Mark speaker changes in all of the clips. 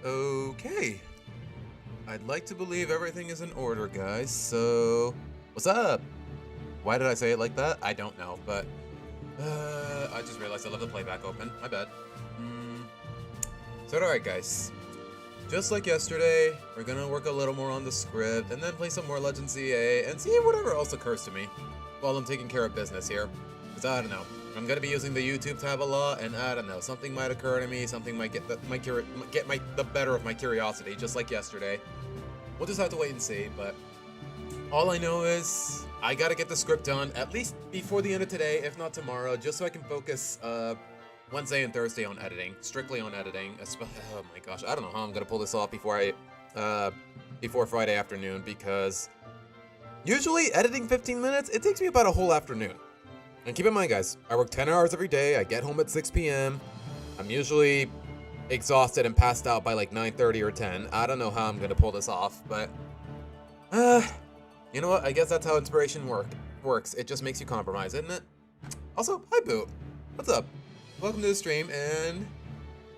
Speaker 1: Okay. I'd like to believe everything is in order, guys, so... What's up? Why did I say it like that? I don't know, but... I just realized I left the playback open. My bad. So alright, guys. Just like yesterday, we're gonna work a little more on the script, and then play some more Legend ZA, and see whatever else occurs to me while I'm taking care of business here. Because I don't know. I'm gonna be using the YouTube tab a lot, and I don't know. Something might occur to me, something might get the better of my curiosity, just like yesterday. We'll just have to wait and see, but all I know is I gotta get the script done at least before the end of today, if not tomorrow, just so I can focus Wednesday and Thursday on editing, strictly on editing. Oh my gosh, I don't know how I'm gonna pull this off before Friday afternoon, because usually editing 15 minutes, it takes me about a whole afternoon. And keep in mind, guys, I work 10 hours every day. I get home at 6 p.m. I'm usually exhausted and passed out by like 9:30 or 10. I don't know how I'm gonna pull this off, but you know what? I guess that's how inspiration works. It just makes you compromise, isn't it? Also, hi Boo. What's up? Welcome to the stream, and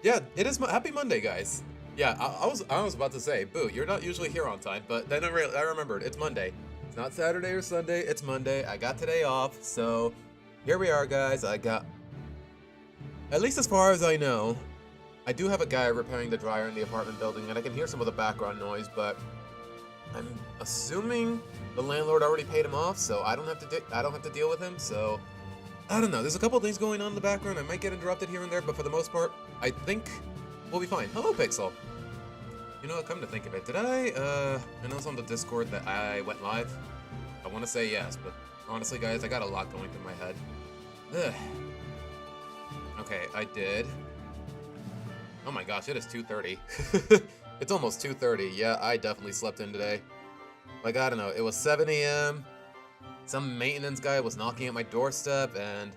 Speaker 1: yeah, it is Happy Monday, guys. Yeah, I was about to say, Boo, you're not usually here on time, but then I remembered it's Monday. It's not Saturday or Sunday. It's Monday. I got today off, so here we are, guys. I got, at least as far as I know, I do have a guy repairing the dryer in the apartment building, and I can hear some of the background noise, but I'm assuming the landlord already paid him off, so I don't have to deal with him. So I don't know. There's a couple things going on in the background. I might get interrupted here and there, but for the most part, I think we'll be fine. Hello, Pixel. You know what? Come to think of it, did I announce on the Discord that I went live? I want to say yes, but honestly, guys, I got a lot going through my head. Ugh. Okay, I did. Oh my gosh, it is 2:30. It's almost 2:30. Yeah, I definitely slept in today. Like, I don't know, it was 7 a.m. Some maintenance guy was knocking at my doorstep, and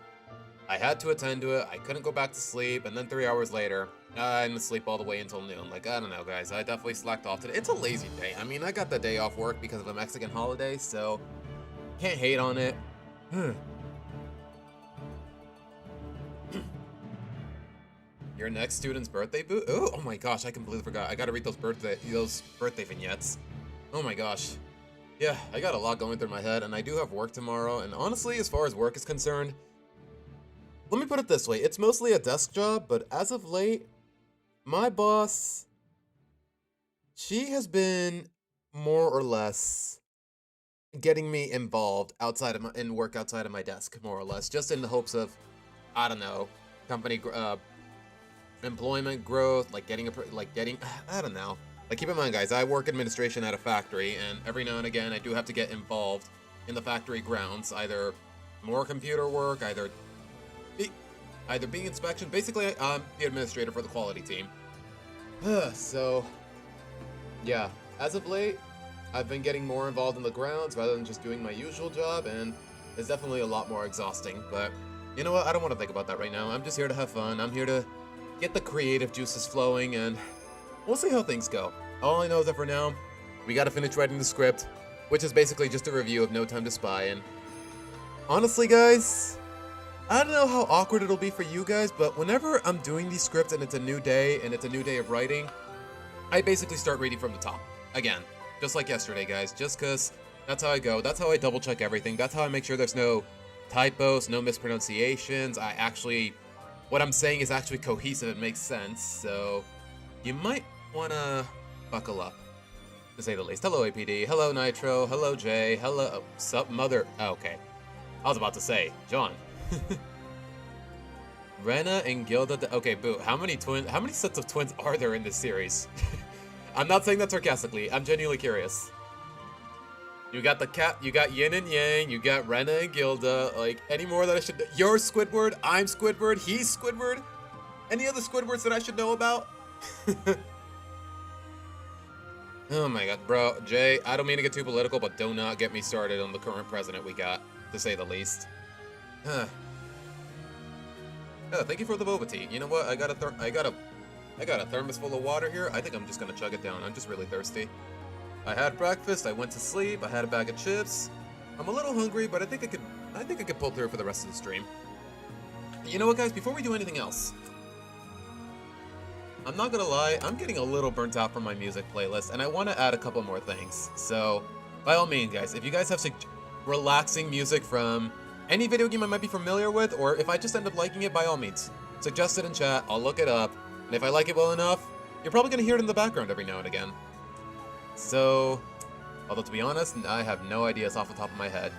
Speaker 1: I had to attend to it. I couldn't go back to sleep, and then 3 hours later, I'm asleep all the way until noon. Like, I don't know, guys. I definitely slacked off today. It's a lazy day. I mean, I got the day off work because of a Mexican holiday, so can't hate on it. Your next student's birthday, Boo? Oh my gosh, I completely forgot. I gotta read those birthday vignettes. Oh my gosh. Yeah, I got a lot going through my head, and I do have work tomorrow, and honestly, as far as work is concerned, let me put it this way. It's mostly a desk job, but as of late, my boss, she has been more or less getting me involved in work outside of my desk, more or less, just in the hopes of, I don't know, company employment growth, like getting I don't know. Like, keep in mind, guys, I work administration at a factory, and every now and again, I do have to get involved in the factory grounds, either more computer work, either being inspection. Basically, I'm the administrator for the quality team. So, yeah, as of late, I've been getting more involved in the grounds rather than just doing my usual job, and it's definitely a lot more exhausting, but you know what? I don't want to think about that right now. I'm just here to have fun. I'm here to get the creative juices flowing, and we'll see how things go. All I know is that for now, we gotta finish writing the script, which is basically just a review of No Time to Spy, and honestly, guys, I don't know how awkward it'll be for you guys, but whenever I'm doing these scripts and it's a new day, and it's a new day of writing, I basically start reading from the top. Again, just like yesterday, guys, just cause that's how I go. That's how I double check everything. That's how I make sure there's no typos, no mispronunciations. What I'm saying is actually cohesive and makes sense, so you might wanna buckle up, to say the least. Hello, APD. Hello, Nitro. Hello, Jay. Hello, sup, mother. Oh, okay. I was about to say, John. Rena and Gilda. Okay, Boo. How many sets of twins are there in this series? I'm not saying that sarcastically. I'm genuinely curious. You got the cat. You got Yin and Yang. You got Rena and Gilda. Like, any more that I should? You're Squidward. I'm Squidward. He's Squidward. Any other Squidwards that I should know about? Oh my god, bro. Jay, I don't mean to get too political, but do not get me started on the current president we got, to say the least. Oh, thank you for the boba tea. You know what? I got a thermos full of water here. I think I'm just gonna chug it down. I'm just really thirsty. I had breakfast. I went to sleep. I had a bag of chips. I'm a little hungry, but I think I could pull through for the rest of the stream. You know what, guys? Before we do anything else, I'm not gonna lie, I'm getting a little burnt out from my music playlist, and I want to add a couple more things. So, by all means, guys, if you guys have relaxing music from any video game I might be familiar with, or if I just end up liking it, by all means, suggest it in chat, I'll look it up, and if I like it well enough, you're probably gonna hear it in the background every now and again. So, although to be honest, I have no ideas off the top of my head.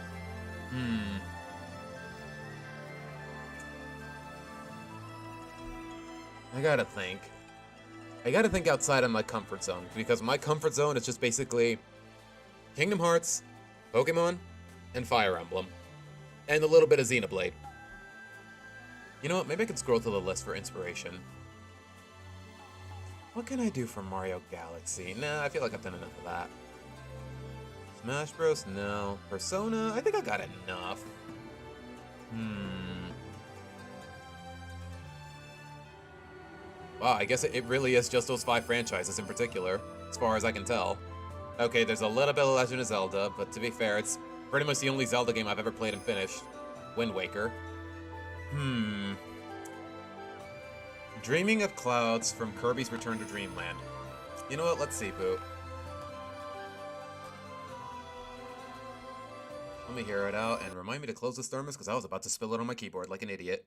Speaker 1: I gotta think. I gotta think outside of my comfort zone, because my comfort zone is just basically Kingdom Hearts, Pokemon, and Fire Emblem. And a little bit of Xenoblade. You know what, maybe I can scroll through the list for inspiration. What can I do for Mario Galaxy? Nah, I feel like I've done enough of that. Smash Bros? No. Persona? I think I got enough. Wow, I guess it really is just those 5 franchises in particular, as far as I can tell. Okay, there's a little bit of Legend of Zelda, but to be fair, it's pretty much the only Zelda game I've ever played and finished. Wind Waker. Dreaming of Clouds from Kirby's Return to Dreamland. You know what? Let's see, Boo. Let me hear it out, and remind me to close this thermos, because I was about to spill it on my keyboard like an idiot.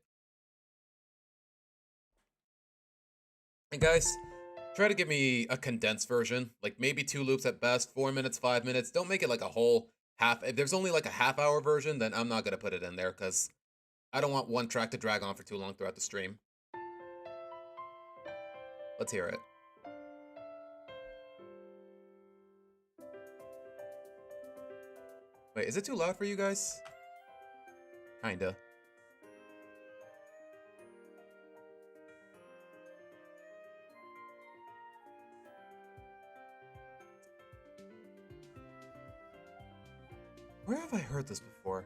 Speaker 1: And guys, try to give me a condensed version, like maybe 2 loops at best, 4 minutes, 5 minutes. Don't make it like a whole half. If there's only like a half-hour version, then I'm not going to put it in there, because I don't want one track to drag on for too long throughout the stream. Let's hear it. Wait, is it too loud for you guys? Kinda. Where have I heard this before?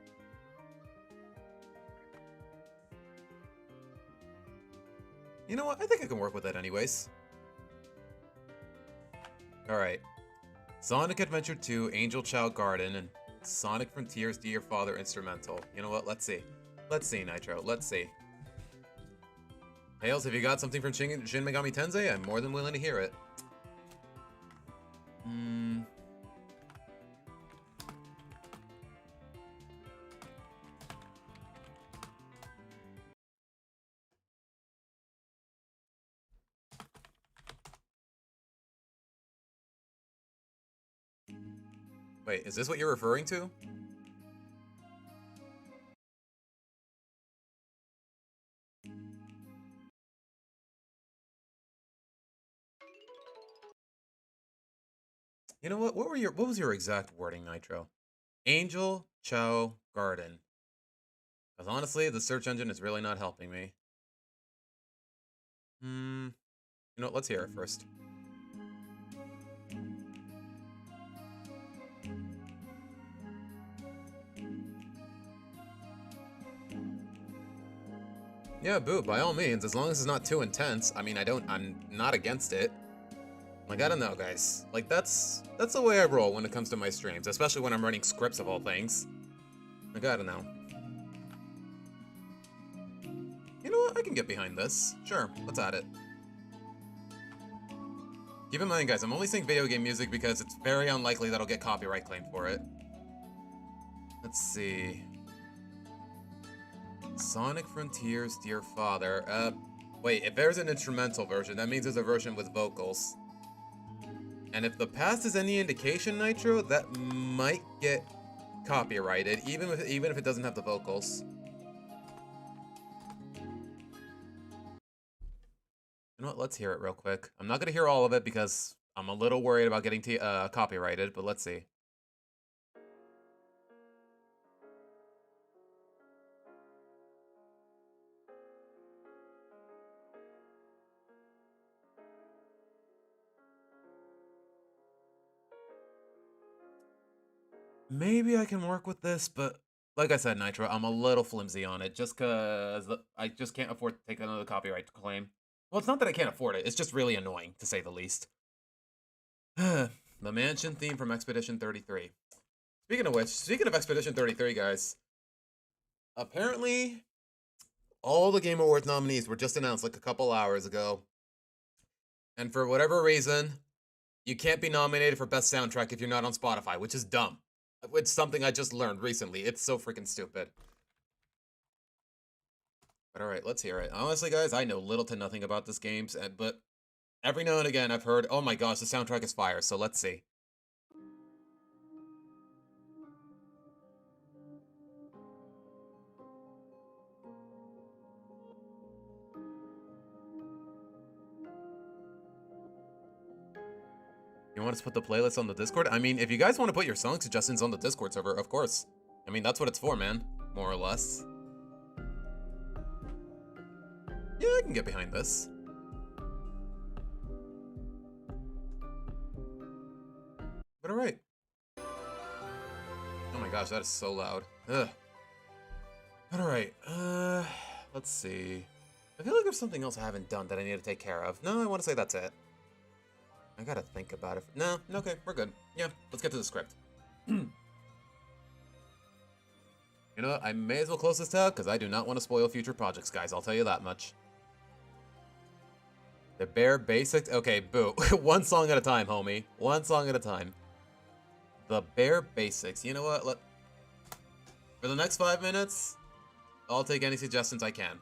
Speaker 1: You know what? I think I can work with it anyways. Alright. Sonic Adventure 2, Angel Child Garden, and Sonic Frontiers Dear Father Instrumental. You know what? Let's see. Let's see, Nitro. Let's see. Tails, have you got something from Shin Megami Tensei? I'm more than willing to hear it. Wait, is this what you're referring to? You know what? What was your exact wording, Nitro? Angel Chow Garden. Because honestly, the search engine is really not helping me. You know what? Let's hear it first. Yeah, Boo, by all means, as long as it's not too intense. I mean, I'm not against it. Like, I don't know, guys. Like, that's the way I roll when it comes to my streams, especially when I'm running scripts of all things. Like, I don't know. You know what? I can get behind this. Sure, let's add it. Keep in mind, guys, I'm only saying video game music because it's very unlikely that I'll get copyright claimed for it. Let's see. Sonic Frontiers Dear Father. Wait, if there's an instrumental version, that means there's a version with vocals. And if the past is any indication, Nitro, that might get copyrighted, even if it doesn't have the vocals. You know what? Let's hear it real quick. I'm not gonna hear all of it because I'm a little worried about getting copyrighted, but let's see. Maybe I can work with this, but like I said, Nitro, I'm a little flimsy on it just because I just can't afford to take another copyright claim. Well, it's not that I can't afford it, it's just really annoying, to say the least. The mansion theme from Expedition 33. Speaking of which, speaking of Expedition 33, guys, apparently all the Game Awards nominees were just announced like a couple hours ago. And for whatever reason, you can't be nominated for Best Soundtrack if you're not on Spotify, which is dumb. It's something I just learned recently. It's so freaking stupid. But alright, let's hear it. Honestly, guys, I know little to nothing about this game, but every now and again I've heard, oh my gosh, the soundtrack is fire, so let's see. You want us to put the playlist on the Discord? I mean, if you guys want to put your song suggestions on the Discord server, of course. I mean, that's what it's for, man. More or less. Yeah, I can get behind this. But alright. Oh my gosh, that is so loud. Ugh. But alright, let's see. I feel like there's something else I haven't done that I need to take care of. No, I want to say that's it. I gotta think about it. No, okay, we're good. Yeah, let's get to the script. You know what? I may as well close this tab, because I do not want to spoil future projects, guys. I'll tell you that much. The bare basics? Okay, boo. One song at a time, homie. One song at a time. The bare basics. You know what? For the next 5 minutes, I'll take any suggestions I can.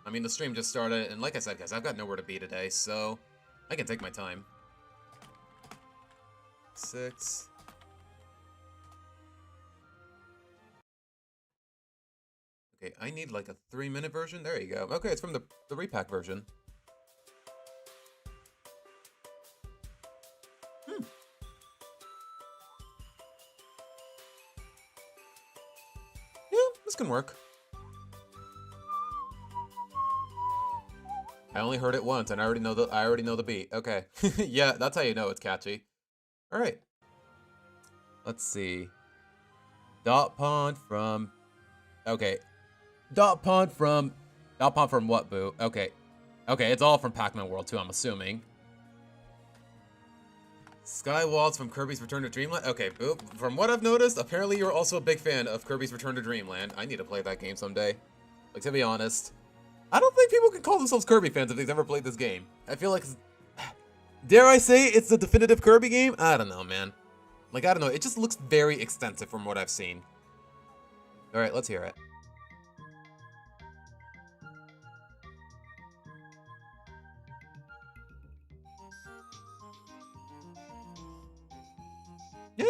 Speaker 1: I mean, the stream just started, and like I said, guys, I've got nowhere to be today, so I can take my time. 6. Okay, I need like a 3-minute version. There you go. Okay, it's from the repack version. Yeah, this can work. I only heard it once, and I already know the beat. Okay, yeah, that's how you know it's catchy. All right, let's see. Dot Pond from. Okay, Dot Pond from what, boo? Okay, it's all from Pac-Man World 2, I'm assuming. Sky Waltz from Kirby's Return to Dreamland. Okay, boo. From what I've noticed, apparently you're also a big fan of Kirby's Return to Dreamland. I need to play that game someday. Like, to be honest. I don't think people can call themselves Kirby fans if they've never played this game. I feel like, dare I say it's the definitive Kirby game? I don't know, man. Like, I don't know. It just looks very extensive from what I've seen. All right, let's hear it. Yeah,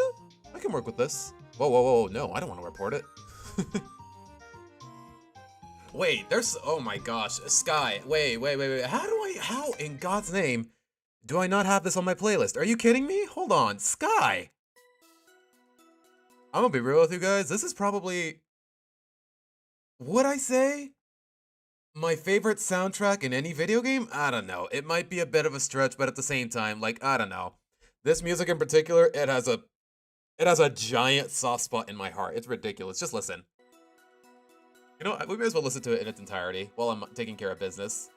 Speaker 1: I can work with this. Whoa, whoa, whoa, no, I don't want to report it. Wait, there's, oh my gosh, Sky, wait, how in God's name do I not have this on my playlist? Are you kidding me? Hold on, Sky! I'm gonna be real with you guys, this is probably, would I say, my favorite soundtrack in any video game? I don't know, it might be a bit of a stretch, but at the same time, like, I don't know. This music in particular, it has a giant soft spot in my heart, it's ridiculous, just listen. You know, we may as well listen to it in its entirety while I'm taking care of business.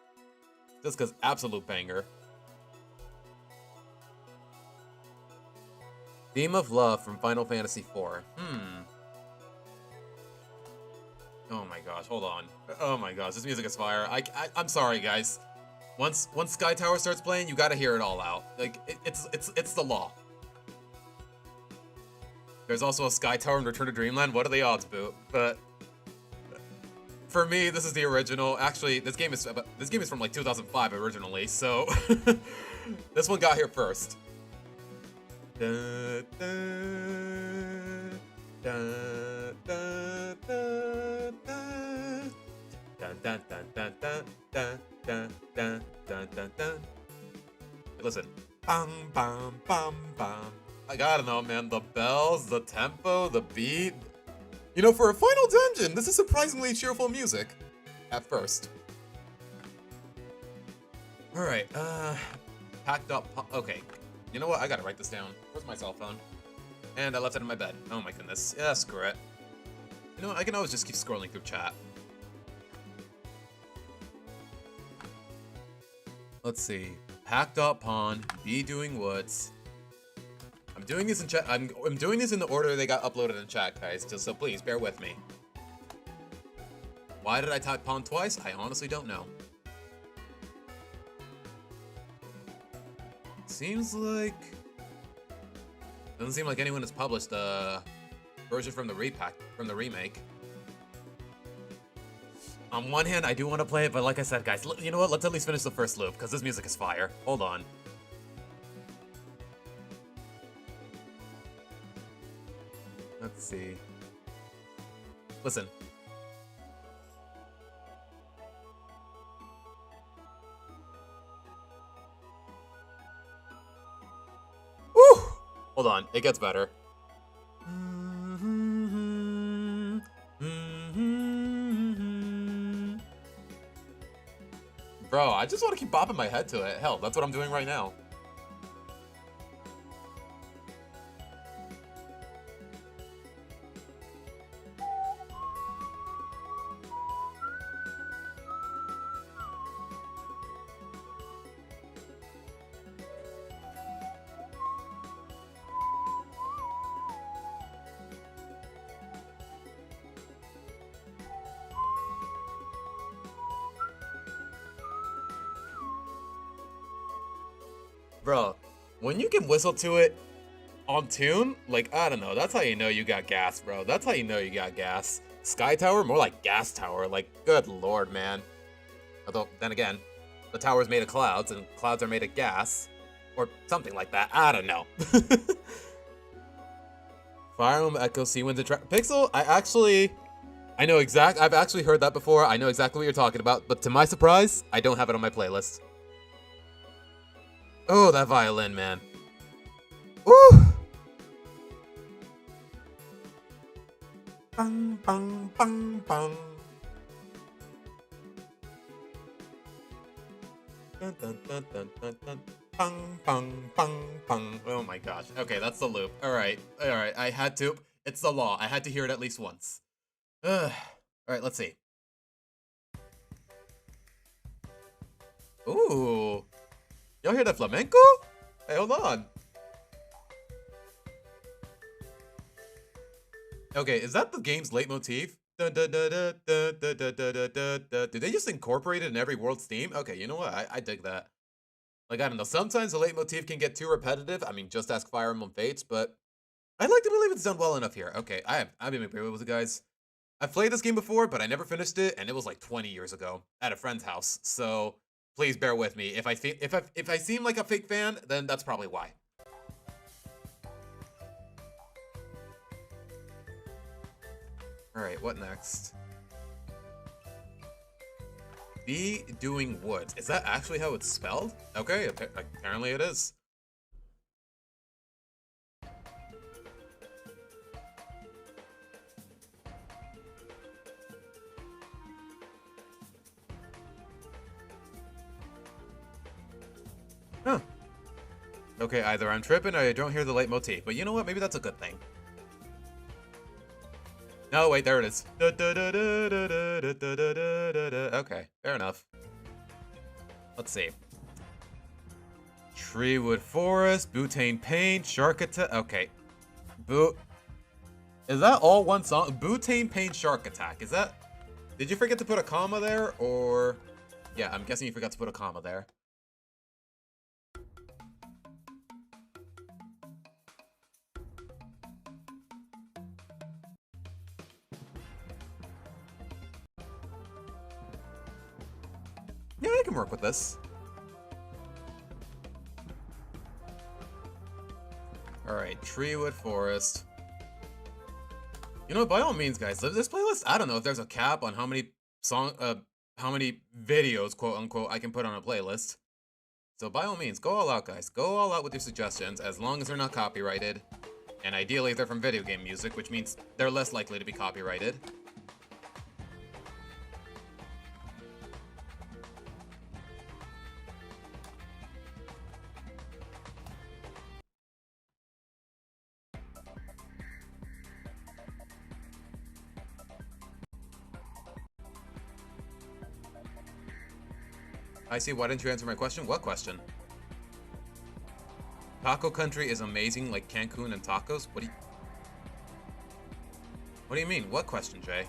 Speaker 1: Just because absolute banger. Theme of Love from Final Fantasy IV. Oh my gosh, hold on. Oh my gosh, this music is fire. I'm sorry, guys. Once Sky Tower starts playing, you gotta hear it all out. Like, it's the law. There's also a Sky Tower in Return to Dreamland. What are the odds, boo? But for me, this is the original. Actually, this game is from like 2005 originally, so this one got here first. Listen. Bam, bam, bam, bam. I gotta know, man. The bells, the tempo, the beat. You know, for a final dungeon, this is surprisingly cheerful music. At first. Alright, packed up. Okay. You know what? I gotta write this down. Where's my cell phone? And I left it in my bed. Oh my goodness. Yeah, screw it. You know, I can always just keep scrolling through chat. Let's see. Packed up Pond, be doing woods. I'm doing this in chat. I'm doing this in the order they got uploaded in chat, guys. Just so please bear with me. Why did I type Pond twice? I honestly don't know. seems like... Doesn't seem like anyone has published a version from the remake. On one hand, I do want to play it, but like I said, guys, you know what? Let's at least finish the first loop, because this music is fire. Hold on. Let's see. Listen. Woo! Hold on, it gets better. Bro, I just want to keep bopping my head to it. Hell, that's what I'm doing right now. Bro, when you can whistle to it on tune, like, I don't know, that's how you know you got gas, bro. That's how you know you got gas. Sky Tower, more like Gas Tower, like, good lord, man. Although, then again, the tower's made of clouds, and clouds are made of gas. Or something like that, I don't know. Fire Emblem Echo, Sea Winds, and Pixel, I've actually heard that before, I know exactly what you're talking about, but to my surprise, I don't have it on my playlist. Oh, that violin, man. Woo! Bang, bang, bang, bang. Dun, dun, dun, dun, dun, dun. Bang, bang, bang, bang. Oh my gosh. Okay, that's the loop. Alright, I had to. It's the law. I had to hear it at least once. Alright, let's see. Ooh. Y'all hear that flamenco? Hey, hold on. Okay, is that the game's leitmotif? Did they just incorporate it in every world's theme? Okay, you know what? I dig that. Like, I don't know. Sometimes the leitmotif can get too repetitive. I mean, just ask Fire Emblem Fates, but I'd like to believe it's done well enough here. Okay, I've been agreeing with you guys. I've played this game before, but I never finished it, and it was like 20 years ago at a friend's house. So please bear with me. If I seem like a fake fan, then that's probably why. All right, what next? Be doing woods. Is that actually how it's spelled? Okay, apparently it is. Huh. Okay, either I'm tripping or I don't hear the leitmotif, but you know what? Maybe that's a good thing. No, wait, there it is. Okay, fair enough. Let's see. Treewood Forest, Butane Paint, Shark Attack. Okay. Is that all one song? Butane Paint, Shark Attack. Is that... Did you forget to put a comma there, or... Yeah, I'm guessing you forgot to put a comma there. Yeah, I can work with this. Alright, Treewood Forest. You know, by all means, guys, this playlist, I don't know if there's a cap on how many videos, quote unquote, I can put on a playlist. So by all means, go all out, guys. Go all out with your suggestions, as long as they're not copyrighted. And ideally, they're from video game music, which means they're less likely to be copyrighted. I see, why didn't you answer my question? What question? Taco Country is amazing, like Cancun and tacos? What do you mean? What question, Jay?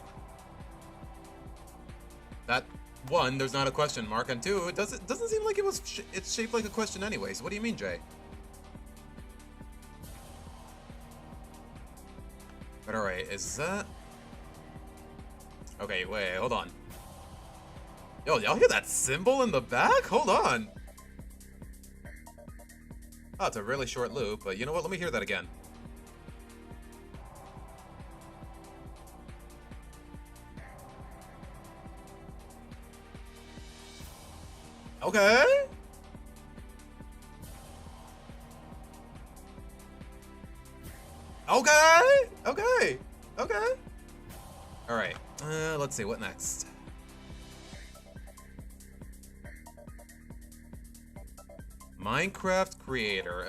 Speaker 1: That, one, there's not a question mark, and two, it doesn't seem like it's shaped like a question anyways. What do you mean, Jay? But alright, is that... Okay, wait, hold on. Yo, y'all hear that cymbal in the back? Hold on. Oh, it's a really short loop, but you know what? Let me hear that again. Okay. Okay. Okay. Okay. All right. Let's see. What next? Minecraft creator.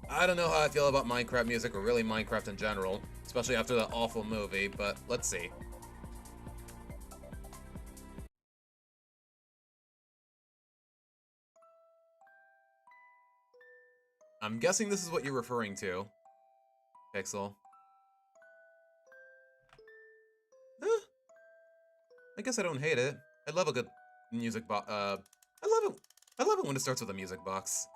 Speaker 1: I don't know how I feel about Minecraft music or really Minecraft in general, especially after that awful movie, but let's see. I'm guessing this is what you're referring to, Pixel. I guess I don't hate it. I love a good music box. I love it. I love it when it starts with a music box.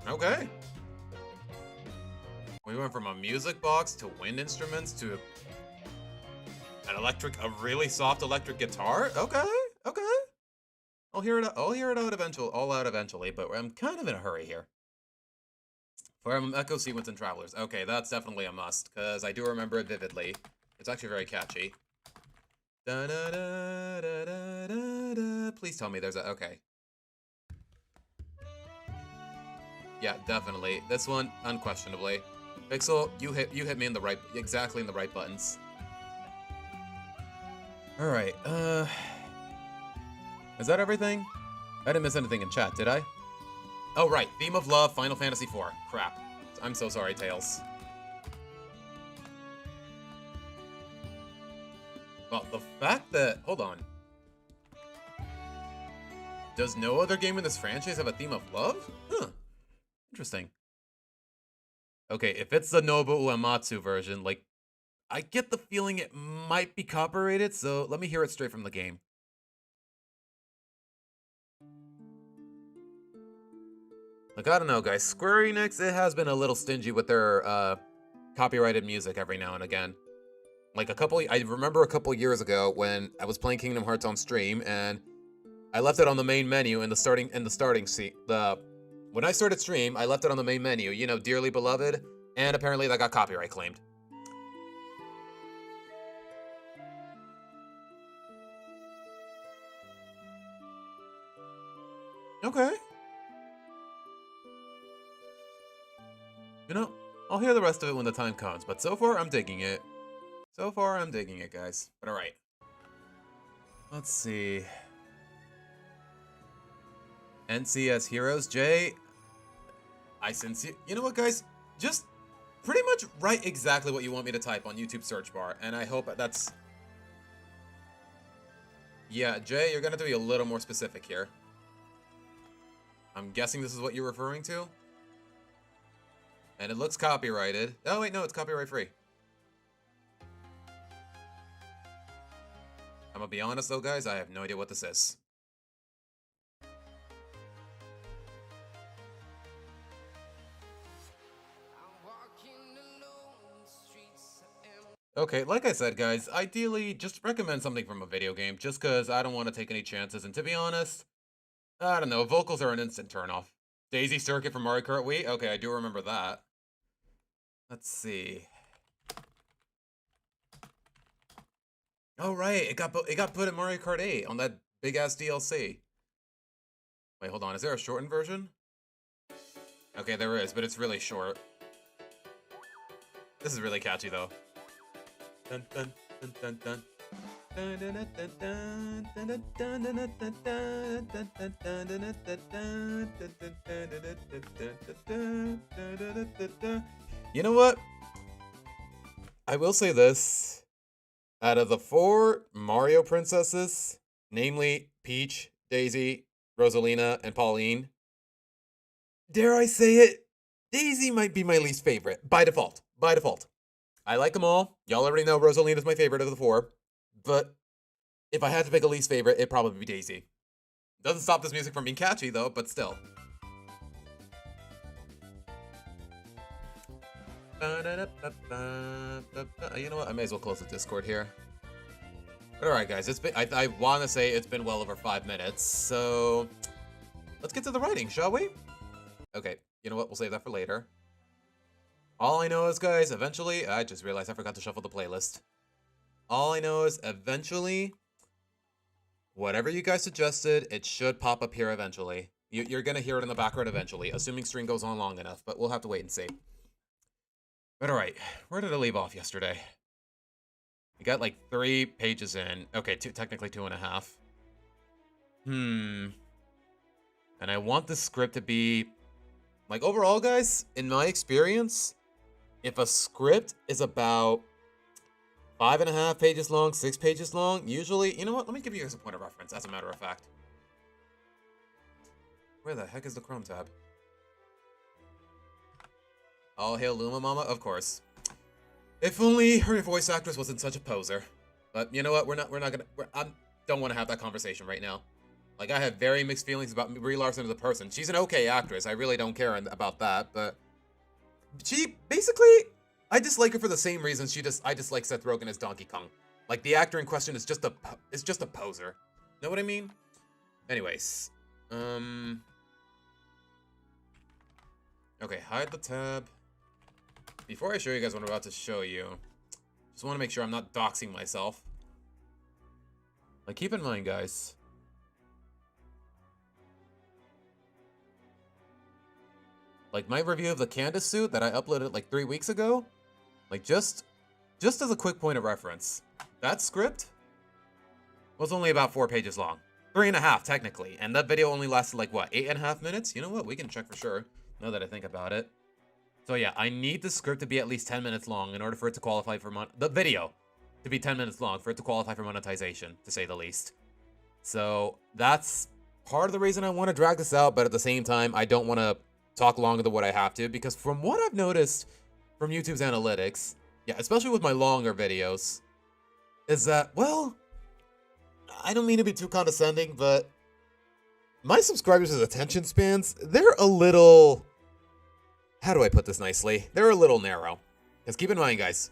Speaker 1: Okay. We went from a music box to wind instruments to a really soft electric guitar. Okay. Okay. I'll hear it out eventually, but I'm kind of in a hurry here. From Echo Sequence and Travelers. Okay, that's definitely a must, because I do remember it vividly. It's actually very catchy. Da da da da da da da. Please tell me there's a okay. Yeah, definitely. This one, unquestionably. Pixel, you hit me in the right, exactly in the right buttons. All right. Is that everything? I didn't miss anything in chat, did I? Oh, right. Theme of Love, Final Fantasy IV. Crap. I'm so sorry, Tails. Well, the fact that... Hold on. Does no other game in this franchise have a theme of love? Huh. Interesting. Okay, if it's the Nobuo Uematsu version, like, I get the feeling it might be copyrighted, so let me hear it straight from the game. Like, I don't know, guys. Square Enix, it has been a little stingy with their copyrighted music every now and again. Like I remember a couple years ago when I was playing Kingdom Hearts on stream and I left it on the main menu in the starting seat. When I started stream, I left it on the main menu, you know, Dearly Beloved, and apparently that got copyright claimed. Okay. You know, I'll hear the rest of it when the time comes, but so far I'm digging it. So far I'm digging it, guys. But alright. Let's see. NCS Heroes, Jay. You know what, guys? Just pretty much write exactly what you want me to type on YouTube search bar, and I hope that's... Yeah, Jay, you're gonna have to be a little more specific here. I'm guessing this is what you're referring to? And it looks copyrighted. Oh, wait, no, it's copyright free. I'm gonna be honest, though, guys, I have no idea what this is. Okay, like I said, guys, ideally, just recommend something from a video game, just because I don't want to take any chances, and to be honest, I don't know, vocals are an instant turnoff. Daisy Circuit from Mario Kart Wii? Okay, I do remember that. Let's see. Oh, right, it got put in Mario Kart 8 on that big-ass DLC. Wait, hold on, is there a shortened version? Okay, there is, but it's really short. This is really catchy, though. Dun, dun, dun, dun, dun. You know what? I will say this. Out of the 4 Mario princesses, namely Peach, Daisy, Rosalina, and Pauline, dare I say it, Daisy might be my least favorite, by default. By default. I like them all. Y'all already know Rosalina's my favorite of the 4. But if I had to pick a least favorite, it'd probably be Daisy. Doesn't stop this music from being catchy, though, but still. You know what? I may as well close the Discord here. But alright, guys. It's been, I want to say it's been well over 5 minutes, so let's get to the writing, shall we? Okay, you know what? We'll save that for later. All I know is, guys, eventually... I just realized I forgot to shuffle the playlist. All I know is, eventually, whatever you guys suggested, it should pop up here eventually. You're going to hear it in the background eventually, assuming stream goes on long enough, but we'll have to wait and see. But alright, where did I leave off yesterday? We got like 3 pages in. Okay, technically 2.5. And I want the script to be... Like, overall, guys, in my experience, if a script is about 5.5 pages long, 6 pages long, usually... You know what? Let me give you guys a point of reference, as a matter of fact. Where the heck is the Chrome tab? All hail Luma Mama, of course. If only her voice actress wasn't such a poser. But you know what? I don't want to have that conversation right now. Like, I have very mixed feelings about Brie Larson as a person. She's an okay actress. I really don't care about that, but she basically, I dislike her for the same reasons I dislike Seth Rogen as Donkey Kong. Like, the actor in question is just a poser. Know what I mean? Anyways, okay, hide the tab. Before I show you guys what I'm about to show you, just want to make sure I'm not doxing myself. Like, keep in mind, guys. Like, my review of the Candace suit that I uploaded like 3 weeks ago, like, just as a quick point of reference, that script was only about 4 pages long. 3.5, technically. And that video only lasted, like, what, 8.5 minutes? You know what? We can check for sure, now that I think about it. So, yeah, I need the script to be at least 10 minutes long in order for it to qualify for the video to be 10 minutes long for it to qualify for monetization, to say the least. So, that's part of the reason I want to drag this out, but at the same time, I don't want to talk longer than what I have to, because from what I've noticed from YouTube's analytics, yeah, especially with my longer videos, is that, well, I don't mean to be too condescending, but my subscribers' attention spans, they're a little, how do I put this nicely? They're a little narrow. Because keep in mind, guys,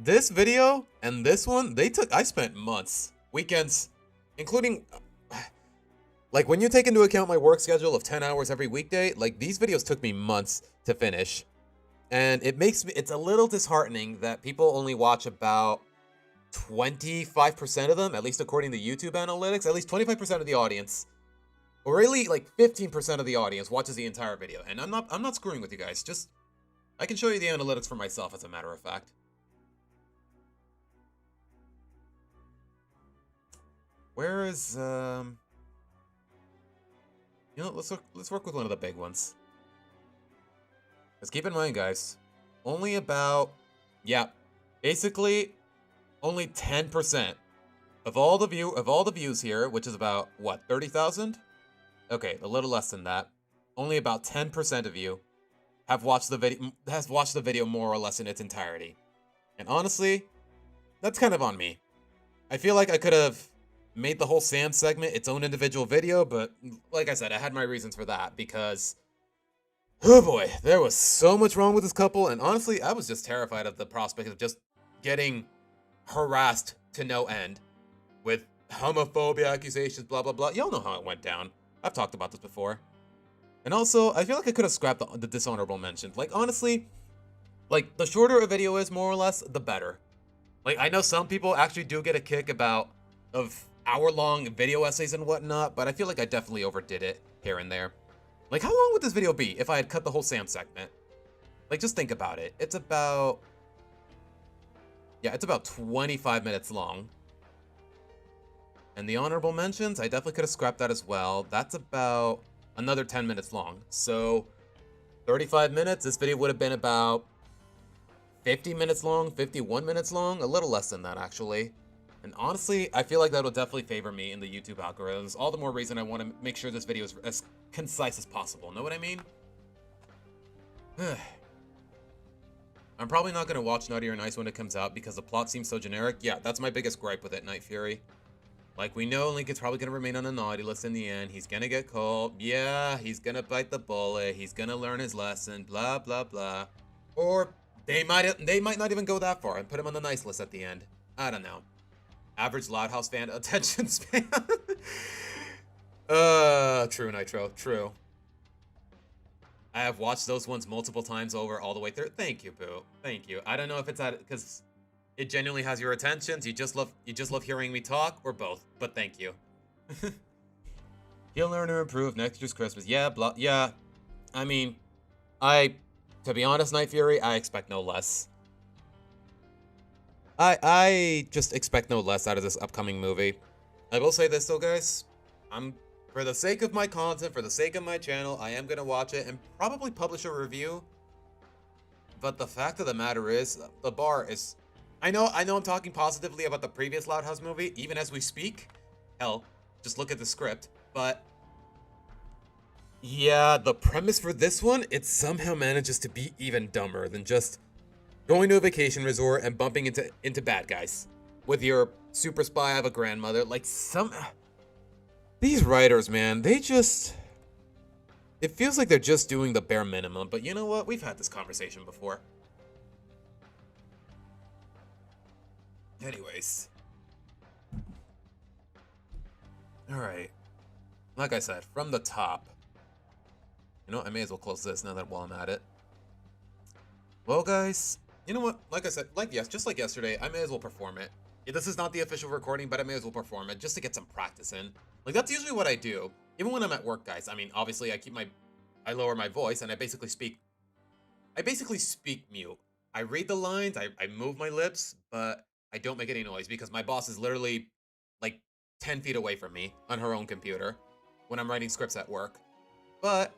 Speaker 1: this video and this one, I spent months, weekends, including... Like, when you take into account my work schedule of 10 hours every weekday, like, these videos took me months to finish. And it's a little disheartening that people only watch about 25% of them, at least according to YouTube analytics, at least 25% of the audience, or really, like, 15% of the audience watches the entire video. And I'm not screwing with you guys, just, I can show you the analytics for myself, as a matter of fact. Where is, you know, let's work with one of the big ones. Let's keep in mind, guys, only about, yeah, basically only 10% of all the views here, which is about what, 30,000? Okay, a little less than that. Only about 10% of you have watched the video more or less in its entirety. And honestly, that's kind of on me. I feel like I could have made the whole Sam segment its own individual video, but like I said, I had my reasons for that, because, oh boy, there was so much wrong with this couple, and honestly, I was just terrified of the prospect of just getting harassed to no end with homophobia accusations, blah, blah, blah. Y'all know how it went down. I've talked about this before. And also, I feel like I could have scrapped the dishonorable mentions. Like, honestly, like, the shorter a video is, more or less, the better. Like, I know some people actually do get a kick of hour-long video essays and whatnot, but I feel like I definitely overdid it here and there. Like, how long would this video be if I had cut the whole Sam segment? Like, just think about it. It's about 25 minutes long. And the honorable mentions, I definitely could have scrapped that as well. That's about another 10 minutes long. So, 35 minutes, this video would have been about 50 minutes long, 51 minutes long, a little less than that, actually. And honestly, I feel like that will definitely favor me in the YouTube algorithms. All the more reason I want to make sure this video is as concise as possible. Know what I mean? I'm probably not going to watch Naughty or Nice when it comes out because the plot seems so generic. Yeah, that's my biggest gripe with it, Night Fury. Like, we know Lincoln's probably gonna remain on the naughty list in the end. He's gonna get called. Yeah, he's gonna bite the bullet. He's gonna learn his lesson. Blah, blah, blah. Or they might not even go that far and put him on the nice list at the end. I don't know. Average Loud House fan attention span. True, Nitro. True. I have watched those ones multiple times over all the way through. Thank you, Boo. Thank you. I don't know if it's at because it genuinely has your attentions. You just love hearing me talk, or both. But thank you. He'll learn or improve next year's Christmas. Yeah, blah. Yeah. I mean, to be honest, Night Fury, I expect no less. I just expect no less out of this upcoming movie. I will say this though, guys. For the sake of my content, for the sake of my channel, I am gonna watch it and probably publish a review. But the fact of the matter is, the bar is... I know I'm talking positively about the previous Loud House movie, even as we speak. Hell, just look at the script. But yeah, the premise for this one, it somehow manages to be even dumber than just going to a vacation resort and bumping into bad guys with your super spy of a grandmother. Like, these writers, man, they just... It feels like they're just doing the bare minimum, but you know what? We've had this conversation before. Anyways. Alright. Like I said, from the top. You know what? I may as well close this now that while I'm at it. Well, guys, you know what? Like I said, just like yesterday, I may as well perform it. Yeah, this is not the official recording, but I may as well perform it just to get some practice in. Like, that's usually what I do. Even when I'm at work, guys. I mean, obviously, I lower my voice and I basically speak mute. I read the lines, I move my lips, but I don't make any noise because my boss is literally like 10 feet away from me on her own computer when I'm writing scripts at work. But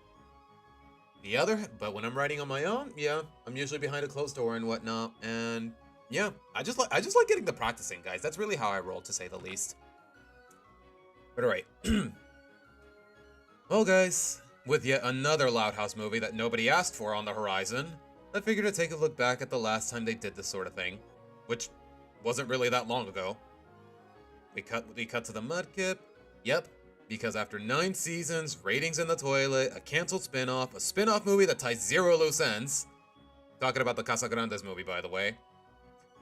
Speaker 1: when I'm writing on my own, yeah, I'm usually behind a closed door and whatnot. And yeah, I just like getting the practicing, guys. That's really how I roll, to say the least. But alright. Well, guys, with yet another Loud House movie that nobody asked for on the horizon, I figured to take a look back at the last time they did this sort of thing, which wasn't really that long ago. We cut to the Mudkip. Yep, because after 9 seasons, ratings in the toilet, a canceled spin-off, a spin-off movie that ties 0 loose ends. Talking about the Casagrandes movie, by the way.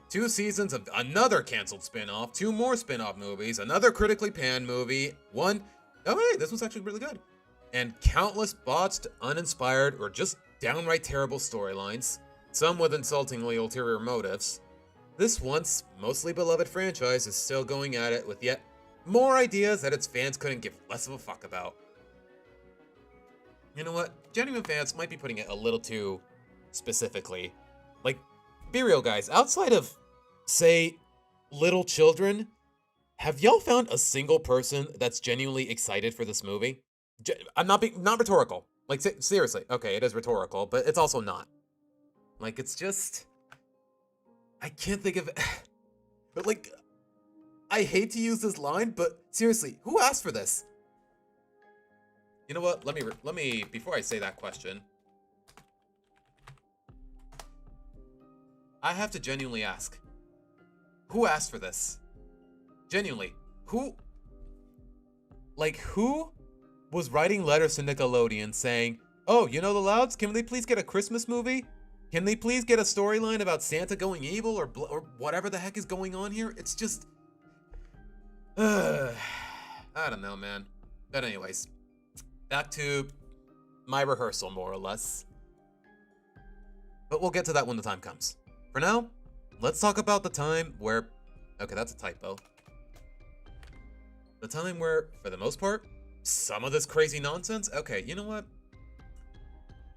Speaker 1: 2 seasons of another canceled spin-off, 2 more spin-off movies, another critically panned movie, oh hey, this one's actually really good. And countless botched, uninspired, or just downright terrible storylines, some with insultingly ulterior motives. This once mostly beloved franchise is still going at it with yet more ideas that its fans couldn't give less of a fuck about. You know what? Genuine fans might be putting it a little too specifically. Like, be real, guys. Outside of, say, little children, have y'all found a single person that's genuinely excited for this movie? I'm not rhetorical. Like, seriously. Okay, it is rhetorical, but it's also not. Like, it's just... I can't think of... But, like... I hate to use this line, but seriously, who asked for this? You know what? Let me... Before I say that question... I have to genuinely ask. Who asked for this? Genuinely. Who... Like, who was writing letters to Nickelodeon saying, oh, you know the Louds? Can they please get a Christmas movie? Can they please get a storyline about Santa going evil or whatever the heck is going on here? It's just... I don't know, man. But anyways, back to my rehearsal, more or less. But we'll get to that when the time comes. For now, let's talk about the time where... Okay, that's a typo. The time where, for the most part, some of this crazy nonsense... Okay, you know what?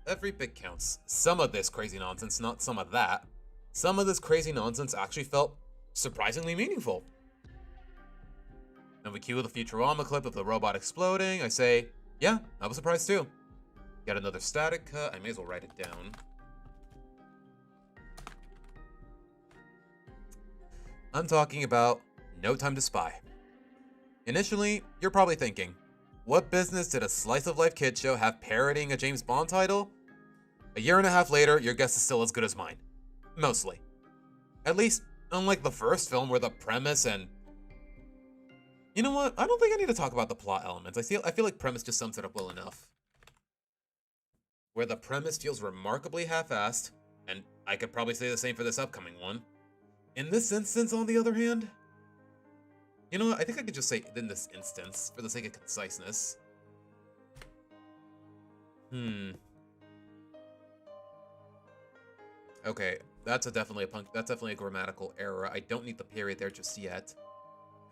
Speaker 1: Every bit counts. Some of this crazy nonsense, not some of that. Some of this crazy nonsense actually felt surprisingly meaningful. And we cue the Futurama clip of the robot exploding. I say, yeah, I was surprised too. Got another static cut. I may as well write it down. I'm talking about No Time to Spy. Initially, you're probably thinking, what business did a slice-of-life kid show have parodying a James Bond title? A year and a half later, your guess is still as good as mine. Mostly. At least, unlike the first film where the premise and You know what? I don't think I need to talk about the plot elements. I feel like premise just sums it up well enough. Where the premise feels remarkably half-assed, and I could probably say the same for this upcoming one. In this instance, on the other hand, you know what? I think I could just say in this instance, for the sake of conciseness. Okay, that's definitely a grammatical error. I don't need the period there just yet.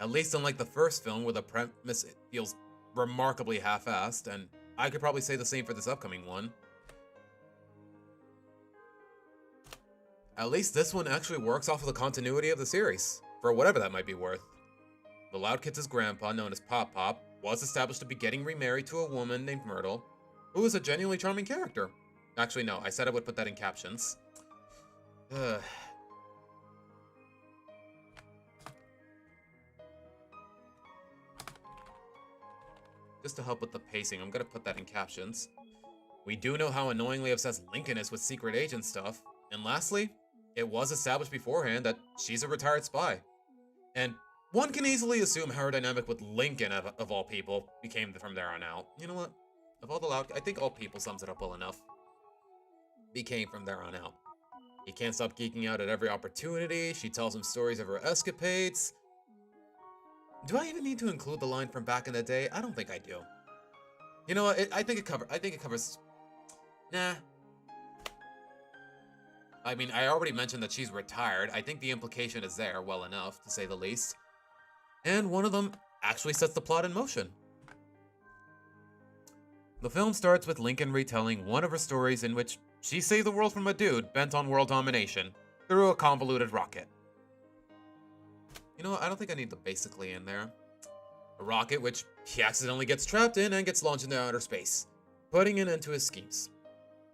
Speaker 1: At least unlike the first film, where the premise feels remarkably half-assed, and I could probably say the same for this upcoming one. At least this one actually works off of the continuity of the series, for whatever that might be worth. The Loud Kids' grandpa, known as Pop Pop, was established to be getting remarried to a woman named Myrtle, who is a genuinely charming character. Actually, no, I said I would put that in captions. Just to help with the pacing, I'm gonna put that in captions. We do know how annoyingly obsessed Lincoln is with secret agent stuff. And lastly, it was established beforehand that she's a retired spy. And one can easily assume how her dynamic with Lincoln, of all people, became from there on out. You know what? Of all the loud, I think all people sums it up well enough. Became from there on out. He can't stop geeking out at every opportunity. She tells him stories of her escapades. Do I even need to include the line from back in the day? I don't think I do. You know what? I think it covers. Nah. I mean, I already mentioned that she's retired. I think the implication is there well enough, to say the least. And one of them actually sets the plot in motion. The film starts with Lincoln retelling one of her stories in which she saved the world from a dude bent on world domination through a convoluted rocket. You know what? I don't think I need the basically in there. A rocket which he accidentally gets trapped in and gets launched into outer space, putting an end to his schemes.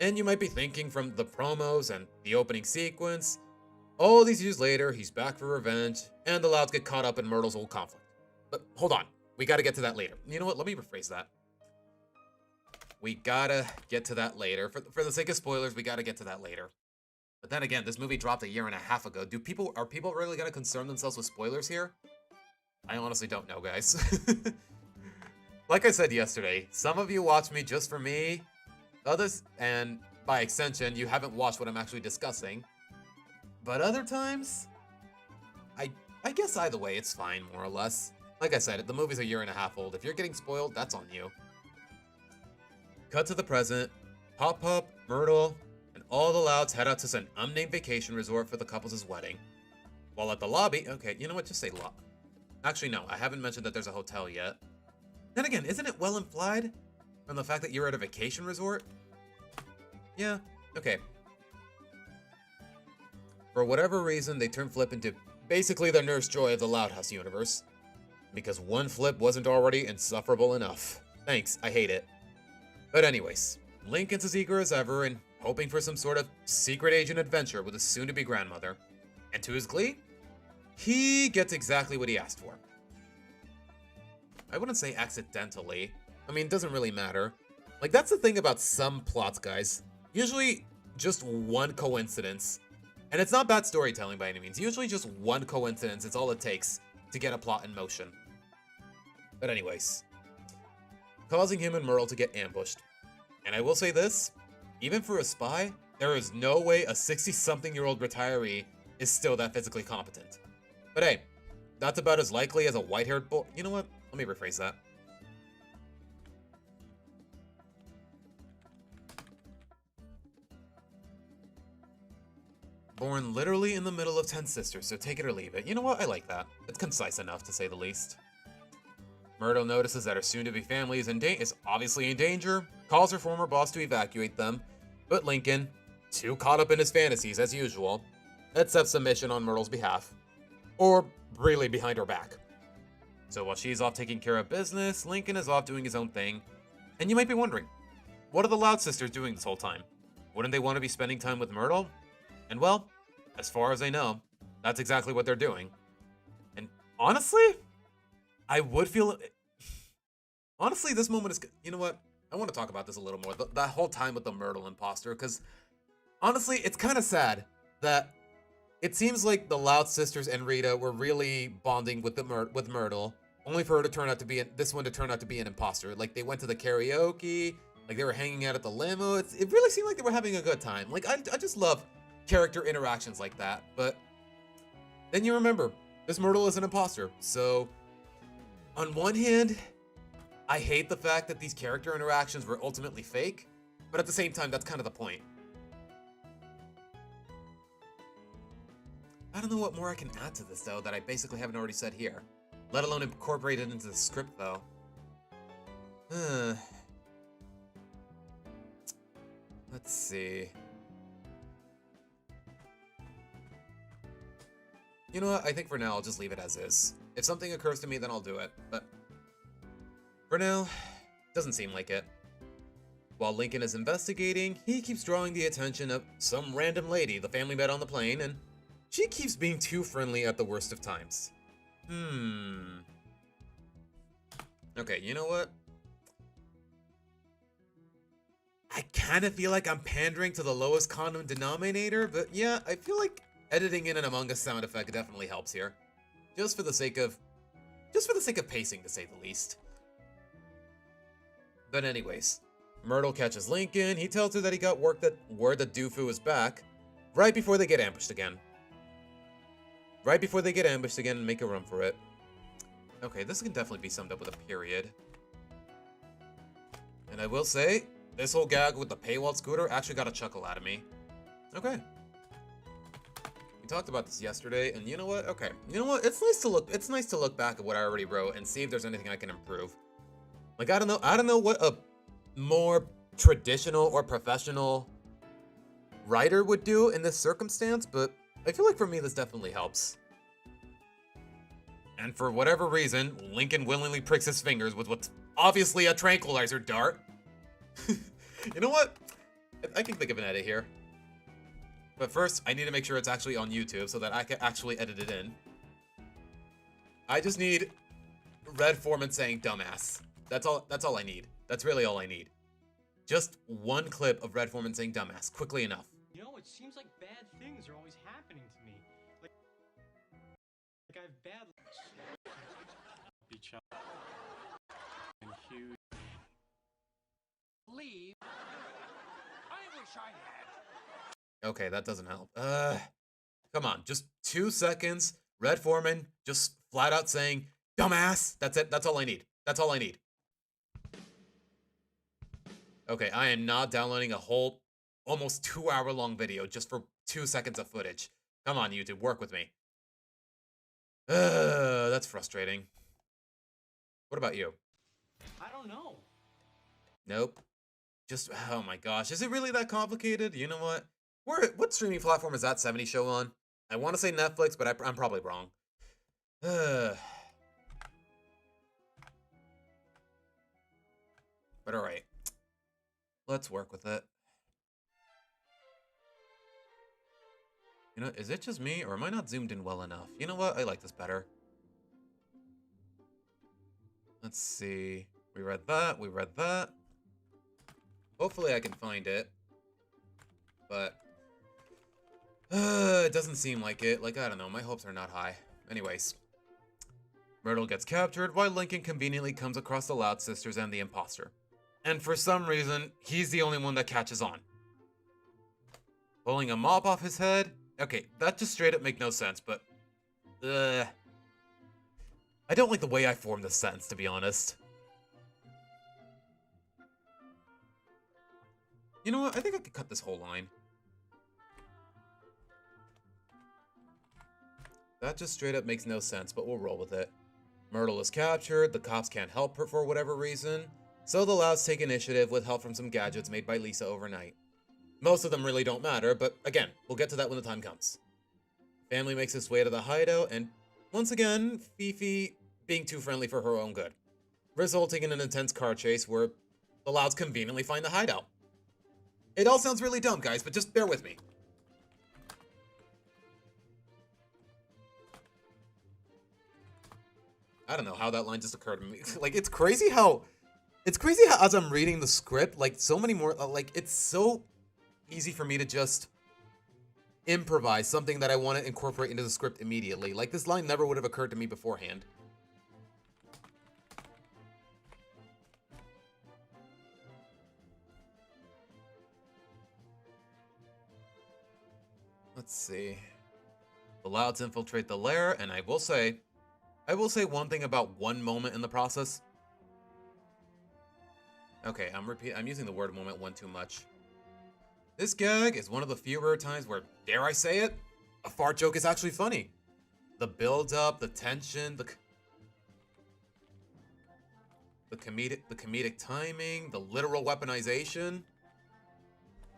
Speaker 1: And you might be thinking, from the promos and the opening sequence, all these years later, he's back for revenge, and the Louds get caught up in Myrtle's old conflict. But hold on, we gotta get to that later. You know what? Let me rephrase that. We gotta get to that later. For the sake of spoilers, we gotta get to that later. But then again, this movie dropped a year and a half ago. Are people really gonna concern themselves with spoilers here? I honestly don't know, guys. Like I said yesterday, some of you watch me just for me. Others, and by extension, you haven't watched what I'm actually discussing. But other times, I guess either way, it's fine, more or less. Like I said, the movie's a year and a half old. If you're getting spoiled, that's on you. Cut to the present. Pop Pop, Myrtle, and all the Louds head out to an unnamed vacation resort for the couple's wedding. While at the lobby, okay, you know what, just say lobby. Actually, no, I haven't mentioned that there's a hotel yet. Then again, isn't it well implied from the fact that you're at a vacation resort? Yeah, okay. For whatever reason, they turn Flip into basically the Nurse Joy of the Loud House universe. Because one Flip wasn't already insufferable enough. Thanks, I hate it. But anyways, Lincoln's as eager as ever and hoping for some sort of secret agent adventure with his soon-to-be grandmother. And to his glee, he gets exactly what he asked for. I wouldn't say accidentally. I mean, it doesn't really matter. Like, that's the thing about some plots, guys. Usually, just one coincidence. And it's not bad storytelling by any means. Usually just one coincidence is all it takes to get a plot in motion. But anyways, causing him and Myrtle to get ambushed. And I will say this, even for a spy, there is no way a 60-something-year-old retiree is still that physically competent. But hey, that's about as likely as a white-haired boy. You know what? Let me rephrase that. Born literally in the middle of 10 sisters, so take it or leave it. You know what? I like that. It's concise enough, to say the least. Myrtle notices that her soon-to-be family is obviously in danger, calls her former boss to evacuate them, but Lincoln, too caught up in his fantasies as usual, accepts the mission on Myrtle's behalf. Or really behind her back. So while she's off taking care of business, Lincoln is off doing his own thing. And you might be wondering, what are the Loud sisters doing this whole time? Wouldn't they want to be spending time with Myrtle? And well, as far as I know, that's exactly what they're doing. And honestly, I would feel... Honestly, this moment is... You know what? I want to talk about this a little more. That whole time with the Myrtle imposter, because honestly, it's kind of sad that it seems like the Loud sisters and Rita were really bonding with Myrtle, only for her to turn out to be this one to turn out to be an imposter. Like they went to the karaoke, like they were hanging out at the limo. It really seemed like they were having a good time. Like I just love character interactions like that. But then you remember, this Myrtle is an imposter. So on one hand, I hate the fact that these character interactions were ultimately fake, but at the same time, that's kind of the point. I don't know what more I can add to this, though, that I basically haven't already said here. Let alone incorporate it into the script, though. Let's see. You know what? I think for now, I'll just leave it as is. If something occurs to me, then I'll do it. But for now, doesn't seem like it. While Lincoln is investigating, he keeps drawing the attention of some random lady the family met on the plane, and she keeps being too friendly at the worst of times. Okay, you know what? I kind of feel like I'm pandering to the lowest common denominator, but yeah, I feel like editing in an Among Us sound effect definitely helps here. Just for the sake of pacing, to say the least. But anyways, Myrtle catches Lincoln. He tells her that he got word that Doofu is back right before they get ambushed again. Right before they get ambushed again and make a run for it. Okay, this can definitely be summed up with a period. And I will say, this whole gag with the paywall scooter actually got a chuckle out of me. Okay. We talked about this yesterday, and you know what? Okay. You know what? It's nice to look back at what I already wrote and see if there's anything I can improve. Like, I don't know what a more traditional or professional writer would do in this circumstance, but I feel like for me this definitely helps. And for whatever reason, Lincoln willingly pricks his fingers with what's obviously a tranquilizer dart. You know what? I can think of an edit here. But first, I need to make sure it's actually on YouTube so that I can actually edit it in. I just need Red Foreman saying dumbass. That's all I need. That's really all I need. Just one clip of Red Foreman saying dumbass, quickly enough.
Speaker 2: You know, it seems like bad things are always happening to me. Like I have bad beach and huge leave. I wish I had.
Speaker 1: Okay, that doesn't help. Come on, just 2 seconds. Red Foreman just flat out saying dumbass. That's it. That's all I need. That's all I need. Okay, I am not downloading a whole almost 2-hour-long video just for 2 seconds of footage. Come on, YouTube, work with me. That's frustrating. What about you?
Speaker 2: I don't know.
Speaker 1: Nope. Just, oh my gosh, is it really that complicated? You know what? What streaming platform is that 70 show on? I want to say Netflix, but I'm probably wrong. But alright. Let's work with it. You know, is it just me, or am I not zoomed in well enough? You know what? I like this better. Let's see. We read that. We read that. Hopefully I can find it. But it doesn't seem like it. Like, I don't know. My hopes are not high. Anyways. Myrtle gets captured while Lincoln conveniently comes across the Loud Sisters and the imposter. And for some reason, he's the only one that catches on. Pulling a mop off his head? Okay, that just straight up make no sense, but I don't like the way I formed this sentence, to be honest. You know what? I think I could cut this whole line. That just straight up makes no sense, but we'll roll with it. Myrtle is captured, the cops can't help her for whatever reason, so the Louds take initiative with help from some gadgets made by Lisa overnight. Most of them really don't matter, but again, we'll get to that when the time comes. Family makes its way to the hideout, and once again, Fifi being too friendly for her own good, resulting in an intense car chase where the Louds conveniently find the hideout. It all sounds really dumb, guys, but just bear with me. I don't know how that line just occurred to me. Like, it's crazy how as I'm reading the script, like, so many more, like, it's so easy for me to just improvise something that I want to incorporate into the script immediately. Like, this line never would have occurred to me beforehand. Let's see. The Louds infiltrate the lair, and I will say one thing about one moment in the process. Okay, I'm using the word moment one too much. This gag is one of the few rare times where, dare I say it, a fart joke is actually funny. The build-up, the tension, the comedic timing, the literal weaponization.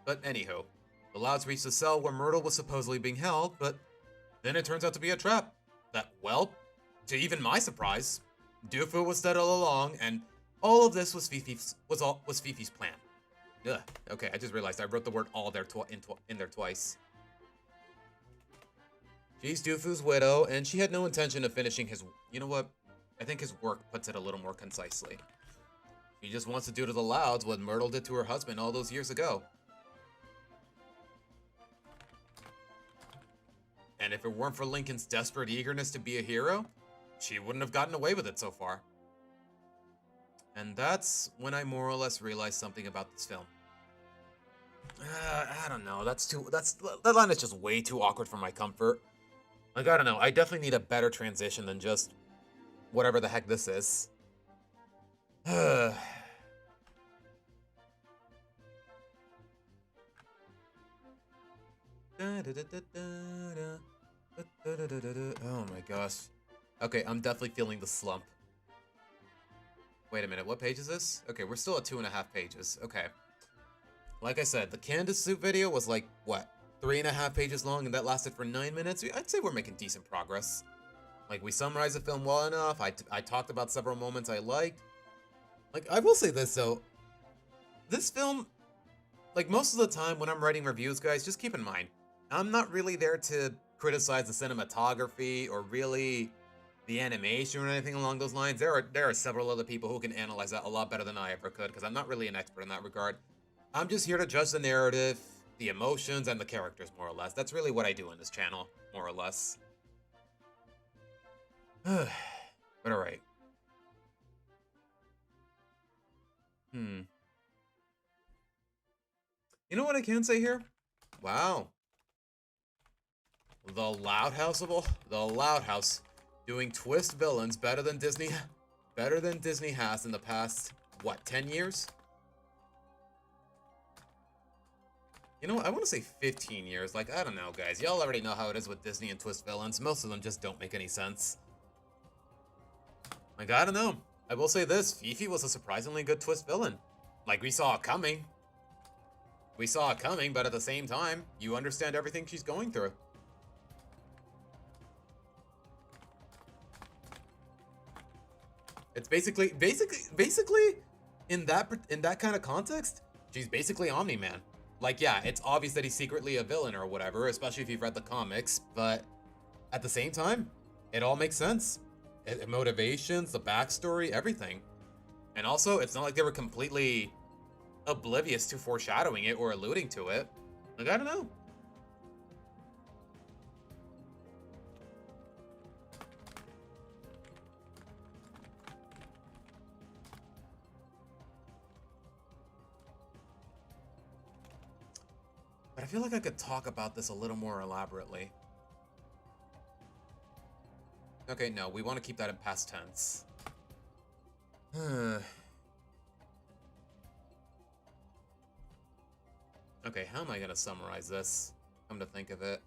Speaker 1: But anywho, the Louds reach the cell where Myrtle was supposedly being held, but then it turns out to be a trap. That, well, to even my surprise, Doofus was dead all along, and all of this was Fifi's plan. Ugh. Okay, I just realized I wrote the word "all" there in there twice. She's Doofus' widow, and she had no intention of finishing his. You know what? I think his work puts it a little more concisely. She just wants to do to the Louds what Myrtle did to her husband all those years ago. And if it weren't for Lincoln's desperate eagerness to be a hero, she wouldn't have gotten away with it so far. And that's when I more or less realized something about this film. I don't know. That line is just way too awkward for my comfort. Like, I don't know. I definitely need a better transition than just whatever the heck this is. Oh my gosh. Okay, I'm definitely feeling the slump. Wait a minute, what page is this? Okay, we're still at 2.5 pages. Okay. Like I said, the Candace suit video was like, what, 3.5 pages long, and that lasted for 9 minutes? I'd say we're making decent progress. Like, we summarized the film well enough. I talked about several moments I liked. Like, I will say this, though. This film, like, most of the time when I'm writing reviews, guys, just keep in mind, I'm not really there to criticize the cinematography or really the animation or anything along those lines. There are several other people who can analyze that a lot better than I ever could, because I'm not really an expert in that regard. I'm just here to judge the narrative, the emotions, and the characters, more or less. That's really what I do in this channel, more or less. But alright. You know what I can say here? Wow. The Loud House doing twist villains better than Disney has in the past, what, 10 years? You know, I want to say 15 years. Like, I don't know, guys. Y'all already know how it is with Disney and twist villains. Most of them just don't make any sense. Like, I don't know. I will say this. Fifi was a surprisingly good twist villain. Like, we saw it coming. We saw it coming, but at the same time, you understand everything she's going through. It's basically in that kind of context, she's basically Omni-Man. Like, yeah, it's obvious that he's secretly a villain or whatever, especially if you've read the comics, but at the same time, it all makes sense. Motivations, the backstory, everything. And also, it's not like they were completely oblivious to foreshadowing it or alluding to it. Like, I don't know. But I feel like I could talk about this a little more elaborately. Okay, no, we want to keep that in past tense. Okay, how am I gonna summarize this? Come to think of it.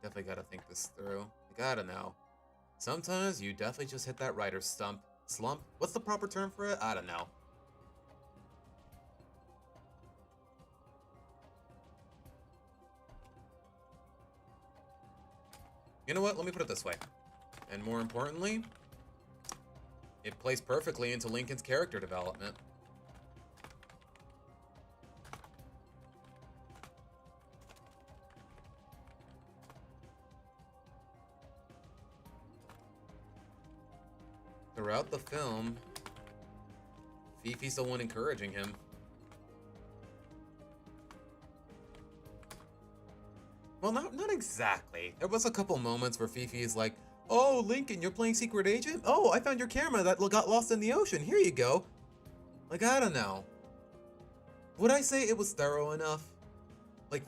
Speaker 1: Definitely gotta think this through. Like, I don't know. Sometimes you definitely just hit that writer's slump. What's the proper term for it? I don't know. You know what? Let me put it this way. And more importantly, it plays perfectly into Lincoln's character development. Throughout the film, Fifi's the one encouraging him. Well, not exactly. There was a couple moments where Fifi is like, Oh, Lincoln, you're playing Secret Agent? Oh, I found your camera that got lost in the ocean. Here you go. Like, I don't know. Would I say it was thorough enough? Like,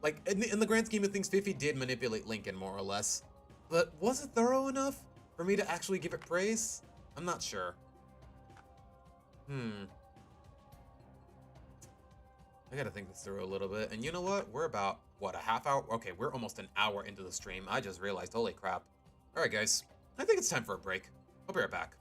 Speaker 1: like, in the grand scheme of things, Fifi did manipulate Lincoln, more or less. But was it thorough enough for me to actually give it praise? I'm not sure. I gotta think this through a little bit. And you know what? We're about, what, a half hour? Okay, we're almost an hour into the stream. I just realized, holy crap. Alright, guys. I think it's time for a break. I'll be right back.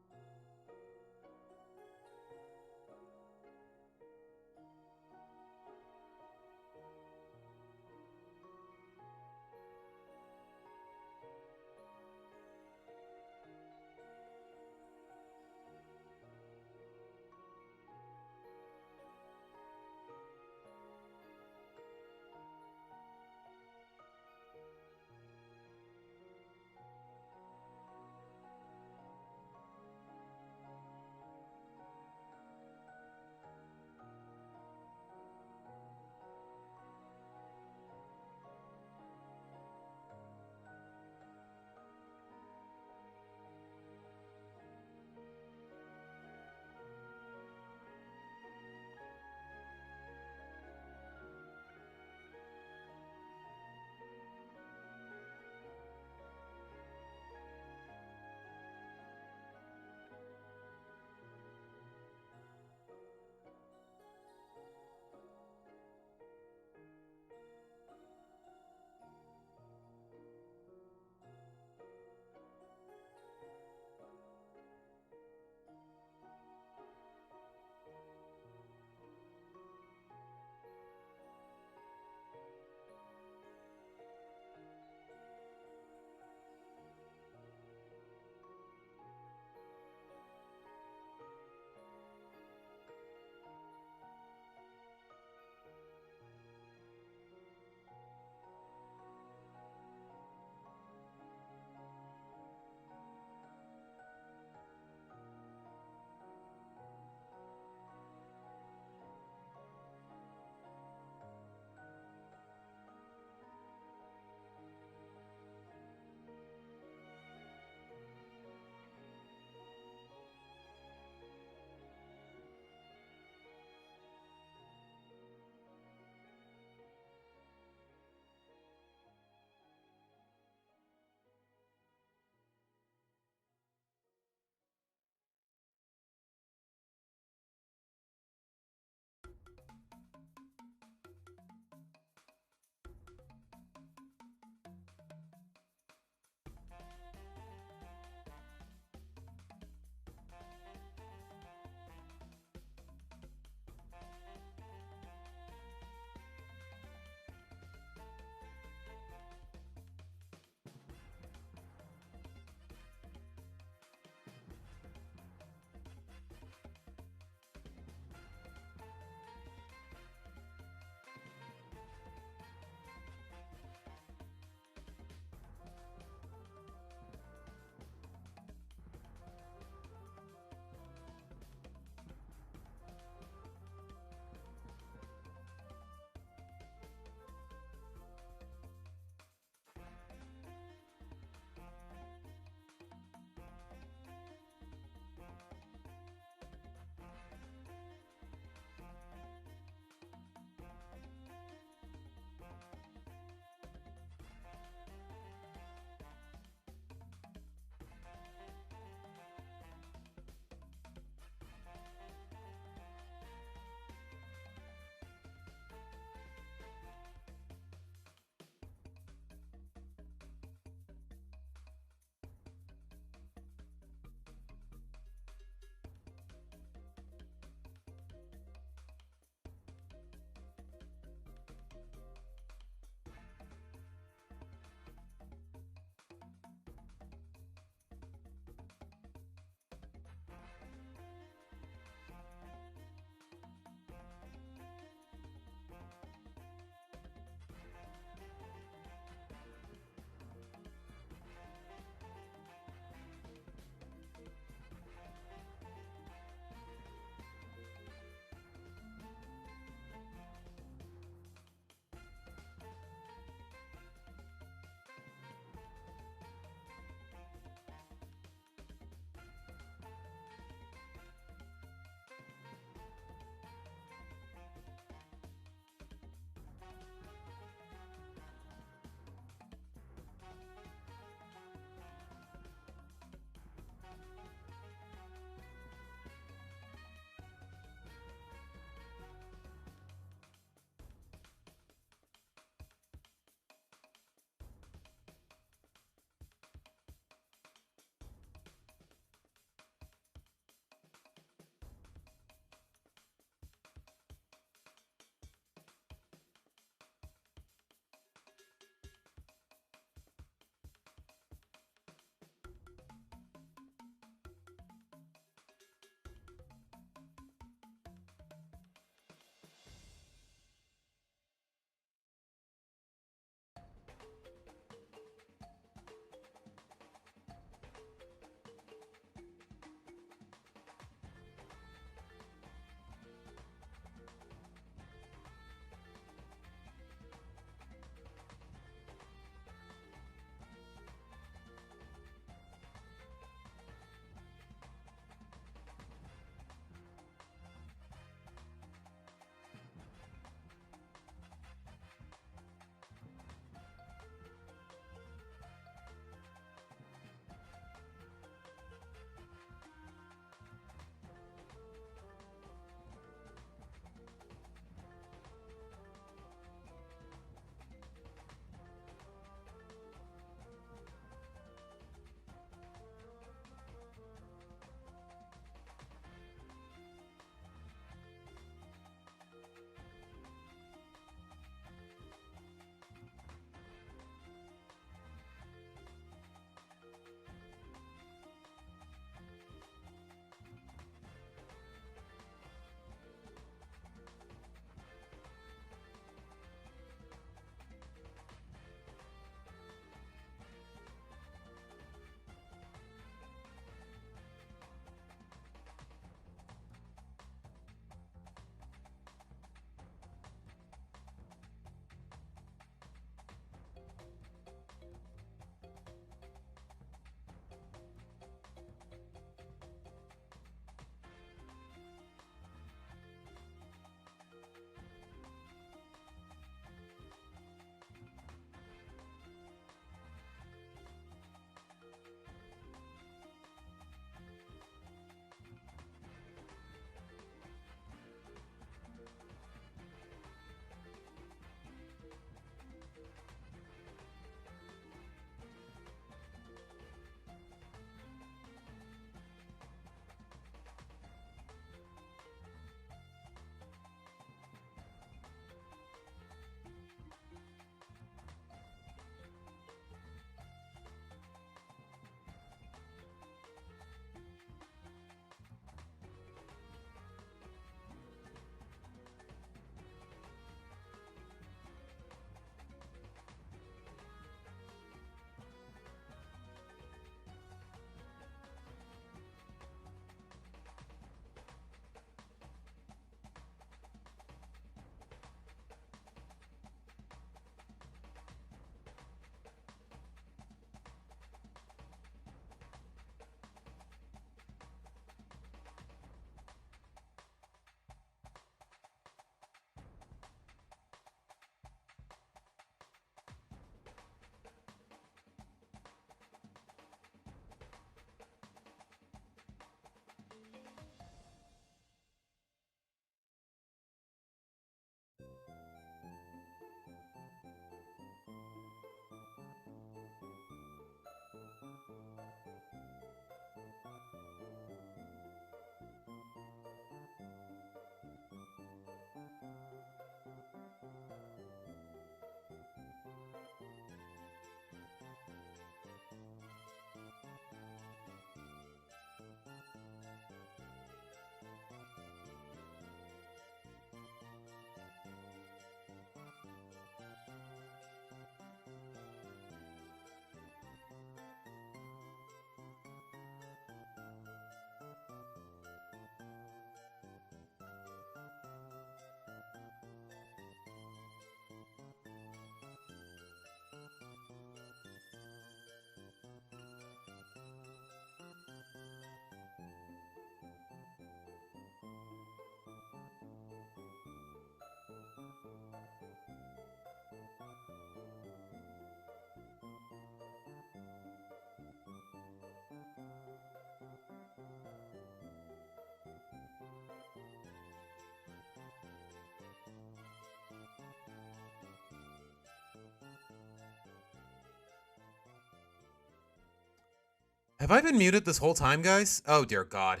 Speaker 1: Have I been muted this whole time, guys? Oh, dear God.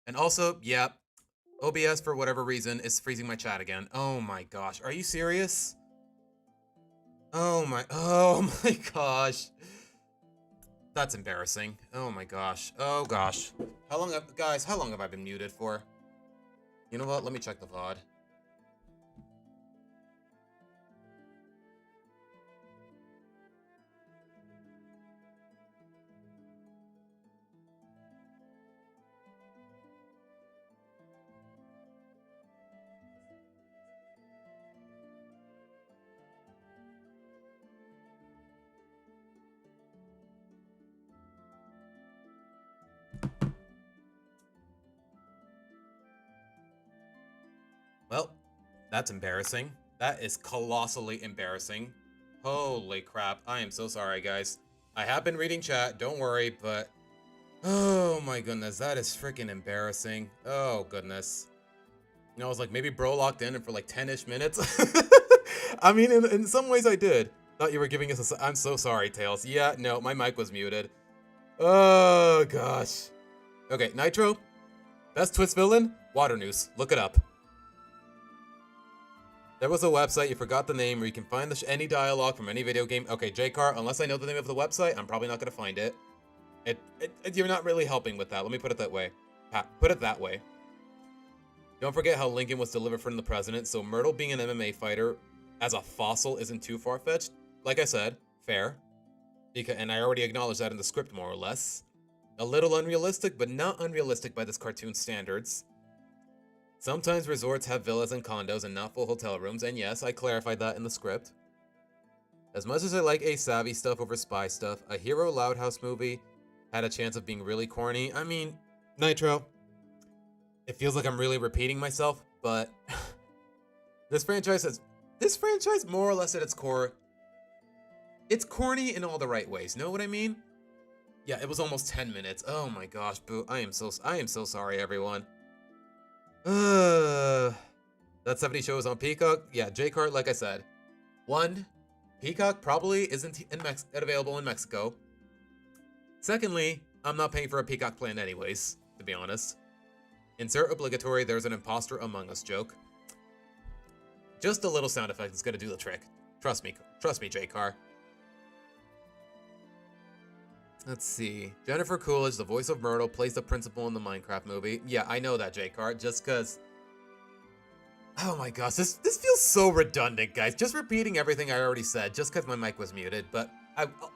Speaker 1: And also, yeah, OBS, for whatever reason, is freezing my chat again. Oh my gosh. Are you serious? Oh my gosh. That's embarrassing. Oh my gosh. Oh gosh. How long have I been muted for? You know what? Let me check the VOD. Well, that's embarrassing. That is colossally embarrassing. Holy crap. I am so sorry, guys. I have been reading chat, don't worry, but... Oh my goodness, that is freaking embarrassing. Oh goodness. You know, I was like, maybe bro locked in for like 10-ish minutes. I mean, in some ways I did. Thought you were giving us a... I'm so sorry, Tails. Yeah, no, my mic was muted. Oh gosh. Okay, Nitro. Best twist villain? Water News. Look it up. There was a website, you forgot the name, where you can find any dialogue from any video game. Okay, JCar, unless I know the name of the website, I'm probably not going to find it. You're not really helping with that. Let me put it that way. Put it that way. Don't forget how Lincoln was delivered from the president, so Myrtle being an MMA fighter as a fossil isn't too far-fetched. Like I said, fair. And I already acknowledged that in the script, more or less. A little unrealistic, but not unrealistic by this cartoon's standards. Sometimes resorts have villas and condos and not full hotel rooms, and yes, I clarified that in the script. As much as I like Ace-savvy stuff over spy stuff, a Hero Loudhouse movie had a chance of being really corny. I mean, Nitro, it feels like I'm really repeating myself, but this franchise, more or less at its core, it's corny in all the right ways. Know what I mean? Yeah, it was almost 10 minutes. Oh my gosh, boo. I am so sorry, everyone. That 70 show is on Peacock. Yeah, J-Cart, like I said. 1, Peacock probably isn't available in Mexico. Secondly, I'm not paying for a Peacock plan anyways, to be honest. Insert obligatory there's an imposter among us joke. Just a little sound effect is gonna do the trick. Trust me, J-Car. Let's see. Jennifer Coolidge, the voice of Myrtle, plays the principal in the Minecraft movie. Yeah, I know that, J-Car, just cause... Oh my gosh, this feels so redundant, guys. Just repeating everything I already said, just cause my mic was muted, but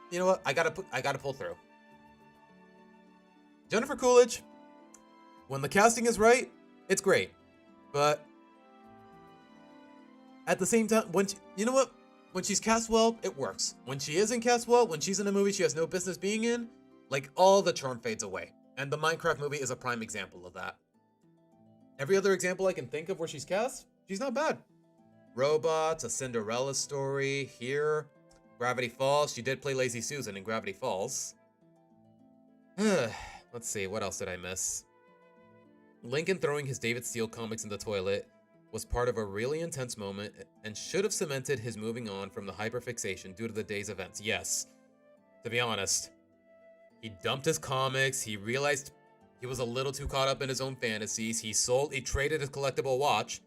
Speaker 1: you know what? I gotta pull through. Jennifer Coolidge, when the casting is right, it's great. But at the same time, you know what? When she's cast well, it works. When she isn't cast well, when she's in a movie she has no business being in, like, all the charm fades away. And the Minecraft movie is a prime example of that. Every other example I can think of where she's cast, she's not bad. Robots, A Cinderella Story, Here, Gravity Falls. She did play Lazy Susan in Gravity Falls. Let's see, what else did I miss? Lincoln throwing his David Steele comics in the toilet was part of a really intense moment and should have cemented his moving on from the hyperfixation due to the day's events. Yes, to be honest, he dumped his comics, he realized he was a little too caught up in his own fantasies, he traded his collectible watch.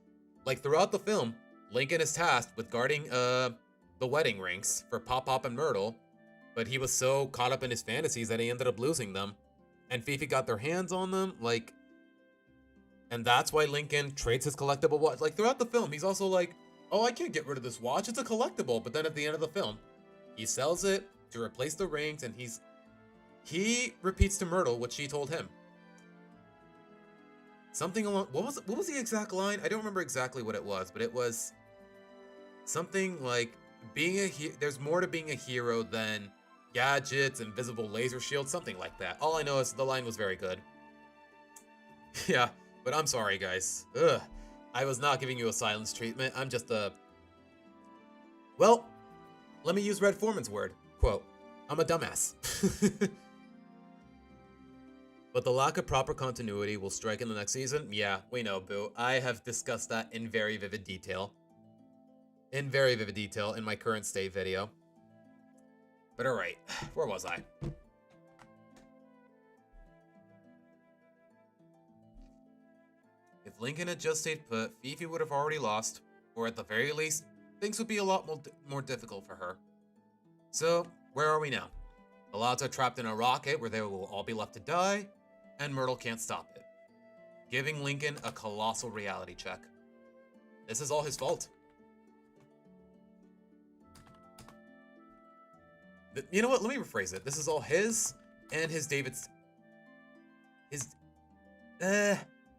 Speaker 1: Like, throughout the film, Lincoln is tasked with guarding the wedding rings for Pop Pop and Myrtle, but he was so caught up in his fantasies that he ended up losing them. And Fifi got their hands on them, like... And that's why Lincoln trades his collectible watch. Like, throughout the film, he's also like, oh, I can't get rid of this watch, it's a collectible. But then at the end of the film, he sells it to replace the rings, and he repeats to Myrtle what she told him. Something along, what was the exact line? I don't remember exactly what it was, but it was something like, there's more to being a hero than gadgets, invisible laser shields, something like that. All I know is the line was very good. Yeah. But I'm sorry, guys. Ugh. I was not giving you a silence treatment. I'm just a... Well, let me use Red Foreman's word. Quote, I'm a dumbass. But the lack of proper continuity will strike in the next season? Yeah, we know, boo. I have discussed that in very vivid detail. In my current state video. But alright, where was I? If Lincoln had just stayed put, Fifi would have already lost, or at the very least, things would be a lot more difficult for her. So, where are we now? The Louds are trapped in a rocket where they will all be left to die, and Myrtle can't stop it, giving Lincoln a colossal reality check. This is all his fault. You know what? Let me rephrase it. This is all his and his David's. Do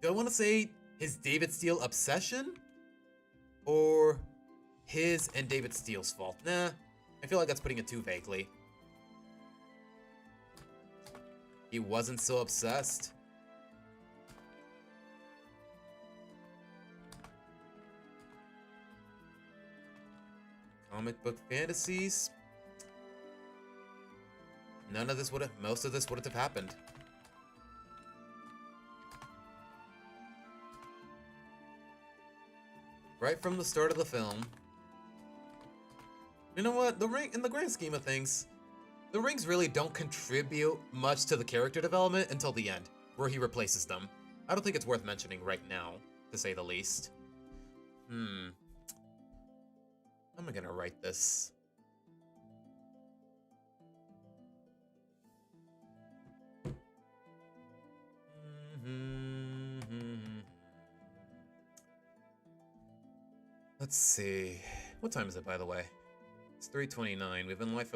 Speaker 1: I want to say his David Steele obsession? Or his and David Steele's fault? Nah, I feel like that's putting it too vaguely. He wasn't so obsessed. Comic book fantasies. Most of this wouldn't have happened. Right from the start of the film. You know what? In the grand scheme of things, the rings really don't contribute much to the character development until the end, where he replaces them. I don't think it's worth mentioning right now, to say the least. How am I gonna write this? Let's see. What time is it, by the way? It's 3:29. I've been live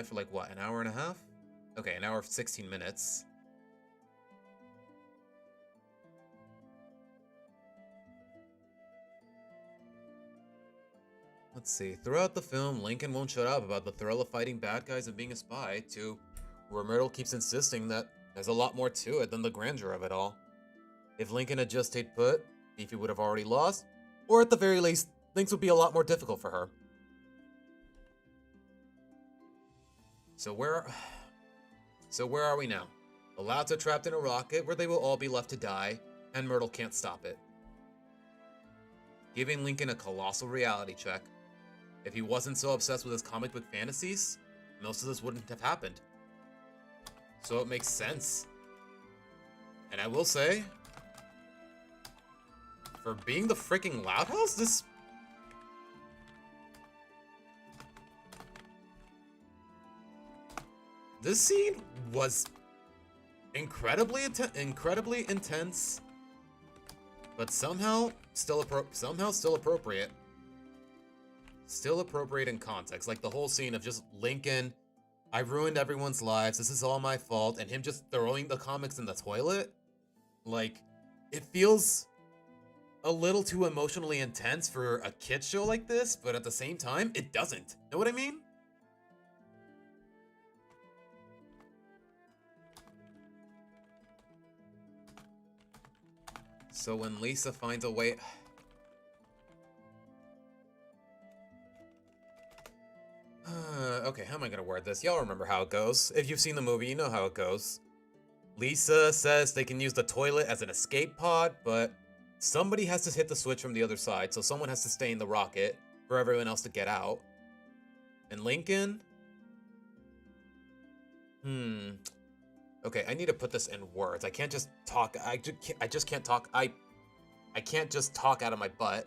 Speaker 1: for like what, an hour and a half? Okay, an hour 16 minutes. Let's see. Throughout the film, Lincoln won't shut up about the thrill of fighting bad guys and being a spy, to where Myrtle keeps insisting that there's a lot more to it than the grandeur of it all. If Lincoln had just stayed put, Fifi would have already lost, or at the very least, things would be a lot more difficult for her. So where are we now? The Louds are trapped in a rocket where they will all be left to die, and Myrtle can't stop it, giving Lincoln a colossal reality check. If he wasn't so obsessed with his comic book fantasies, most of this wouldn't have happened. So it makes sense. And I will say, for being the freaking Loud House, this scene was incredibly intense, but somehow still appropriate. Still appropriate in context, like the whole scene of just Lincoln, I ruined everyone's lives, this is all my fault, and him just throwing the comics in the toilet. Like, it feels a little too emotionally intense for a kid's show like this, but at the same time, it doesn't. Know what I mean? So when Lisa finds a way... okay, how am I gonna word this? Y'all remember how it goes. If you've seen the movie, you know how it goes. Lisa says they can use the toilet as an escape pod, but somebody has to hit the switch from the other side, so someone has to stay in the rocket for everyone else to get out. And Lincoln? Okay, I need to put this in words. I can't just talk. I just can't talk. I can't just talk out of my butt.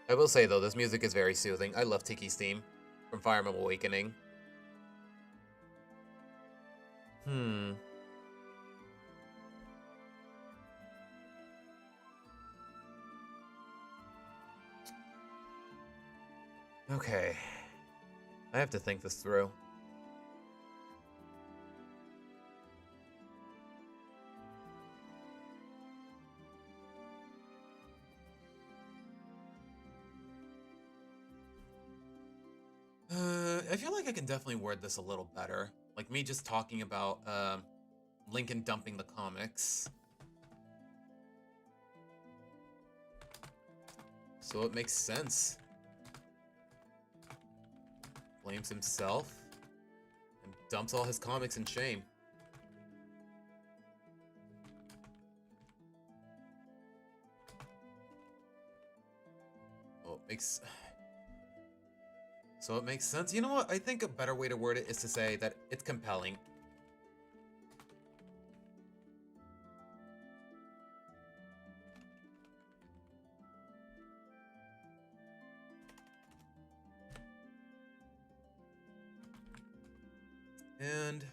Speaker 1: I will say, though, this music is very soothing. I love Tiki's theme from Fire Emblem Awakening. Okay. I have to think this through. I feel like I can definitely word this a little better. Like me just talking about Lincoln dumping the comics. So it makes sense. Blames himself and dumps all his comics in shame. Oh, it makes... So it makes sense. You know what? I think a better way to word it is to say that it's compelling. And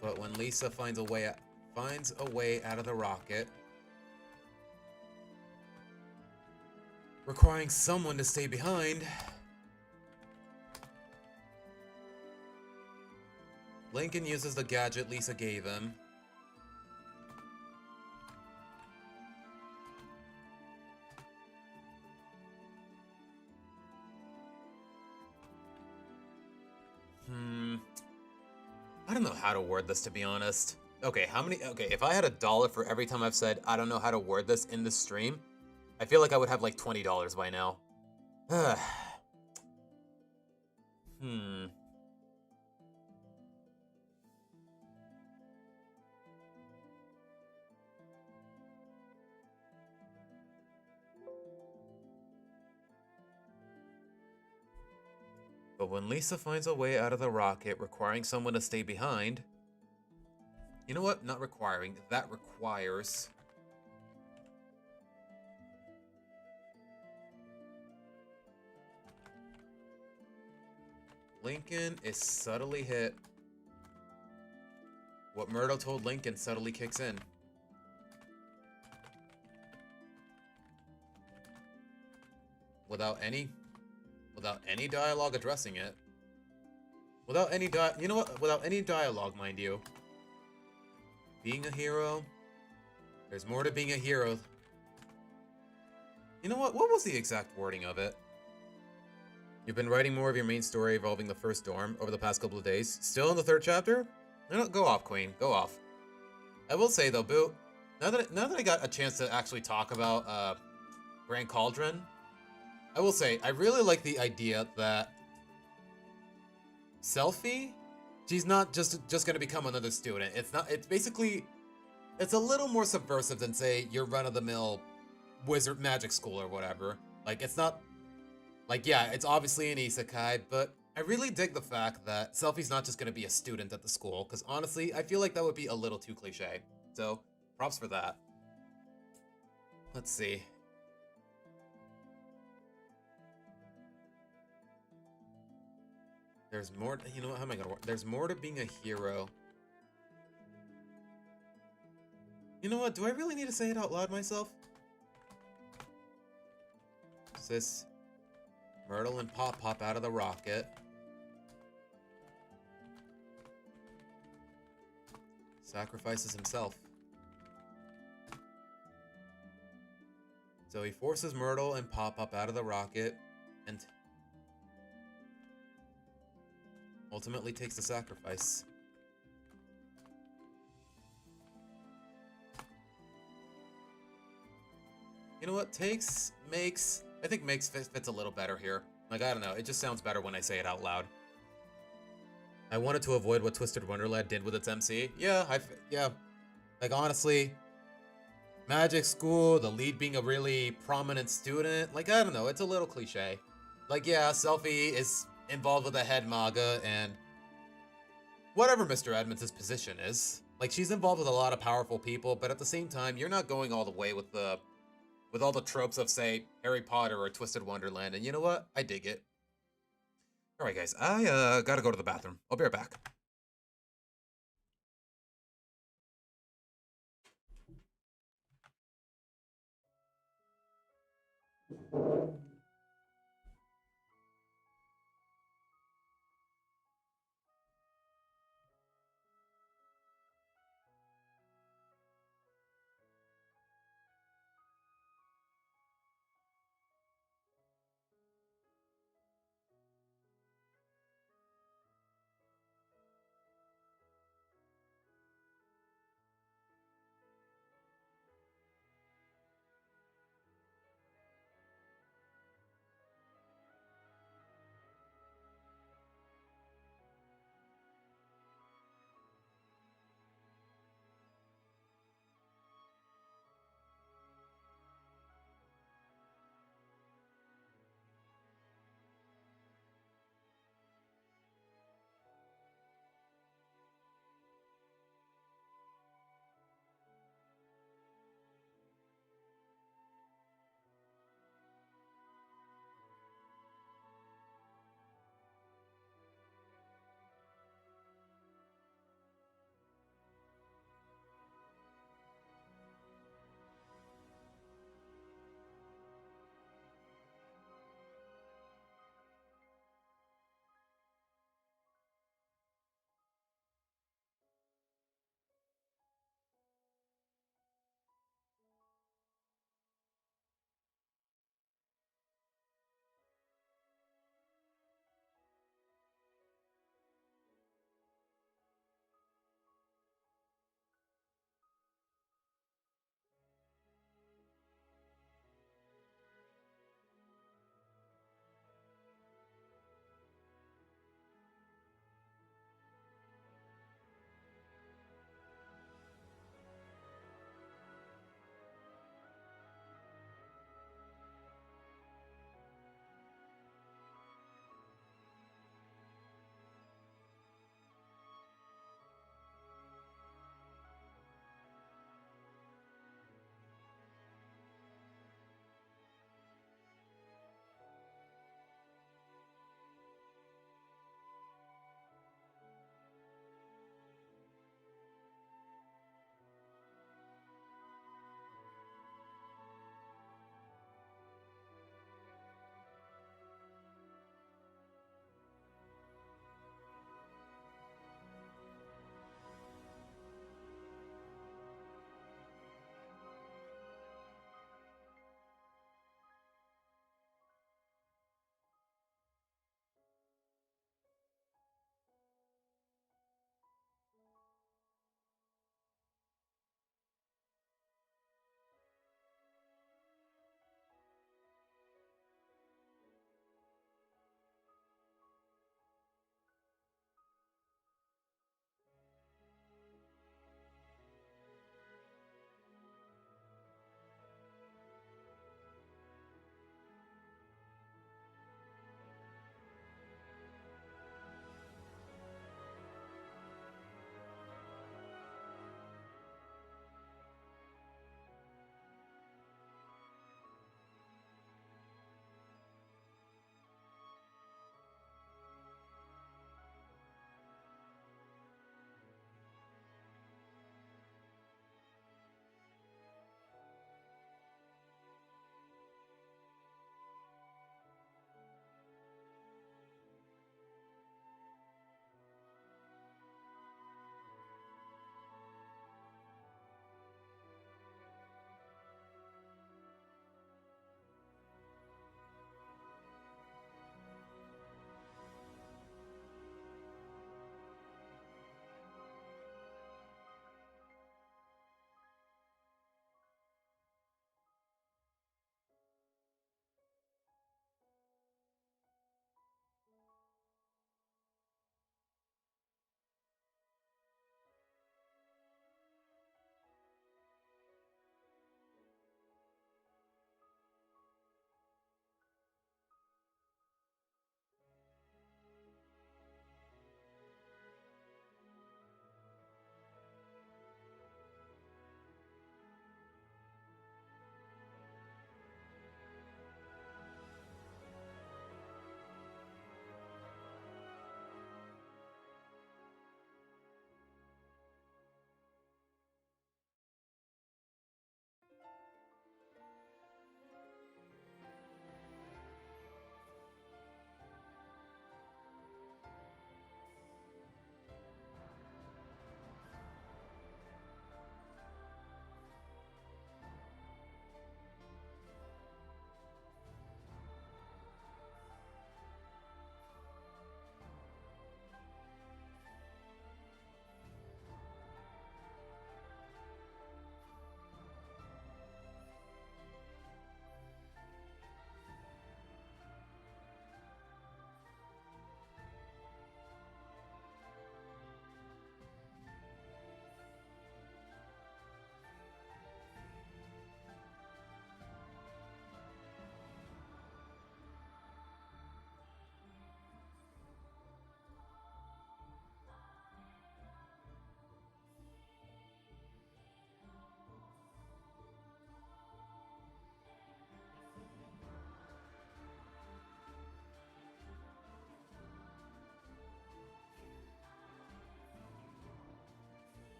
Speaker 1: but when Lisa finds a way out of the rocket, requiring someone to stay behind, Lincoln uses the gadget Lisa gave him. I don't know how to word this, to be honest. Okay, if I had $1 for every time I've said I don't know how to word this in the stream, I feel like I would have like $20 by now. But when Lisa finds a way out of the rocket, requiring someone to stay behind... You know what? Not requiring. That requires... Lincoln is subtly hit. What Myrtle told Lincoln subtly kicks in. Without any dialogue addressing it. Without any dialogue, mind you. Being a hero. There's more to being a hero. You know what? What was the exact wording of it? You've been writing more of your main story involving the first dorm over the past couple of days. Still in the 3rd chapter? No, go off, Queen. Go off. I will say though, Boo, now that I got a chance to actually talk about Grand Cauldron, I will say I really like the idea that Selphie, she's not just gonna become another student. It's basically a little more subversive than, say, your run-of-the-mill wizard magic school or whatever. Like, it's not like, yeah, it's obviously an isekai, but I really dig the fact that Selphie's not just gonna be a student at the school, because honestly, I feel like that would be a little too cliche. So, props for that. Let's see. There's more, you know what, how am I gonna work? There's more to being a hero. You know what, do I really need to say it out loud myself? Sis, Myrtle and Pop pop out of the rocket. Sacrifices himself. So he forces Myrtle and Pop up out of the rocket and ultimately takes the sacrifice. You know what? I think makes fits a little better here. Like, I don't know, it just sounds better when I say it out loud. I wanted to avoid what Twisted Wonderland did with its MC. Yeah, like, honestly, magic school, the lead being a really prominent student, like, I don't know, it's a little cliche. Like, yeah, Selphie is involved with the head maga and whatever Mr. Edmonds' position is. Like, she's involved with a lot of powerful people, but at the same time, you're not going all the way with all the tropes of, say, Harry Potter or Twisted Wonderland, and you know what? I dig it. Alright, guys, I gotta go to the bathroom. I'll be right back.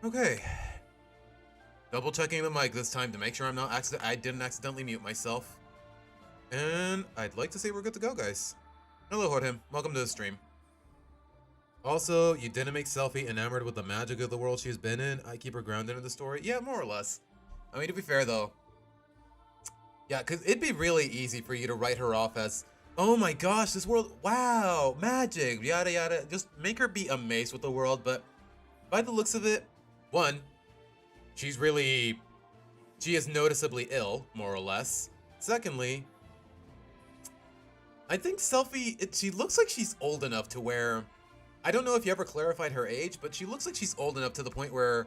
Speaker 1: Okay. Double checking the mic this time to make sure I didn't accidentally mute myself. And I'd like to say we're good to go, guys. Hello, Hortim. Welcome to the stream. Also, you didn't make Selphie enamored with the magic of the world she's been in. I keep her grounded in the story. Yeah, more or less. I mean, to be fair, though. Yeah, because it'd be really easy for you to write her off as, oh my gosh, this world, wow, magic, yada yada. Just make her be amazed with the world, but by the looks of it, one, she is noticeably ill, more or less. Secondly, I think Selphie, she looks like she's old enough to where, I don't know if you ever clarified her age, but she looks like she's old enough to the point where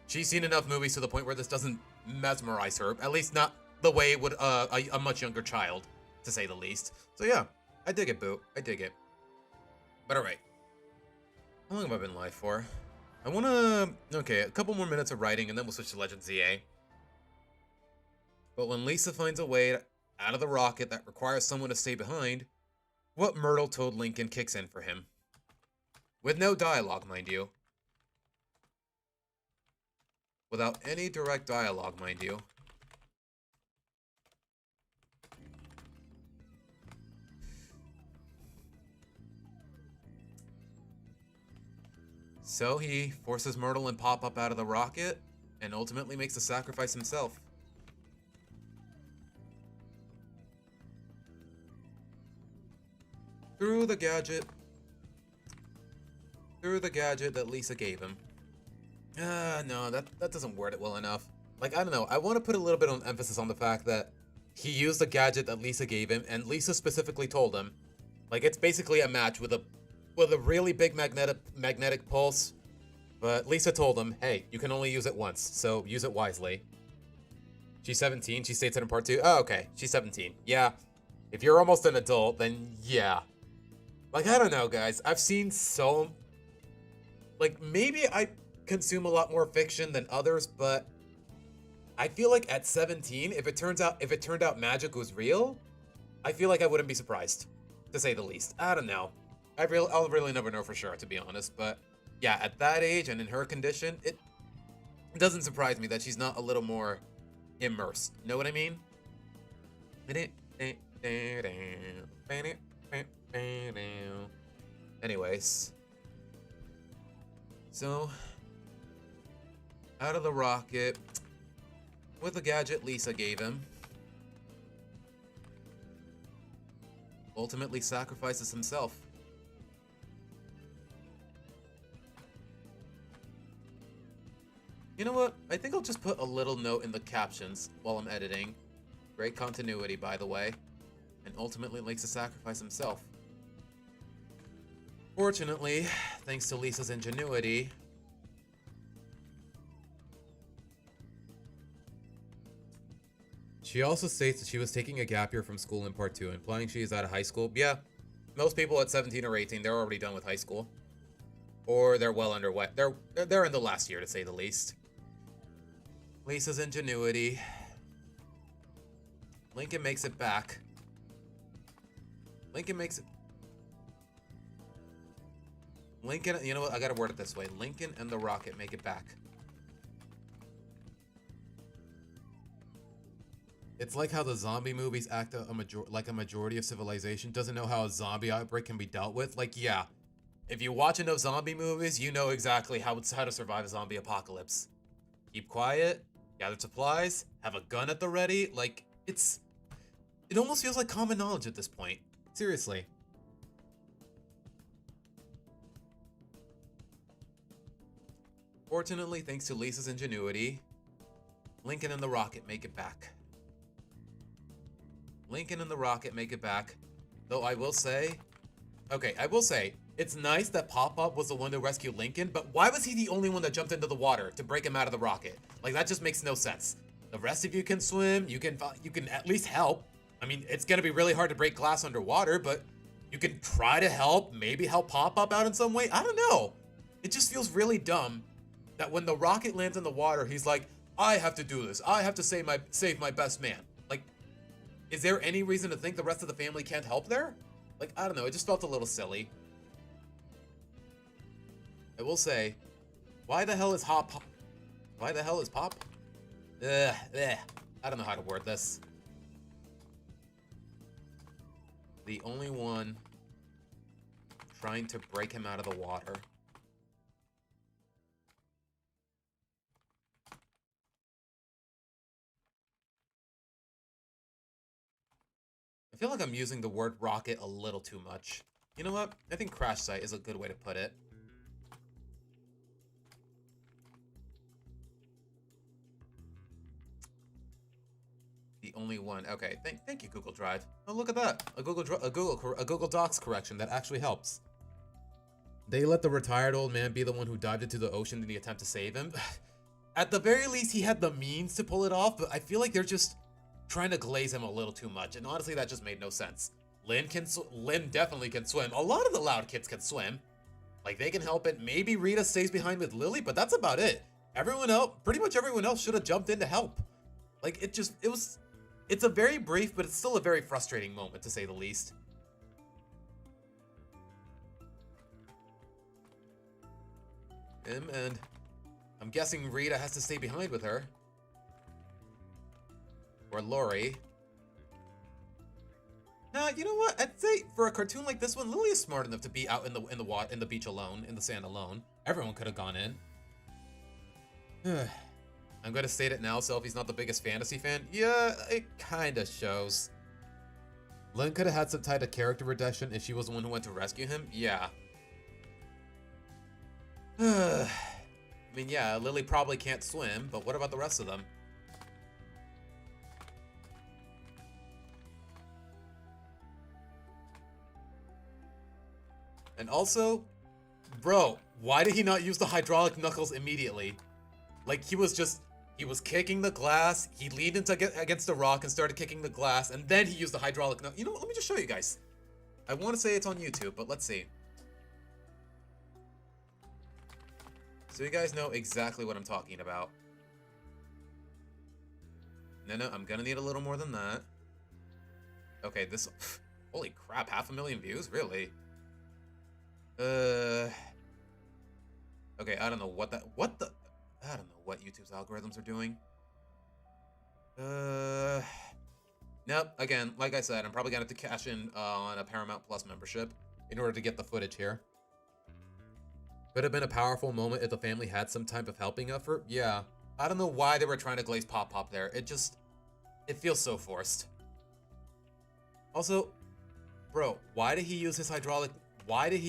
Speaker 1: she's seen enough movies to the point where this doesn't mesmerize her, at least not the way it would a much younger child, to say the least. So yeah, I dig it, Boo. I dig it. But alright. How long have I been live for? I wanna... Okay, a couple more minutes of writing and then we'll switch to Legend ZA. But when Lisa finds a way out of the rocket that requires someone to stay behind, what Myrtle told Lincoln kicks in for him. With no dialogue, mind you. Without any direct dialogue, mind you. So he forces Myrtle and Pop up out of the rocket, and ultimately makes the sacrifice himself. Through the gadget that Lisa gave him. No, that doesn't word it well enough. Like, I don't know, I want to put a little bit of emphasis on the fact that he used the gadget that Lisa gave him, and Lisa specifically told him, like, it's basically a match with a really big magnetic pulse, but Lisa told him, hey, you can only use it once, so use it wisely. She's 17, she states it in part 2. Oh, okay, she's 17. Yeah, if you're almost an adult, then yeah. Like, I don't know, guys, I've seen so... Like, maybe I consume a lot more fiction than others, but I feel like at 17, if it turned out magic was real, I feel like I wouldn't be surprised, to say the least. I don't know. I'll really never know for sure, to be honest, but yeah, at that age and in her condition, it doesn't surprise me that she's not a little more immersed. Know what I mean? Anyways. So, out of the rocket, with the gadget Lisa gave him, ultimately sacrifices himself. You know what? I think I'll just put a little note in the captions while I'm editing. Great continuity, by the way. And ultimately makes a sacrifice himself. Fortunately, thanks to Lisa's ingenuity, she also states that she was taking a gap year from school in part 2, implying she is out of high school. Yeah, most people at 17 or 18, they're already done with high school. Or they're well underway. They're in the last year, to say the least. Lisa's ingenuity. Lincoln makes it back. Lincoln, you know what? I gotta word it this way. Lincoln and the rocket make it back. It's like how the zombie movies act like a majority of civilization doesn't know how a zombie outbreak can be dealt with. Like, yeah. If you watch enough zombie movies, you know exactly how to survive a zombie apocalypse. Keep quiet, gather supplies, have a gun at the ready. Like, it almost feels like common knowledge at this point. Seriously. Fortunately, thanks to Lisa's ingenuity, Lincoln and the rocket make it back. Lincoln and the rocket make it back. Though I will say, it's nice that Pop-Pop was the one to rescue Lincoln, but why was he the only one that jumped into the water to break him out of the rocket? Like, that just makes no sense. The rest of you can swim, you can at least help. I mean, it's gonna be really hard to break glass underwater, but you can try to help, maybe help Pop-Pop out in some way. I don't know. It just feels really dumb that when the rocket lands in the water, he's like, I have to do this. I have to save my best man. Like, is there any reason to think the rest of the family can't help there? Like, I don't know. It just felt a little silly. I will say, why the hell is Why the hell is Pop? Ugh. I don't know how to word this. The only one trying to break him out of the water. I feel like I'm using the word rocket a little too much. You know what? I think crash site is a good way to put it. The only one. Okay, thank you, Google Drive. Oh, look at that. A Google Docs correction that actually helps. They let the retired old man be the one who dived into the ocean in the attempt to save him. At the very least, he had the means to pull it off, but I feel like they're just trying to glaze him a little too much, and honestly, that just made no sense. Lynn definitely can swim. A lot of the loud kids can swim. Like, they can help it. Maybe Rita stays behind with Lily, but that's about it. Everyone else, pretty much everyone else should have jumped in to help. Like, it's a very brief, but it's still a very frustrating moment, to say the least. And I'm guessing Rita has to stay behind with her. Or Lori. Nah, you know what? I'd say for a cartoon like this one, Lily is smart enough to be out in the beach alone, in the sand alone. Everyone could have gone in. I'm gonna state it now, Selfie's not the biggest fantasy fan. Yeah, it kinda shows. Lynn could have had some type of character redemption if she was the one who went to rescue him. Yeah. I mean, yeah, Lily probably can't swim, but what about the rest of them? And also, bro, why did he not use the hydraulic knuckles immediately? Like, he was kicking the glass, he leaned against a rock and started kicking the glass, and then he used the hydraulic knuckles. You know what, let me just show you guys. I want to say it's on YouTube, but let's see. So you guys know exactly what I'm talking about. No, I'm gonna need a little more than that. Okay, this... Holy crap, 500,000 views? Really? Okay, I don't know what I don't know what YouTube's algorithms are doing. Nope, again, like I said, I'm probably gonna have to cash in on a Paramount Plus membership in order to get the footage here. Could have been a powerful moment if the family had some type of helping effort. Yeah, I don't know why they were trying to glaze Pop there. It feels so forced. Also, bro, why did he use his hydraulic... Why did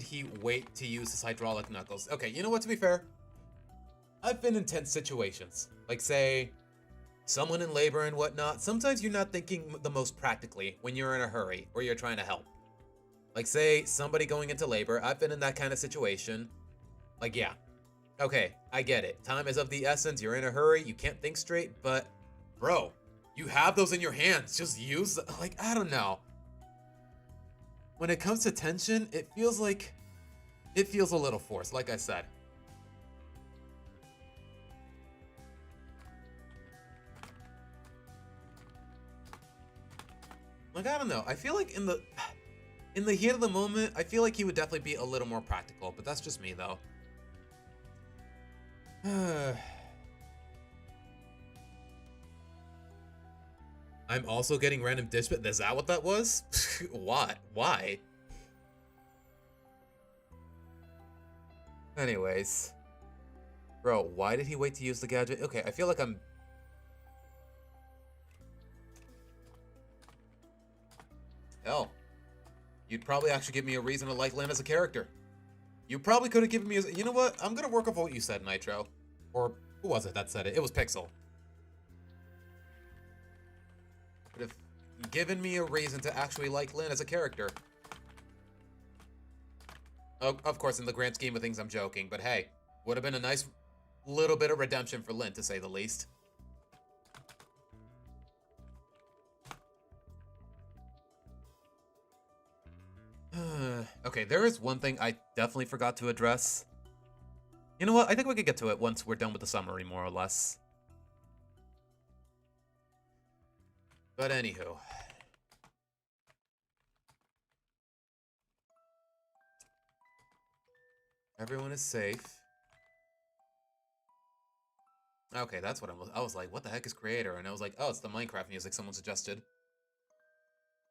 Speaker 1: he wait to use his hydraulic knuckles? Okay, you know what, to be fair, I've been in tense situations. Like, say, someone in labor and whatnot. Sometimes you're not thinking the most practically when you're in a hurry or you're trying to help. Like, say, somebody going into labor. I've been in that kind of situation. Like, yeah. Okay, I get it. Time is of the essence. You're in a hurry. You can't think straight. But, bro, you have those in your hands. Just use them. Like, I don't know. When it comes to tension, it feels a little forced, like I said. Like, I don't know. I feel like in the heat of the moment, I feel like he would definitely be a little more practical, but that's just me, though. I'm also getting random dish, but is that what that was? What? Why? Anyways. Bro, why did he wait to use the gadget? Okay, I feel like I'm... Hell. You'd probably actually give me a reason to like Lynn as a character. You probably could have given me a... You know what? I'm gonna work off what you said, Nitro. Or who was it that said it? It was Pixel. Could have given me a reason to actually like Lynn as a character. Oh, of course, in the grand scheme of things, I'm joking. But hey, would have been a nice little bit of redemption for Lynn, to say the least. Okay, there is one thing I definitely forgot to address. You know what? I think we could get to it once we're done with the summary, more or less. But anywho. Everyone is safe. Okay, that's what I was like, what the heck is creator? And I was like, oh, it's the Minecraft music someone suggested.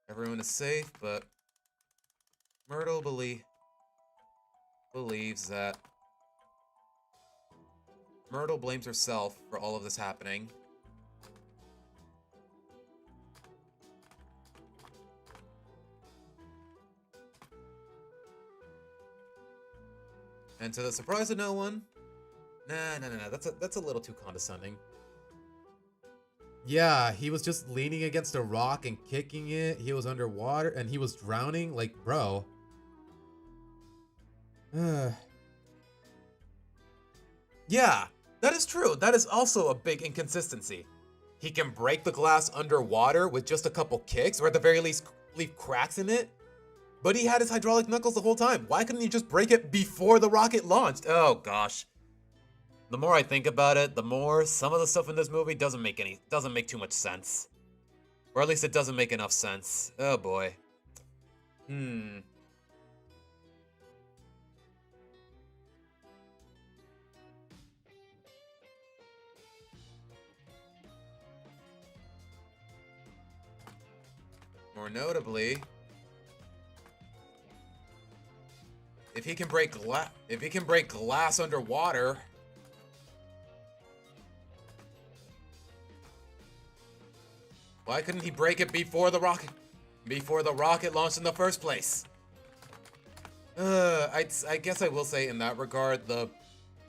Speaker 1: Everyone is safe, but Myrtle believes that Myrtle blames herself for all of this happening. And to the surprise of no one, nah, that's a little too condescending. Yeah, he was just leaning against a rock and kicking it. He was underwater and he was drowning. Like, bro. Yeah, that is true. That is also a big inconsistency. He can break the glass underwater with just a couple kicks, or at the very least, leave cracks in it. But he had his hydraulic knuckles the whole time. Why couldn't he just break it before the rocket launched? Oh gosh. The more I think about it, the more some of the stuff in this movie doesn't make too much sense. Or at least it doesn't make enough sense. Oh boy. More notably, if he can break glass underwater, why couldn't he break it before the rocket launched in the first place? I guess I will say in that regard, the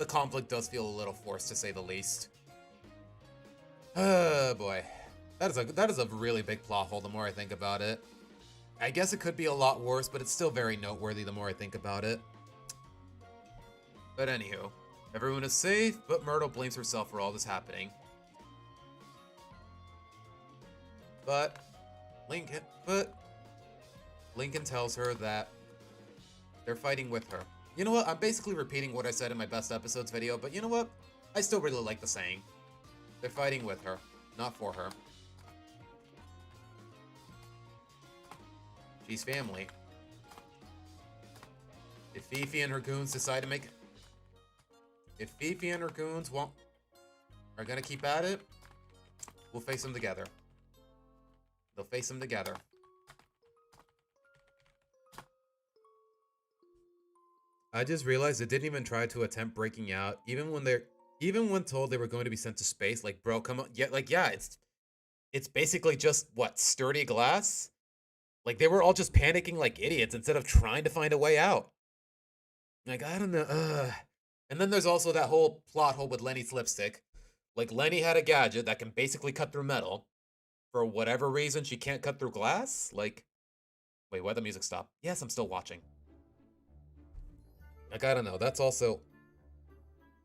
Speaker 1: conflict does feel a little forced to say the least. Boy. That is a really big plot hole the more I think about it. I guess it could be a lot worse, but it's still very noteworthy the more I think about it. But anywho, everyone is safe, but Myrtle blames herself for all this happening. But Lincoln tells her that they're fighting with her. You know what? I'm basically repeating what I said in my best episodes video, but you know what? I still really like the saying. They're fighting with her, not for her. She's family. If Fifi and her goons decide to make... If Fifi and her goons are gonna keep at it, we'll face them together. They'll face them together. I just realized it didn't even try to attempt breaking out, even when told they were going to be sent to space. Like, bro, come on. Yeah, it's basically just what, sturdy glass? Like, they were all just panicking like idiots instead of trying to find a way out. Like, I don't know. And then there's also that whole plot hole with Lenny's lipstick. Like, Lenny had a gadget that can basically cut through metal. For whatever reason, she can't cut through glass? Like, wait, why'd the music stop? Yes, I'm still watching. Like, I don't know. That's also...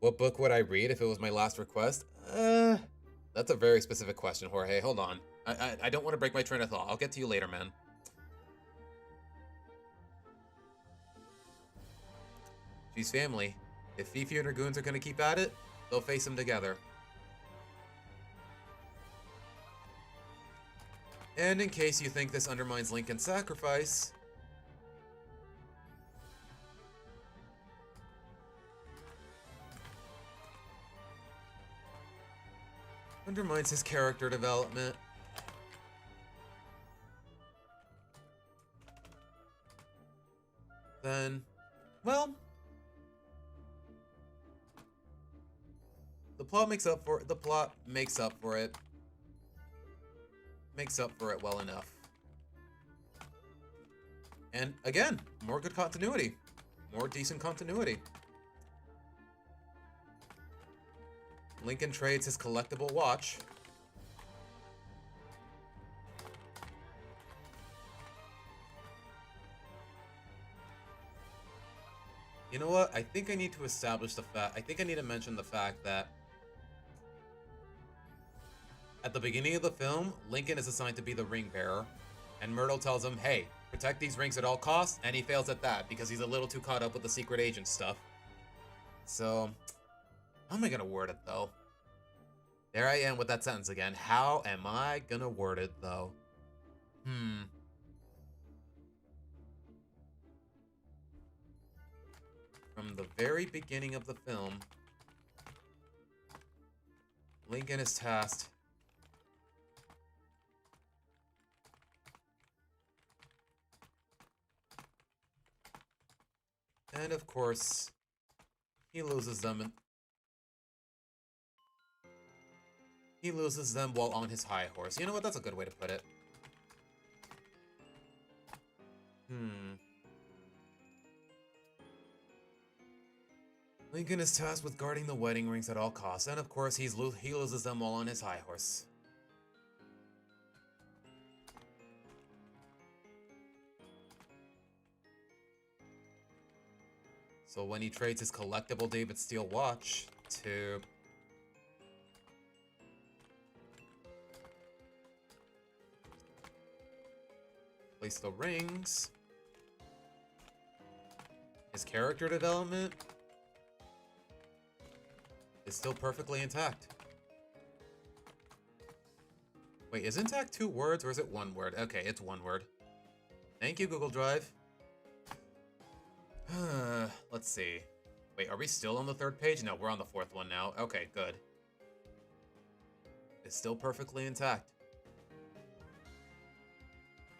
Speaker 1: What book would I read if it was my last request? That's a very specific question, Jorge. Hold on. I don't want to break my train of thought. I'll get to you later, man. She's family. If Fifi and her goons are gonna keep at it, they'll face them together. And in case you think this undermines Lincoln's sacrifice... undermines his character development. Then, well... The plot makes up for it. Makes up for it well enough. And again, more good continuity. More decent continuity. Lincoln trades his collectible watch. You know what? I think I need to establish the fact... I think I need to mention the fact that at the beginning of the film, Lincoln is assigned to be the ring bearer, and Myrtle tells him, hey, protect these rings at all costs, and he fails at that because he's a little too caught up with the secret agent stuff. So, how am I gonna word it, though? There I am with that sentence again. How am I gonna word it, though? From the very beginning of the film, Lincoln is tasked. And of course, he loses them. He loses them while on his high horse. You know what? That's a good way to put it. Lincoln is tasked with guarding the wedding rings at all costs, and of course he loses them while on his high horse. So when he trades his collectible David Steele watch to place the rings, his character development is still perfectly intact. Wait, is intact 2 words or is it 1 word? Okay, it's 1 word. Thank you, Google Drive. Let's see. Wait, are we still on the 3rd page? No, we're on the 4th one now. Okay, good. It's still perfectly intact.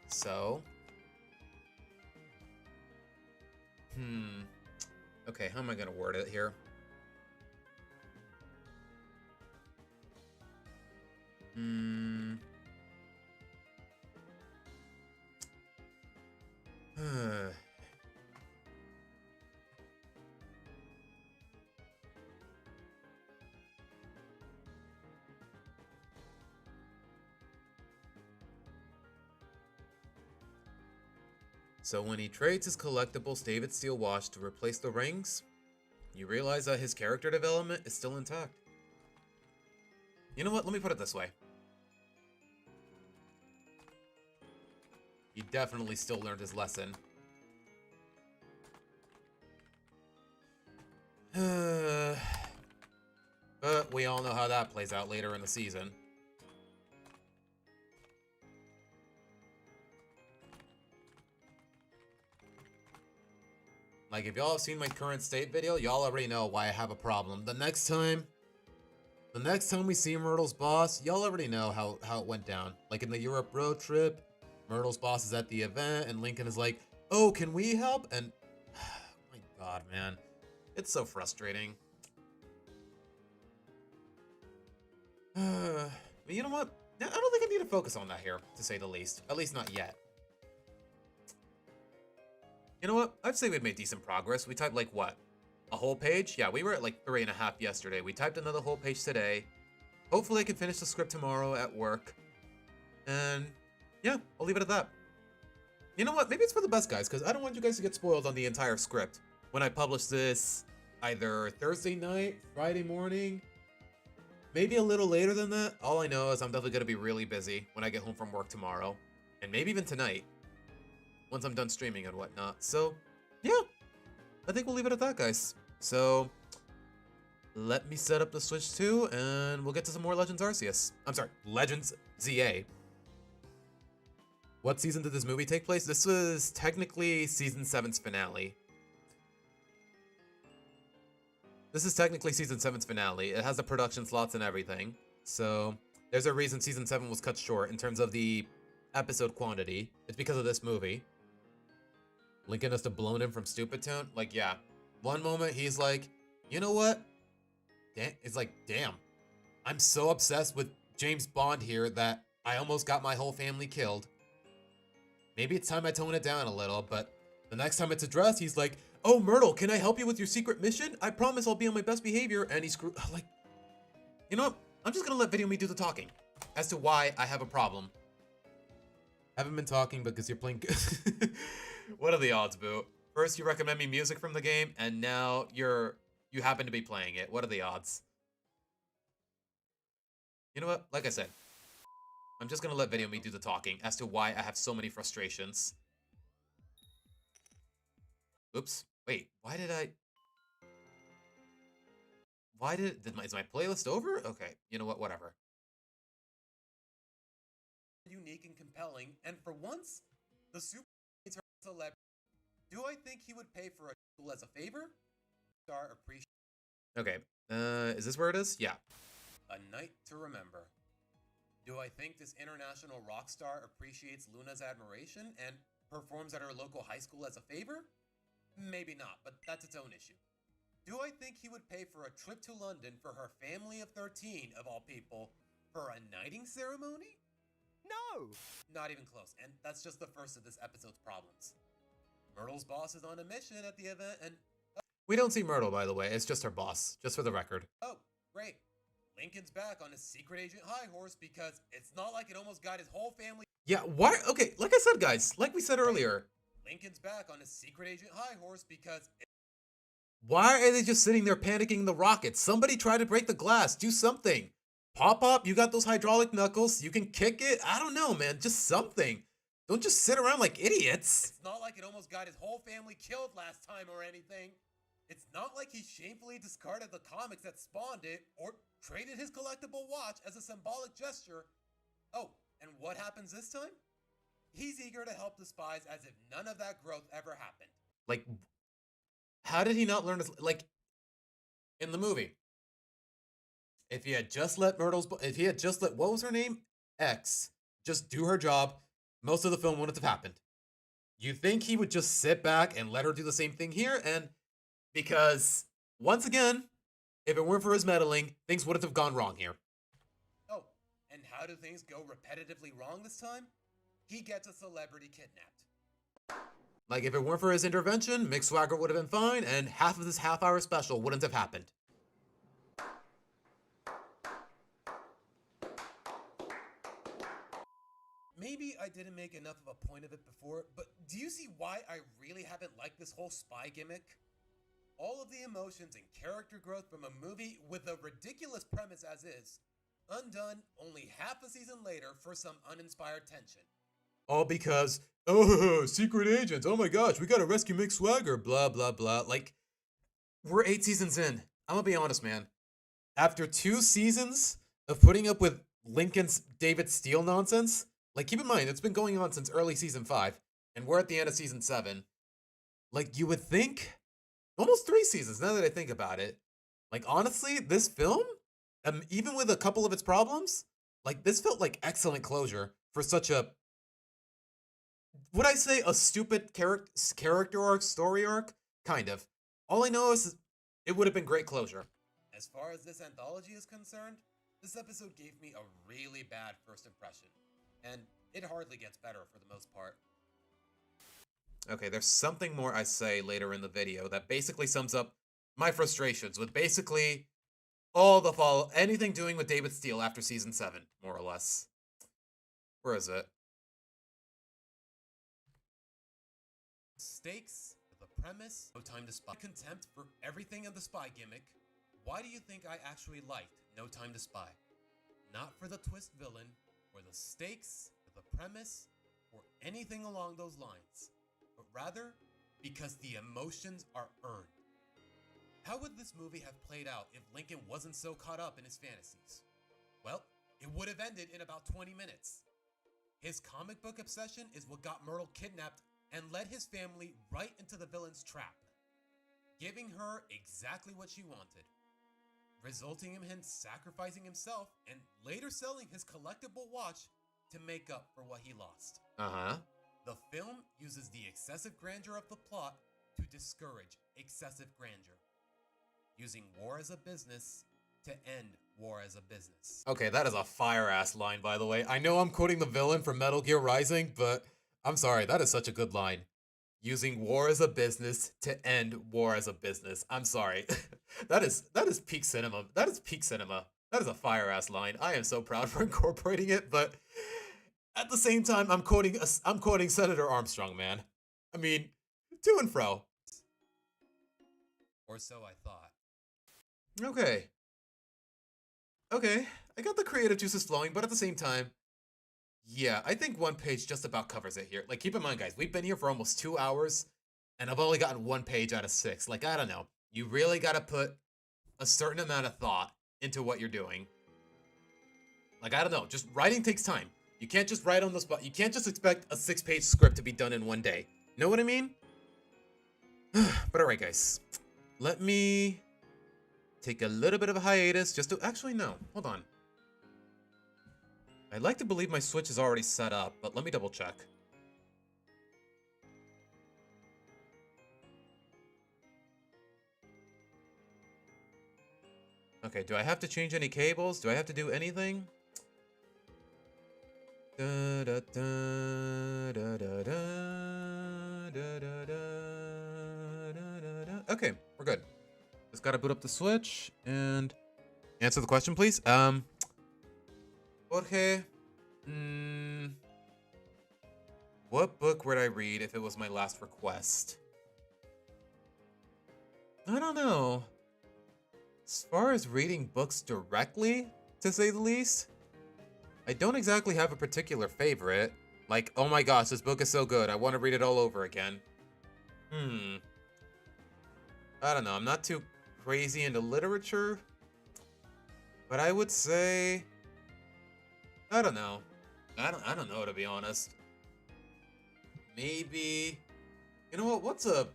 Speaker 1: So. Okay, how am I gonna word it here? So when he trades his collectibles David Steele watch to replace the rings, you realize that his character development is still intact. You know what? Let me put it this way. He definitely still learned his lesson. But we all know how that plays out later in the season. Like, if y'all have seen my current state video, y'all already know why I have a problem. The next time we see Myrtle's boss, y'all already know how it went down. Like in the Europe road trip, Myrtle's boss is at the event, and Lincoln is like, "Oh, can we help?" And my God, man, it's so frustrating. But you know what? I don't think I need to focus on that here, to say the least. At least not yet. You know what? I'd say we've made decent progress. We typed like what? A whole page? Yeah, we were at like 3.5 yesterday. We typed another whole page today. Hopefully I can finish the script tomorrow at work. And yeah, I'll leave it at that. You know what? Maybe it's for the best, guys, because I don't want you guys to get spoiled on the entire script when I publish this either Thursday night, Friday morning, maybe a little later than that. All I know is I'm definitely going to be really busy when I get home from work tomorrow, and maybe even tonight once I'm done streaming and whatnot. So yeah, I think we'll leave it at that, guys. So let me set up the Switch 2 and we'll get to some more Legends Arceus. I'm sorry, Legends ZA. What season did this movie take place? This was technically season 7's finale. This is technically season 7's finale. It has the production slots and everything. So there's a reason season 7 was cut short in terms of the episode quantity. It's because of this movie. Lincoln has to blown him from Stupid Town. Like, yeah. One moment he's like, you know what? It's like, damn. I'm so obsessed with James Bond here that I almost got my whole family killed. Maybe it's time I tone it down a little, but the next time it's addressed, he's like, "Oh, Myrtle, can I help you with your secret mission? I promise I'll be on my best behavior." And he's like, you know what? I'm just gonna let Video Me do the talking as to why I have a problem. Haven't been talking because you're playing. What are the odds, Boo? First you recommend me music from the game, and now you happen to be playing it. What are the odds? You know what? Like I said, I'm just gonna let Video Me do the talking as to why I have so many frustrations. Oops. Wait, is my playlist over? Okay, you know what? Whatever. Unique and compelling, and for once, the super celebrity. Do I think he would pay for a tool as a favor? Star appreciate. Okay, is this where it is? Yeah. A night to remember. Do I think this international rock star appreciates Luna's admiration and performs at her local high school as a favor? Maybe not, but that's its own issue. Do I think he would pay for a trip to London for her family of 13, of all people, for a knighting ceremony?
Speaker 3: No!
Speaker 1: Not even close, and that's just the first of this episode's problems. Myrtle's boss is on a mission at the event, and... We don't see Myrtle, by the way. It's just her boss, just for the record. Oh, great. Lincoln's back on his secret agent high horse because it's not like it almost got his whole family... Yeah, why? Okay, like I said, guys, like we said earlier... Lincoln's back on his secret agent high horse because... Why are they just sitting there panicking the rockets? Somebody try to break the glass. Do something. Pop, you got those hydraulic knuckles. You can kick it. I don't know, man. Just something. Don't just sit around like idiots. It's not like it almost got his whole family killed last time or anything. It's not like he shamefully discarded the comics that spawned it or traded his collectible watch as a symbolic gesture. Oh, and what happens this time? He's eager to help the spies as if none of that growth ever happened. Like, how did he not learn to, like, in the movie? If he had just let what was her name? X, just do her job, most of the film wouldn't have happened. You think he would just sit back and let her do the same thing here? And because, once again, if it weren't for his meddling, things wouldn't have gone wrong here. Oh, and how do things go repetitively wrong this time? He gets a celebrity kidnapped. Like, if it weren't for his intervention, Mick Swagger would have been fine, and half of this half-hour special wouldn't have happened. Maybe I didn't make enough of a point of it before, but do you see why I really haven't liked this whole spy gimmick? All of the emotions and character growth from a movie with a ridiculous premise as is, undone only half a season later for some uninspired tension. All because, oh, secret agents, oh my gosh, we gotta rescue Mick Swagger, blah, blah, blah. Like, we're 8 seasons in. I'm gonna be honest, man. After 2 seasons of putting up with Lincoln's David Steele nonsense, like, keep in mind, it's been going on since early season 5, and we're at the end of season 7. Like, you would think, almost 3 seasons, now that I think about it. Like, honestly, this film, even with a couple of its problems, like, this felt like excellent closure for such a, would I say a stupid character arc, story arc? Kind of. All I know is it would have been great closure. As far as this anthology is concerned, this episode gave me a really bad first impression. And it hardly gets better for the most part. Okay, there's something more I say later in the video that basically sums up my frustrations with basically anything doing with David Steele after season 7, more or less. Where is it? Stakes, the premise, No Time to Spy. Contempt for everything in the spy gimmick. Why do you think I actually liked No Time to Spy? Not for the twist villain, or the stakes, or the premise, or anything along those lines, but rather because the emotions are earned. How would this movie have played out if Lincoln wasn't so caught up in his fantasies? Well, it would have ended in about 20 minutes. His comic book obsession is what got Myrtle kidnapped and led his family right into the villain's trap, giving her exactly what she wanted, resulting in him sacrificing himself and later selling his collectible watch to make up for what he lost. The film uses the excessive grandeur of the plot to discourage excessive grandeur, using war as a business to end war as a business. Okay, that is a fire-ass line, by the way. I know I'm quoting the villain from Metal Gear Rising, but I'm sorry, that is such a good line. Using war as a business to end war as a business. I'm sorry. that is peak cinema. That is peak cinema. That is a fire-ass line. I am so proud for incorporating it, but at the same time, I'm quoting Senator Armstrong, man. I mean, to and fro. Or so I thought. Okay. I got the creative juices flowing, but at the same time, yeah, I think one page just about covers it here. Like, keep in mind, guys, we've been here for almost 2 hours, and I've only gotten 1 page out of 6. Like, I don't know. You really gotta put a certain amount of thought into what you're doing. Like, I don't know. Just writing takes time. You can't just write on the spot. You can't just expect a 6-page script to be done in 1 day. Know what I mean? But alright, guys. Let me take a little bit of a hiatus just to... Actually, no. Hold on. I'd like to believe my Switch is already set up, but let me double check. Okay, do I have to change any cables? Do I have to do anything? Da, da, da, da, da, da, da, da, da, da. Okay, we're good. Just gotta boot up the Switch and answer the question, please. Jorge, what book would I read if it was my last request? I don't know. As far as reading books directly, to say the least, I don't exactly have a particular favorite. Like, oh my gosh, this book is so good, I want to read it all over again. I don't know, I'm not too crazy into literature, but I would say, I don't know. I don't know, to be honest. Maybe, you know what? What's a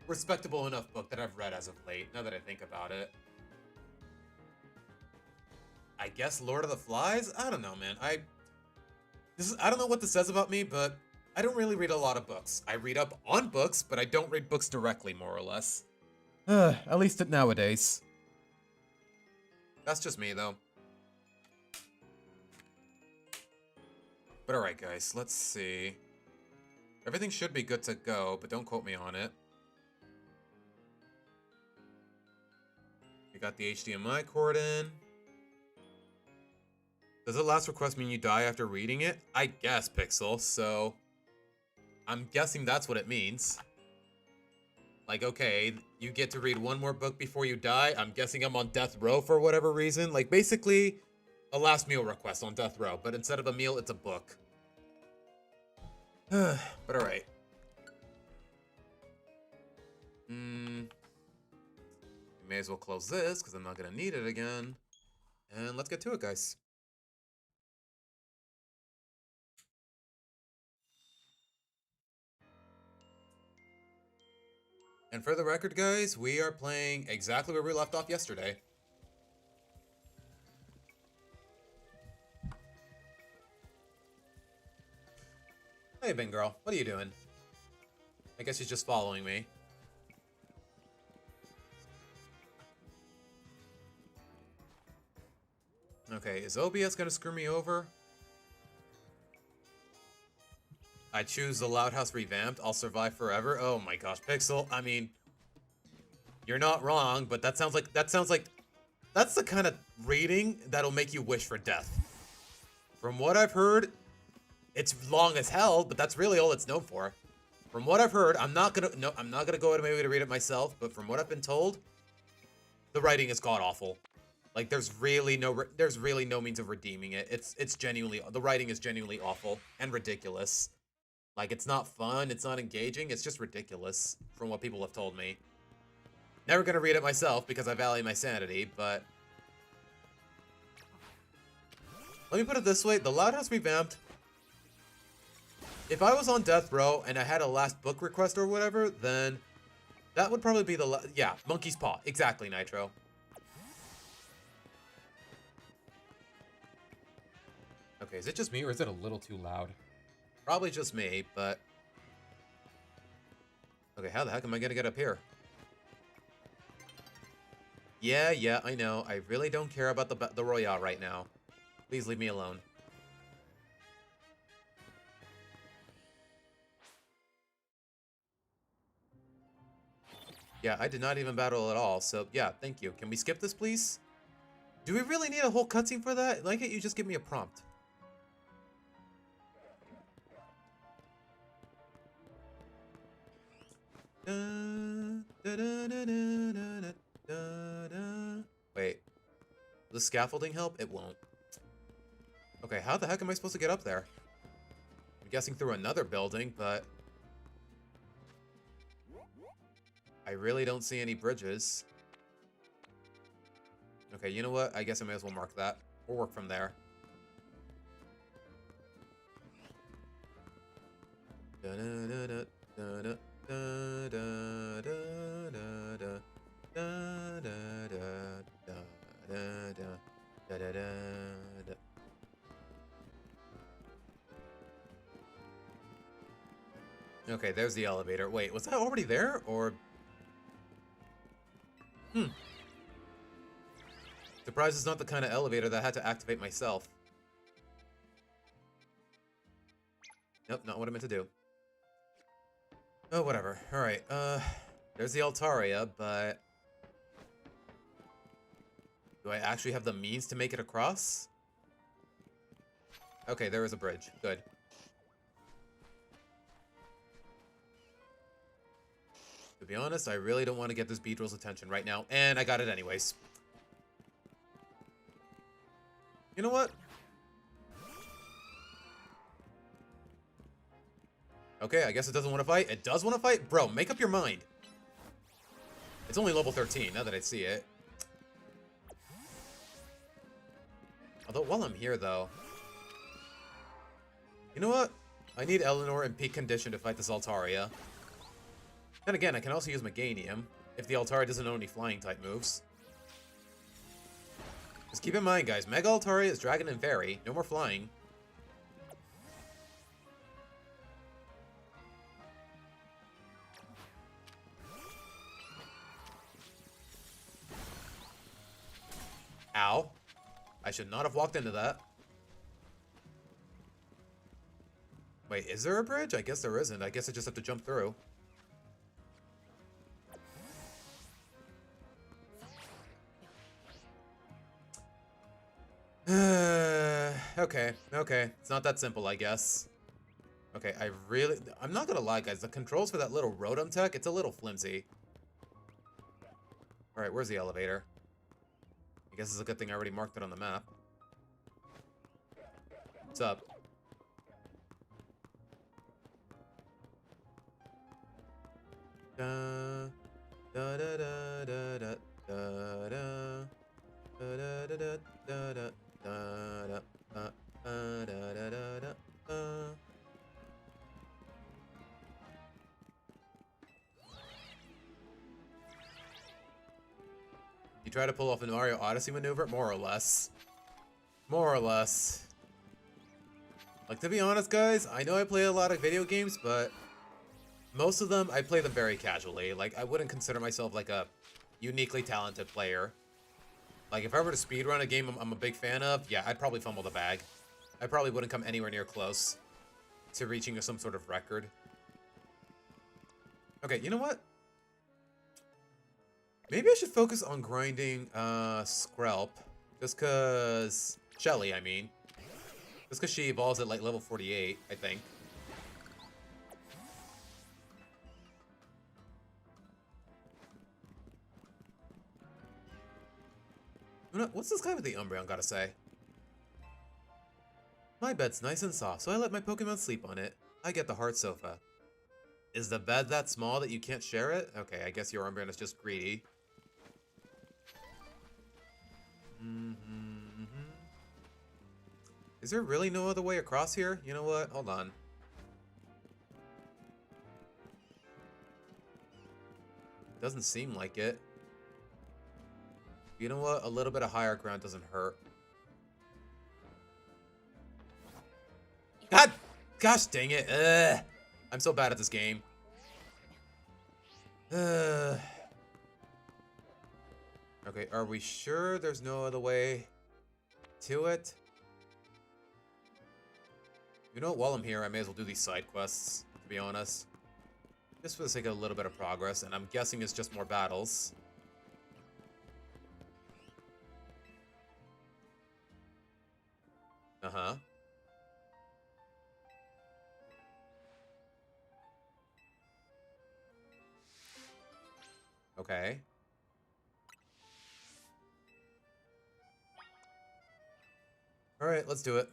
Speaker 1: respectable enough book that I've read as of late? Now that I think about it, I guess Lord of the Flies. I don't know, man. I don't know what this says about me, but I don't really read a lot of books. I read up on books, but I don't read books directly, more or less. At least nowadays. That's just me, though. But alright, guys, let's see. Everything should be good to go, but don't quote me on it. We got the HDMI cord in. Does the last request mean you die after reading it? I guess, Pixel, so... I'm guessing that's what it means. Like, okay, you get to read one more book before you die. I'm guessing I'm on death row for whatever reason. Like, basically, a last meal request on death row, but instead of a meal, it's a book. But alright. We may as well close this, because I'm not going to need it again. And let's get to it, guys. And for the record, guys, we are playing exactly where we left off yesterday. Hey, Ben Girl, what are you doing? I guess she's just following me. Okay, is OBS gonna screw me over? I choose the Loud House revamped. I'll survive forever. Oh my gosh, Pixel. I mean, you're not wrong, but that sounds like that's the kind of rating that'll make you wish for death. From what I've heard, it's long as hell, but that's really all it's known for. From what I've heard, I'm not gonna go out of my way to read it myself, but from what I've been told, the writing is god awful. Like there's really no means of redeeming it. It's genuinely, the writing is genuinely awful and ridiculous. Like it's not fun, it's not engaging, it's just ridiculous from what people have told me. Never gonna read it myself because I value my sanity, but let me put it this way, the Loud House revamped. If I was on death row and I had a last book request or whatever, then that would probably be yeah, Monkey's Paw. Exactly, Nitro. Okay, is it just me or is it a little too loud? Probably just me, but... Okay, how the heck am I gonna get up here? Yeah, I know. I really don't care about the Royale right now. Please leave me alone. Yeah, I did not even battle at all, so yeah, thank you. Can we skip this, please? Do we really need a whole cutscene for that? Why can't you just give me a prompt? Wait. Will the scaffolding help? It won't. Okay, how the heck am I supposed to get up there? I'm guessing through another building, but... I really don't see any bridges. Okay, you know what? I guess I may as well mark that. We'll work from there. Okay, there's the elevator. Wait, was that already there? Or... Surprised it's not the kind of elevator that I had to activate myself. Nope, not what I meant to do. Oh, whatever. Alright, there's the Altaria, but... Do I actually have the means to make it across? Okay, there is a bridge. Good. To be honest, I really don't want to get this Beedrill's attention right now, and I got it anyways. You know what? Okay, I guess it doesn't want to fight. It does want to fight? Bro, make up your mind. It's only level 13, now that I see it. Although, while I'm here, though... You know what? I need Eleanor in peak condition to fight this Altaria. Then again, I can also use Meganium, if the Altaria doesn't know any flying-type moves. Just keep in mind, guys, Mega Altaria is Dragon and Fairy. No more flying. Ow. I should not have walked into that. Wait, is there a bridge? I guess there isn't. I guess I just have to jump through. Okay. It's not that simple, I guess. Okay, I'm not gonna lie, guys. The controls for that little Rotom tech, it's a little flimsy. Alright, where's the elevator? I guess it's a good thing I already marked it on the map. What's up? Da da da da da da da da da da da da da. You try to pull off a Mario Odyssey maneuver? More or less. More or less. Like, to be honest, guys, I know I play a lot of video games, but most of them, I play them very casually. Like, I wouldn't consider myself, like, a uniquely talented player. Like, if I were to speedrun a game I'm a big fan of, yeah, I'd probably fumble the bag. I probably wouldn't come anywhere near close to reaching some sort of record. Okay, you know what? Maybe I should focus on grinding, Skrelp. Just cause... Shelly, I mean. Just cause she evolves at, like, level 48, I think. What's this guy with the Umbreon gotta say? My bed's nice and soft, so I let my Pokemon sleep on it. I get the hard sofa. Is the bed that small that you can't share it? Okay, I guess your Umbreon is just greedy. Is there really no other way across here? You know what? Hold on. Doesn't seem like it. You know what? A little bit of higher ground doesn't hurt. God! Gosh dang it. Ugh. I'm so bad at this game. Okay, are we sure there's no other way to it? You know what? While I'm here, I may as well do these side quests, to be honest. Just for the sake of a little bit of progress, and I'm guessing it's just more battles. Uh-huh. Okay. Alright, let's do it.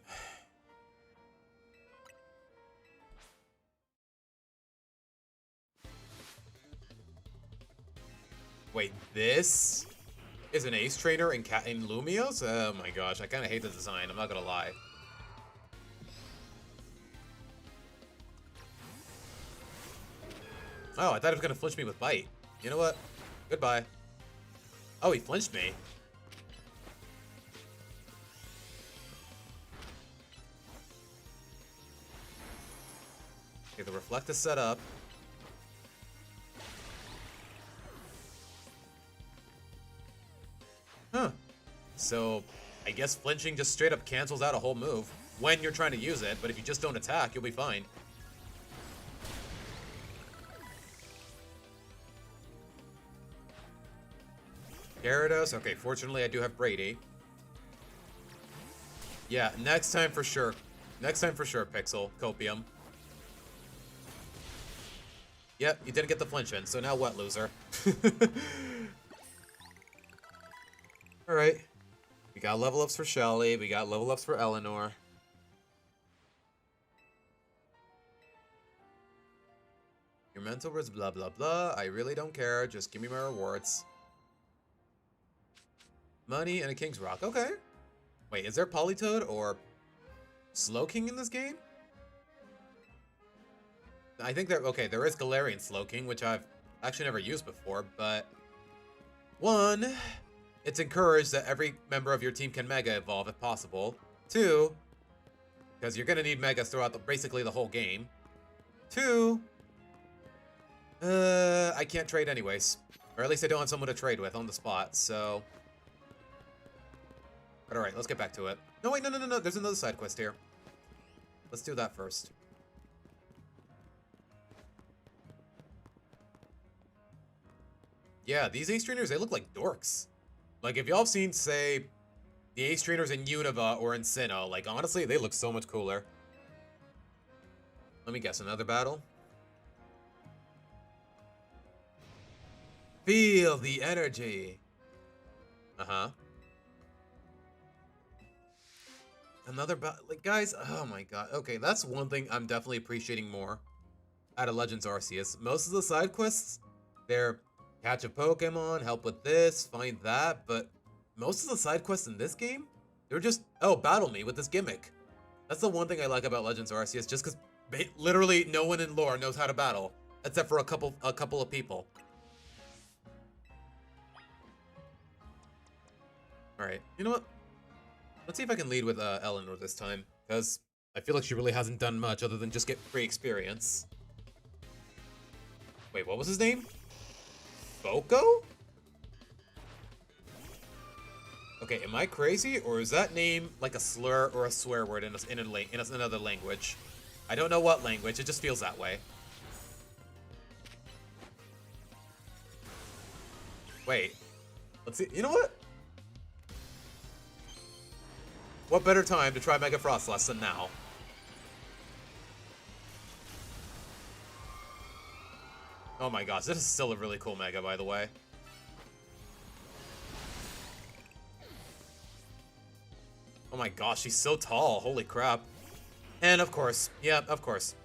Speaker 1: Wait, this is an Ace Trainer in Lumios? Oh my gosh, I kind of hate the design, I'm not gonna lie. Oh, I thought it was gonna flinch me with Bite. You know what? Goodbye. Oh, he flinched me. Okay, the Reflect is set up. Huh. So, I guess flinching just straight up cancels out a whole move when you're trying to use it, but if you just don't attack, you'll be fine. Gyarados? Okay, fortunately I do have Brady. Yeah, next time for sure. Next time for sure, Pixel. Copium. Yep, you didn't get the flinch in, so now what, loser? Alright. We got level ups for Shelly, we got level ups for Eleanor. Your mentor was blah blah blah. I really don't care, just give me my rewards. Money and a King's Rock, okay. Wait, is there Politoed or Slowking in this game? I think okay, there is Galarian Slowking, which I've actually never used before, but... One, it's encouraged that every member of your team can Mega Evolve if possible. Two, because you're gonna need Megas throughout basically the whole game. Two, I can't trade anyways. Or at least I don't have someone to trade with on the spot, so... But alright, let's get back to it. No, wait, no, there's another side quest here. Let's do that first. Yeah, these Ace Trainers, they look like dorks. Like, if y'all have seen, say, the Ace Trainers in Unova or in Sinnoh, like, honestly, they look so much cooler. Let me guess, another battle? Feel the energy. Uh-huh. Another battle. Like, guys, oh my god. Okay, that's one thing I'm definitely appreciating more out of Legends Arceus. Most of the side quests, they're catch a Pokemon, help with this, find that, but most of the side quests in this game, they're just, oh, battle me with this gimmick. That's the one thing I like about Legends Arceus, just because literally no one in lore knows how to battle, except for a couple of people. Alright, you know what? Let's see if I can lead with Eleanor this time, because I feel like she really hasn't done much other than just get free experience. Wait, what was his name? Boko? Okay, am I crazy, or is that name like a slur or a swear word in another language? I don't know what language, it just feels that way. Wait, let's see, you know what? What better time to try Mega Frostlass than now? Oh my gosh, this is still a really cool Mega, by the way. Oh my gosh, she's so tall, holy crap. And of course, yeah, of course.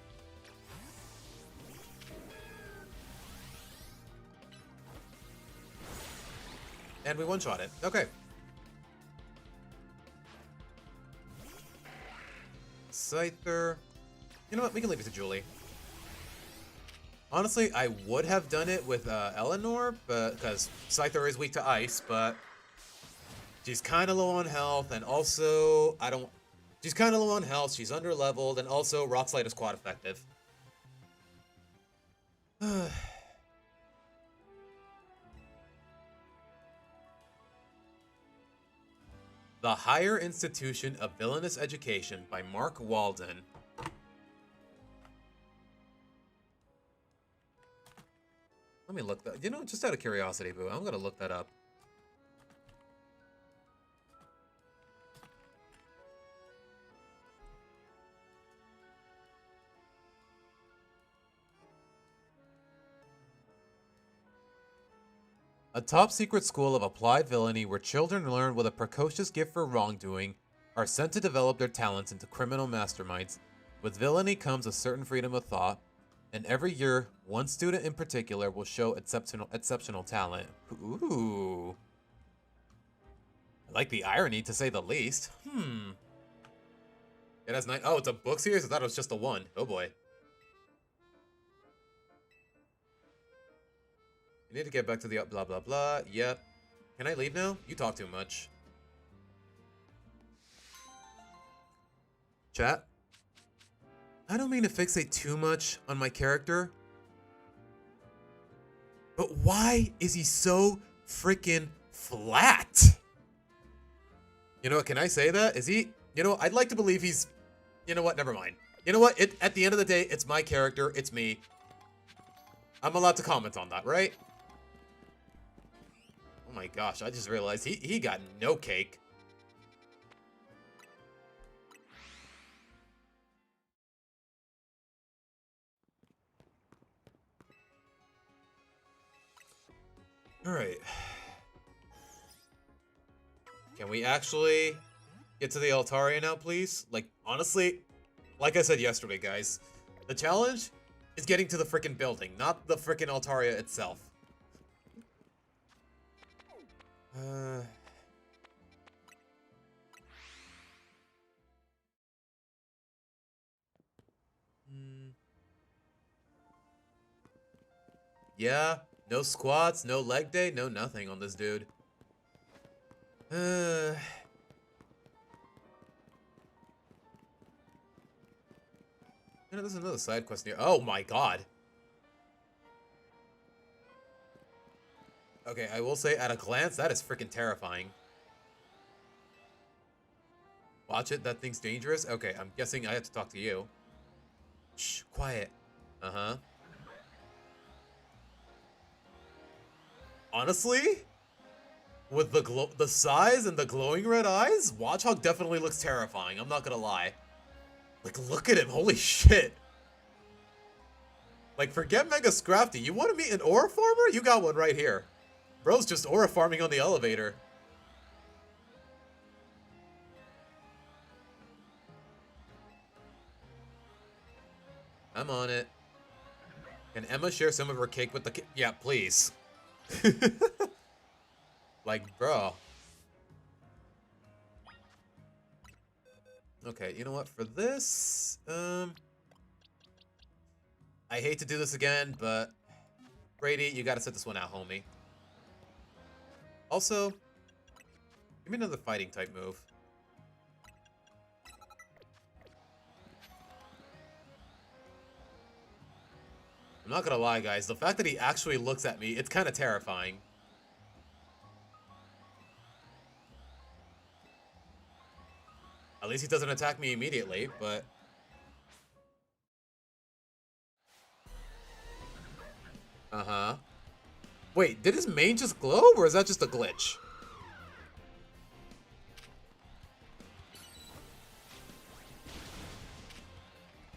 Speaker 1: And we one-shot it, okay. Scyther. You know what? We can leave it to Julie. Honestly, I would have done it with Eleanor, but because Scyther is weak to ice, but she's kind of low on health, and also she's kind of low on health. She's under-leveled, and also Rock Slide is quad effective. The Higher Institution of Villainous Education by Mark Walden. Let me look that. You know, just out of curiosity, boo, I'm gonna look that up. A top-secret school of applied villainy where children learn with a precocious gift for wrongdoing are sent to develop their talents into criminal masterminds. With villainy comes a certain freedom of thought, and every year, one student in particular will show exceptional talent. Ooh. I like the irony, to say the least. It has 9. Oh, it's a book series? I thought it was just a 1. Oh boy. You need to get back to the blah blah blah. Yep. Can I leave now? You talk too much. Chat? I don't mean to fixate too much on my character, but why is he so freaking flat? You know what, can I say that? Is he, you know, I'd like to believe he's, you know what, never mind. You know what, at the end of the day, it's my character, it's me. I'm allowed to comment on that, right? Oh my gosh, I just realized he got no cake. Alright. Can we actually get to the Altaria now, please? Like, honestly, like I said yesterday, guys, the challenge is getting to the freaking building, not the freaking Altaria itself. Yeah, no squats, no leg day, no nothing on this dude. You know, there's another side quest here. Oh my god. Okay, I will say at a glance, that is freaking terrifying. Watch it, that thing's dangerous? Okay, I'm guessing I have to talk to you. Shh, quiet. Uh-huh. Honestly, with the size and the glowing red eyes, Watchog definitely looks terrifying, I'm not gonna lie. Like, look at him, holy shit. Like, forget Mega Scrafty, you want to meet an aura farmer? You got one right here. Bro's just aura farming on the elevator. I'm on it. Can Emma share some of her cake with the yeah, please. Like, bro. Okay, you know what? For this, I hate to do this again, but Brady, you gotta set this one out, homie. Also, give me another fighting type move. I'm not gonna lie, guys. The fact that he actually looks at me, it's kind of terrifying. At least he doesn't attack me immediately, but... Uh-huh. Wait, did his mane just glow, or is that just a glitch?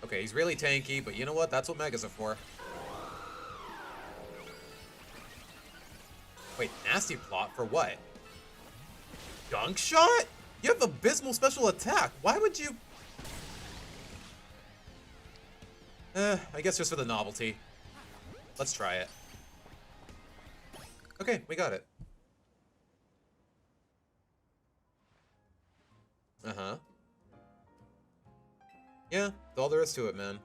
Speaker 1: Okay, he's really tanky, but you know what? That's what Megas are for. Wait, nasty plot for what? Gunk shot? You have abysmal special attack. Why would you... I guess just for the novelty. Let's try it. Okay, we got it. Uh-huh. Yeah, that's all there is to it, man.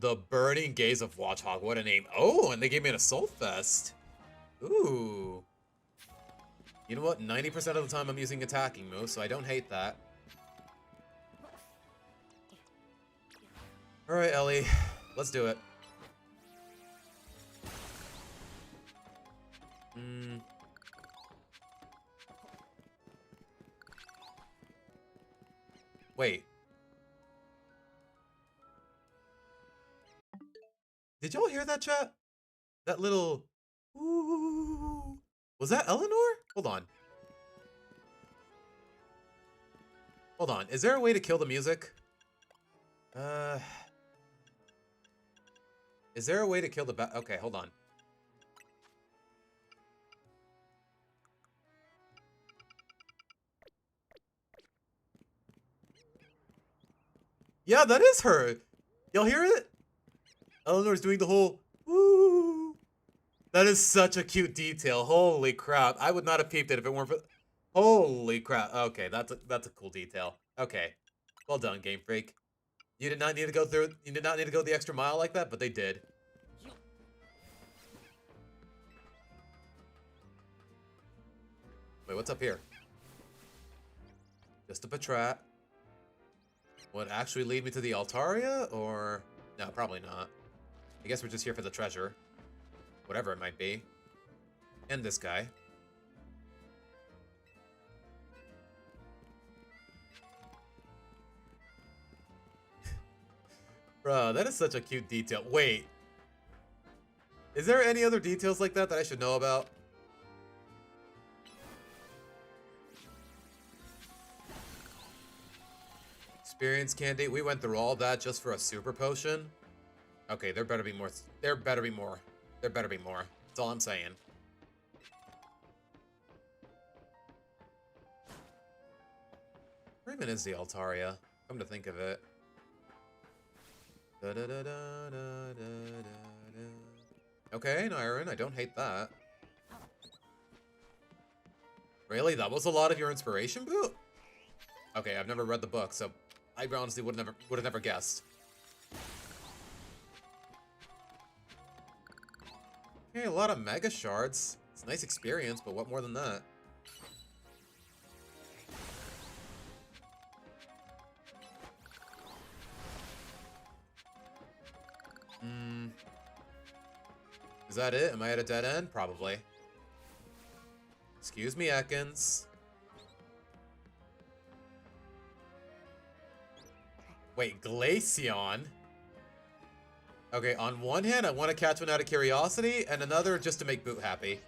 Speaker 1: The Burning Gaze of Watchog, what a name. Oh, and they gave me an Assault Vest. Ooh. You know what? 90% of the time I'm using attacking moves, so I don't hate that. Alright, Ellie. Let's do it. Wait. Did y'all hear that, chat? That little... Ooh. Was that Eleanor? Hold on. Hold on. Is there a way to kill the music? Is there a way to kill the okay, hold on. Yeah, that is her. Y'all hear it? Eleanor's doing the whole woo. That is such a cute detail. Holy crap. I would not have peeped it if it weren't for... Holy crap. Okay, that's a cool detail. Okay. Well done, Game Freak. You did not need to go through... You did not need to go the extra mile like that, but they did. Wait, what's up here? Just a Patrat. Would actually lead me to the Altaria, or... No, probably not. I guess we're just here for the treasure. Whatever it might be. And this guy. Bro, that is such a cute detail. Wait. Is there any other details like that that I should know about? Experience candy. We went through all that just for a super potion. Okay, there better be more. There better be more. There better be more. That's all I'm saying. Where even is the Altaria? Come to think of it. Okay, Nyron, I don't hate that. Really? That was a lot of your inspiration, Boo? Okay, I've never read the book, so I honestly would have never guessed. Okay, a lot of mega shards. It's a nice experience, but what more than that? Is that it? Am I at a dead end? Probably. Excuse me, Ekans. Wait, Glaceon? Okay, on one hand, I want to catch one out of curiosity, and another just to make Boot happy.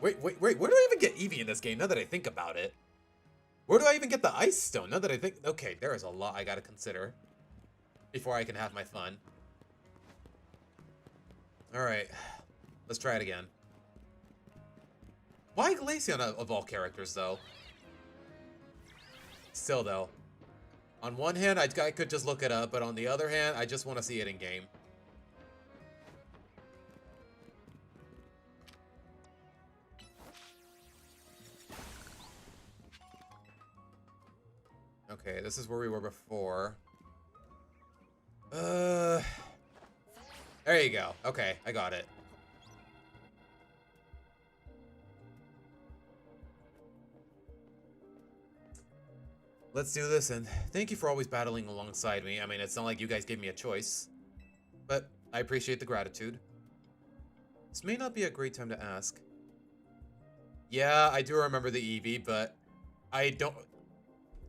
Speaker 1: Wait, where do I even get Eevee in this game, now that I think about it? Where do I even get the Ice Stone, now that I think... Okay, there is a lot I gotta consider before I can have my fun. Alright, let's try it again. Why Glaceon of all characters, though? Still, though. On one hand, I could just look it up, but on the other hand, I just want to see it in-game. Okay, this is where we were before. There you go. Okay, I got it. Let's do this, and thank you for always battling alongside me. I mean, it's not like you guys gave me a choice, but I appreciate the gratitude. This may not be a great time to ask. Yeah, I do remember the Eevee, but I don't...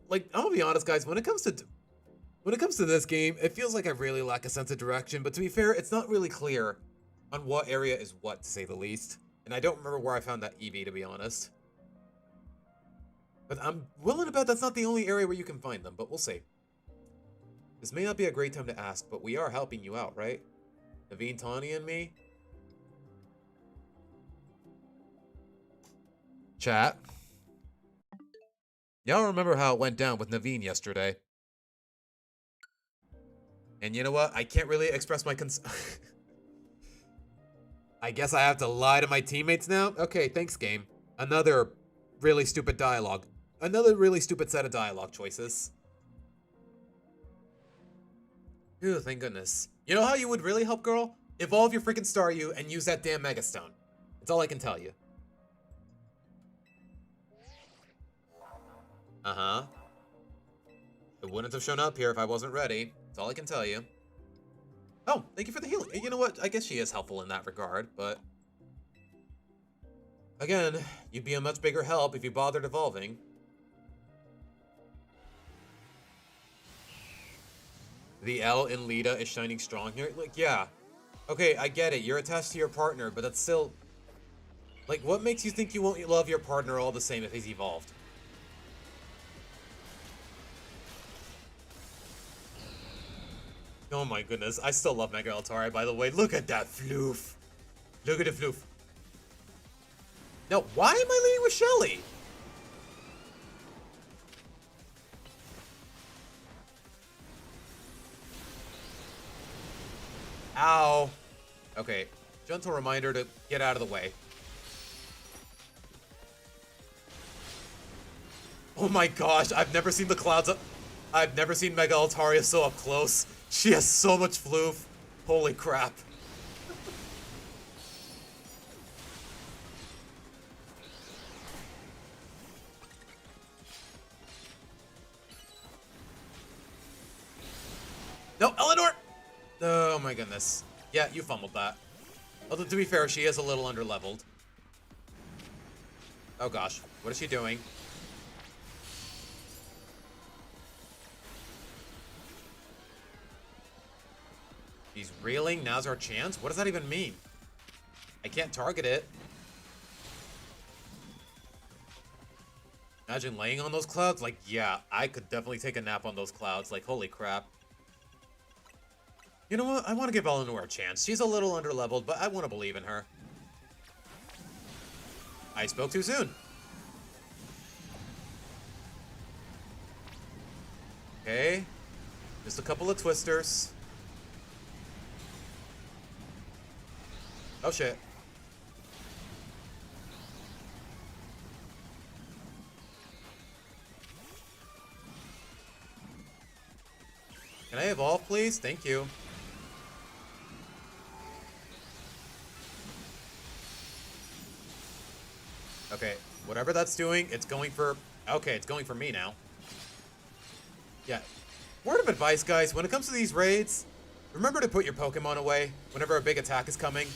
Speaker 1: Like, I'm gonna be honest, guys, when it comes to this game, it feels like I really lack a sense of direction, but to be fair, it's not really clear on what area is what, to say the least. And I don't remember where I found that Eevee, to be honest. But I'm willing to bet that's not the only area where you can find them, but we'll see. This may not be a great time to ask, but we are helping you out, right? Naveen, Tawny, and me? Chat. Y'all remember how it went down with Naveen yesterday? And you know what? I can't really express my I guess I have to lie to my teammates now? Okay, thanks, game. Another really stupid dialogue. Another really stupid set of dialogue choices. Ooh, thank goodness. You know how you would really help, girl? Evolve your freaking Staryu and use that damn Mega Stone. That's all I can tell you. Uh-huh. It wouldn't have shown up here if I wasn't ready. That's all I can tell you. Oh, thank you for the healing. You know what? I guess she is helpful in that regard, but... Again, you'd be a much bigger help if you bothered evolving. The L in Lita is shining strong here? Like, yeah. Okay, I get it. You're attached to your partner, but that's still... Like, what makes you think you won't love your partner all the same if he's evolved? Oh my goodness, I still love Mega Altaria, by the way. Look at that floof. Look at the floof. Now, why am I leading with Shelly? Ow. Okay, gentle reminder to get out of the way. Oh my gosh, I've never seen the clouds up. I've never seen Mega Altaria so up close. She has so much floof. Holy crap. my goodness. Yeah, you fumbled that. Although, to be fair, she is a little underleveled. Oh gosh, what is she doing? She's reeling, now's our chance? What does that even mean? I can't target it. Imagine laying on those clouds? Like, yeah, I could definitely take a nap on those clouds. Like, holy crap. You know what? I want to give Eleanor a chance. She's a little underleveled, but I want to believe in her. I spoke too soon. Okay. Just a couple of twisters. Oh, shit. Can I evolve, please? Thank you. Okay, whatever that's doing, it's going for... Okay, it's going for me now. Yeah. Word of advice, guys, when it comes to these raids, remember to put your Pokemon away whenever a big attack is coming.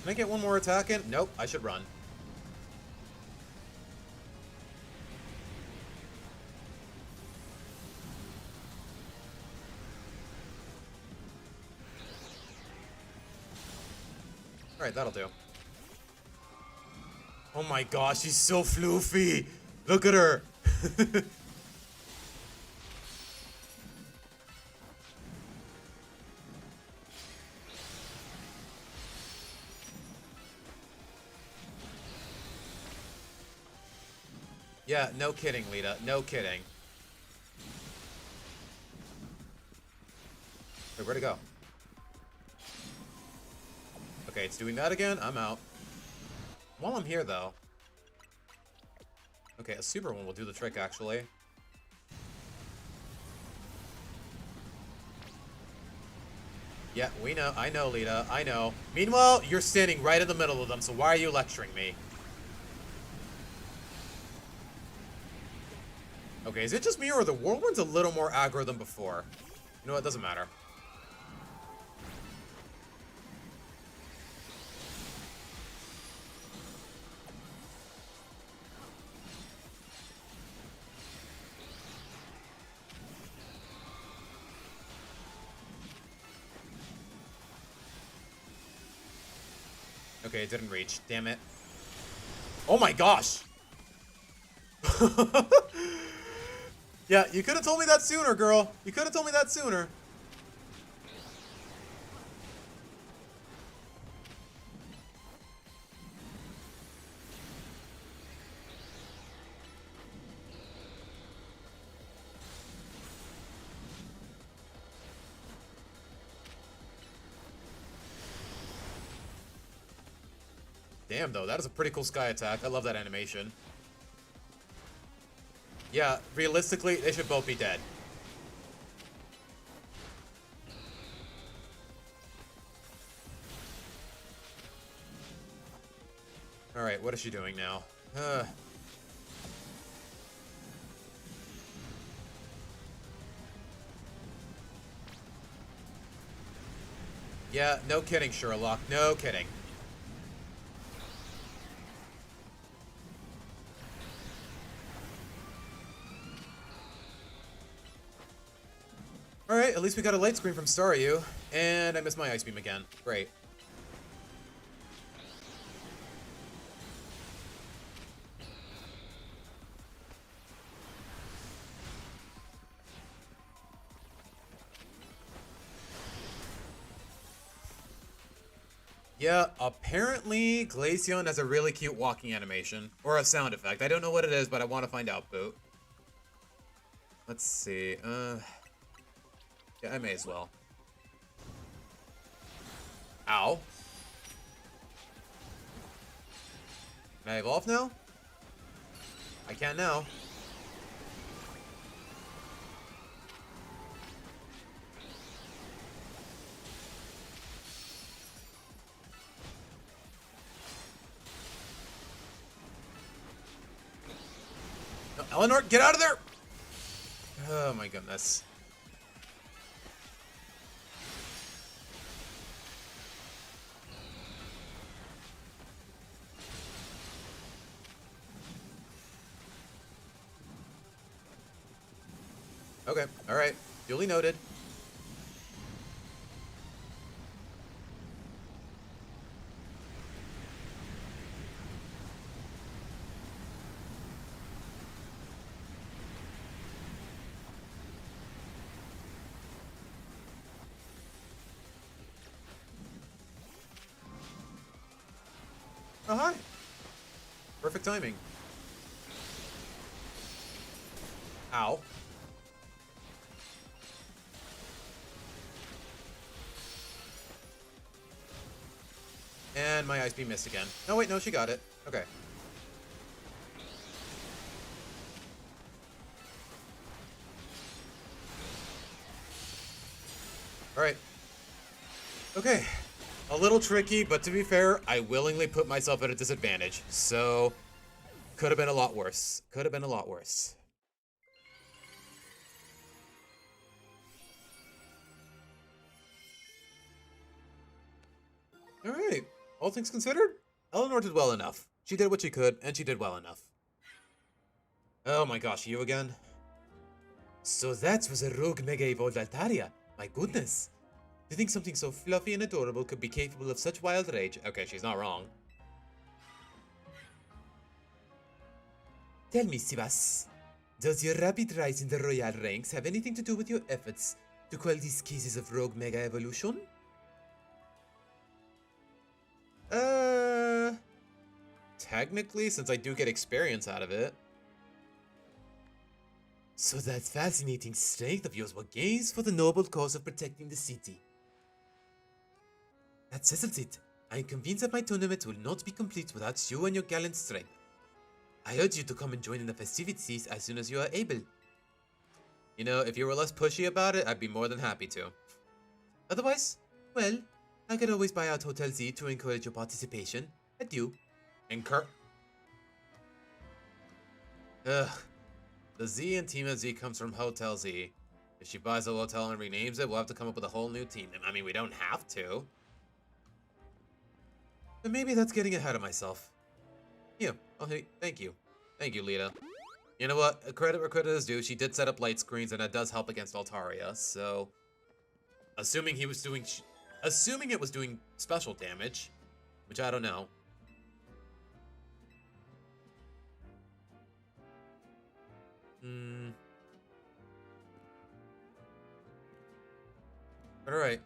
Speaker 1: Can I get one more attack in? Nope, I should run. Alright, that'll do. Oh my gosh, she's so floofy! Look at her! Yeah, no kidding, Lita. No kidding. Wait, where'd it go? Okay, it's doing that again. I'm out. While I'm here, though. Okay, a super one will do the trick, actually. Yeah, we know. I know, Lita. I know. Meanwhile, you're standing right in the middle of them, so why are you lecturing me? Okay, is it just me or the Whirlwind's a little more aggro than before? You know what? Doesn't matter. Okay, it didn't reach. Damn it. Oh my gosh! Yeah, you could have told me that sooner, girl. You could have told me that sooner. Damn, though, that is a pretty cool sky attack. I love that animation. Yeah, realistically, they should both be dead. Alright, what is she doing now? Yeah, no kidding, Sherlock. No kidding. Alright, at least we got a light screen from Staryu. And I missed my Ice Beam again. Great. Yeah, apparently Glaceon has a really cute walking animation. Or a sound effect. I don't know what it is, but I want to find out, Boot. Let's see. Yeah, I may as well. Ow. Can I evolve now? I can now. Eleanor, get out of there! Oh my goodness. Okay, alright. Duly noted. Oh, hi. Perfect timing. Ow. And my ice beam missed again. No, wait, no, she got it. Okay. Alright. Okay. A little tricky, but to be fair, I willingly put myself at a disadvantage. So, could have been a lot worse. Could have been a lot worse. Alright. All things considered, Eleanor did well enough. She did what she could, and she did well enough. Oh my gosh, you again? So that was a rogue Mega Evolved Altaria. My goodness. To think something so fluffy and adorable could be capable of such wild rage. Okay, she's not wrong. Tell me, Sivas, does your rapid rise in the royal ranks have anything to do with your efforts to quell these cases of rogue Mega Evolution? Technically, since I do get experience out of it. So that fascinating strength of yours will gaze for the noble cause of protecting the city. That settles it. I am convinced that my tournament will not be complete without you and your gallant strength. I urge you to come and join in the festivities as soon as you are able. You know, if you were less pushy about it, I'd be more than happy to. Otherwise, well, I could always buy out Hotel Z to encourage your participation. Adieu. Ugh. The Z in Team of Z comes from Hotel Z. If she buys a hotel and renames it, we'll have to come up with a whole new team. I mean, we don't have to. But maybe that's getting ahead of myself. Yeah, oh hey, thank you. Thank you, Lita. You know what? Credit where credit is due. She did set up light screens, and that does help against Altaria, so... Assuming it was doing special damage, which I don't know. Alright.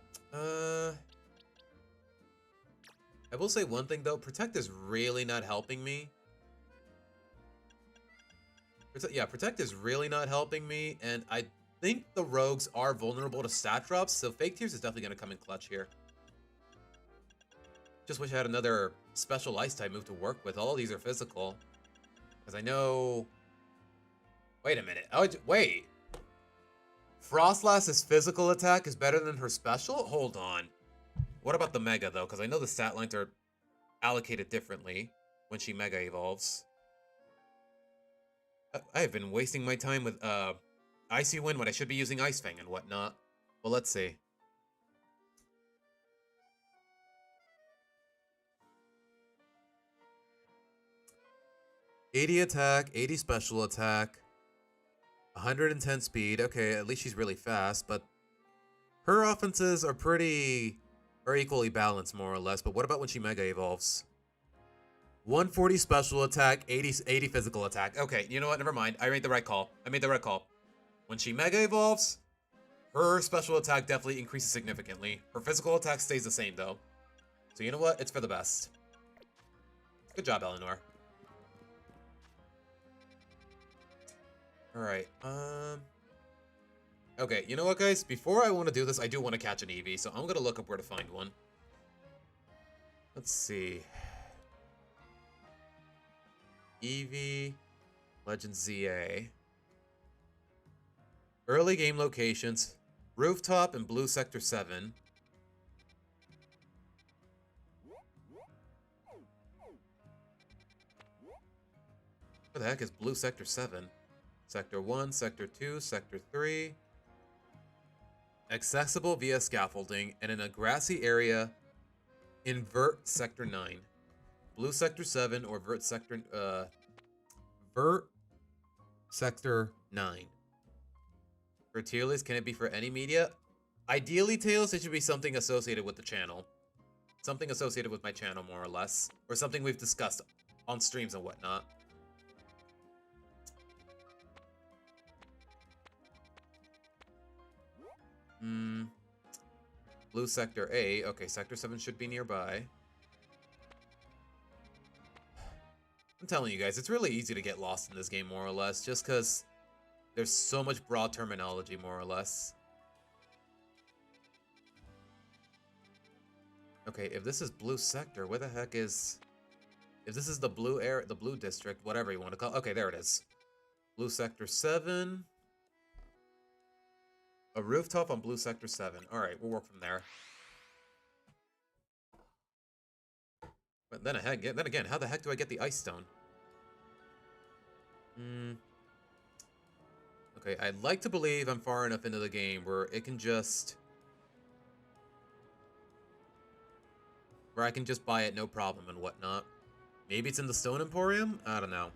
Speaker 1: I will say one thing though, Protect is really not helping me. Protect is really not helping me, and I think the rogues are vulnerable to stat drops, so Fake Tears is definitely going to come in clutch here. Just wish I had another special ice type move to work with. All of these are physical. Because I know... Wait a minute. Oh, wait. Frostlass's physical attack is better than her special? Hold on. What about the Mega, though? Because I know the stat lines are allocated differently when she Mega evolves. I have been wasting my time with Icy Wind when I should be using Ice Fang and whatnot. Well, let's see. $80 attack, 80 special attack, 110 speed. Okay, at least she's really fast, but her offenses are equally balanced, more or less. But what about when she Mega evolves? 140 special attack, 80 physical attack. Okay, you know what? Never mind. I made the right call. When she Mega evolves, her special attack definitely increases significantly. Her physical attack stays the same, though. So you know what? It's for the best. Good job, Eleanor. Alright, okay, you know what, guys? Before I want to do this, I do want to catch an Eevee, so I'm gonna look up where to find one. Let's see. Eevee, Legend ZA. Early game locations, Rooftop and Blue Sector 7. Where the heck is Blue Sector 7? Sector 1, Sector 2, Sector 3. Accessible via scaffolding, and in a grassy area, invert Sector 9. Blue Sector 7 or vert Sector 9. For tier list, can it be for any media? Ideally, Tails, it should be something associated with the channel. Something associated with my channel, more or less. Or something we've discussed on streams and whatnot. Blue Sector 8. Okay, Sector 7 should be nearby. I'm telling you guys, it's really easy to get lost in this game, more or less, just because there's so much broad terminology, more or less. Okay, if this is Blue Sector, where the heck is... If this is the blue area, the blue district, whatever you want to call it. Okay, there it is. Blue Sector 7. A rooftop on Blue Sector 7. Alright, we'll work from there. But then again, how the heck do I get the Ice Stone? Okay, I'd like to believe I'm far enough into the game where it can just... Where I can just buy it no problem and whatnot. Maybe it's in the Stone Emporium? I don't know.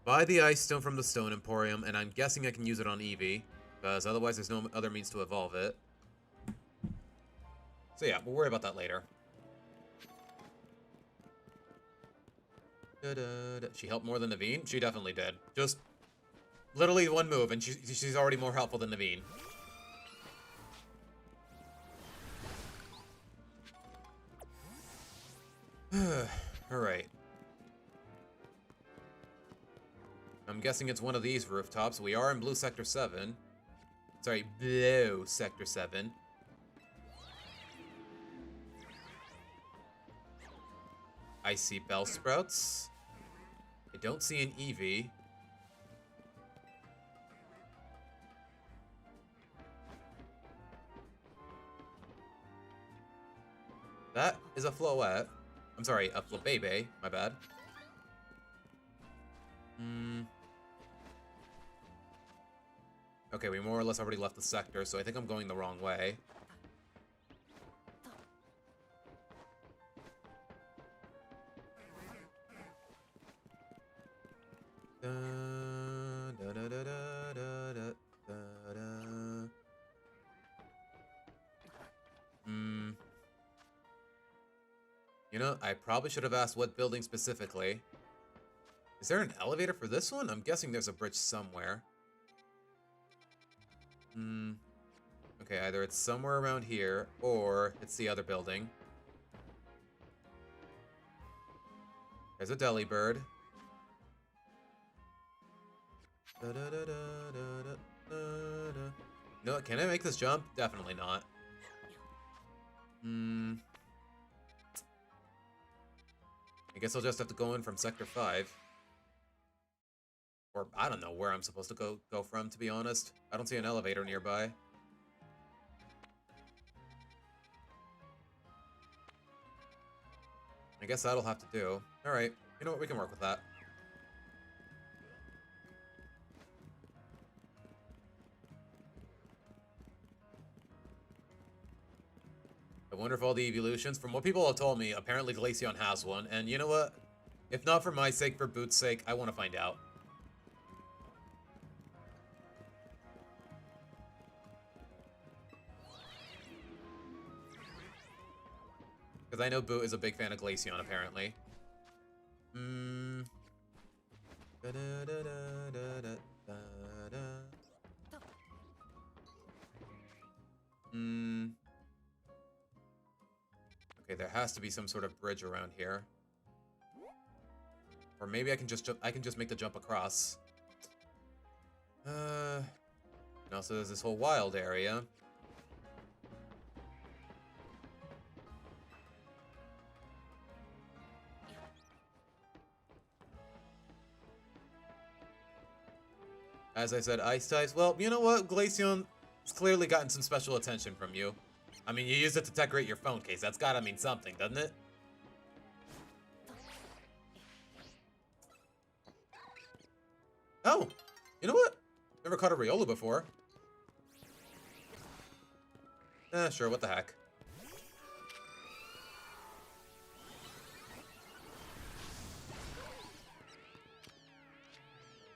Speaker 1: Buy the Ice Stone from the Stone Emporium, and I'm guessing I can use it on Eevee, because otherwise there's no other means to evolve it. So yeah, we'll worry about that later. She helped more than Naveen? She definitely did. Just literally one move, and she's already more helpful than Naveen. Alright. I'm guessing it's one of these rooftops. We are in Blue Sector 7. Sorry, Blue Sector 7. I see Bellsprouts. I don't see an Eevee. That is a Floette. I'm sorry, a Flabebe. My bad. Okay, we more or less already left the sector, so I think I'm going the wrong way. You know, I probably should have asked what building specifically. Is there an elevator for this one? I'm guessing there's a bridge somewhere. Okay, either it's somewhere around here, or it's the other building. There's a Delibird. No, can I make this jump? Definitely not. I guess I'll just have to go in from Sector 5. Or, I don't know where I'm supposed to go from, to be honest. I don't see an elevator nearby. I guess that'll have to do. Alright, you know what, we can work with that. I wonder if all the evolutions, from what people have told me, apparently Glaceon has one, and you know what? If not for my sake, for Boot's sake, I want to find out. Because I know Boot is a big fan of Glaceon, apparently. Okay, there has to be some sort of bridge around here. Or maybe I can just make the jump across. And also there's this whole wild area. As I said, Ice types. Well, you know what? Glaceon has clearly gotten some special attention from you. I mean, you used it to decorate your phone case. That's gotta mean something, doesn't it? Oh, you know what? Never caught a Riolu before. Sure, what the heck.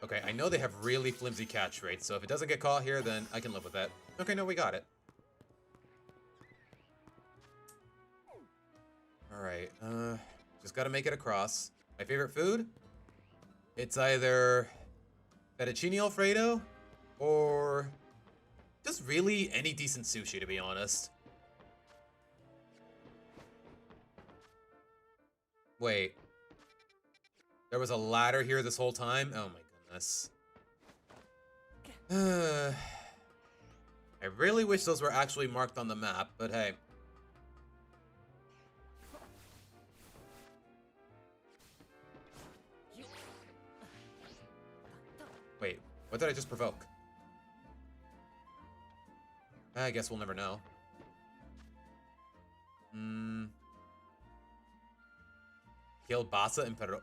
Speaker 1: Okay, I know they have really flimsy catch rates, so if it doesn't get caught here, then I can live with that. Okay, no, we got it. Alright, just gotta make it across. My favorite food? It's either fettuccine alfredo, or just really any decent sushi, to be honest. Wait. There was a ladder here this whole time? Oh my goodness. I really wish those were actually marked on the map, but hey. Wait, what did I just provoke? I guess we'll never know. Kielbasa and Perro.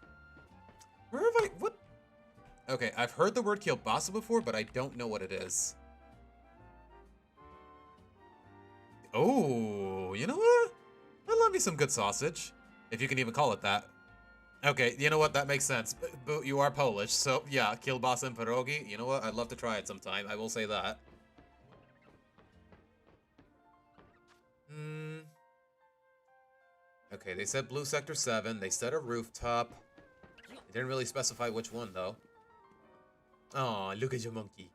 Speaker 1: Where have I... What? Okay, I've heard the word kielbasa before, but I don't know what it is. Oh, you know what? I love me some good sausage. If you can even call it that. Okay, you know what? That makes sense. But you are Polish, so yeah, kielbasa and pierogi. You know what? I'd love to try it sometime. I will say that. Okay, they said blue sector 7. They said a rooftop. They didn't really specify which one, though. Aw, look at your monkey.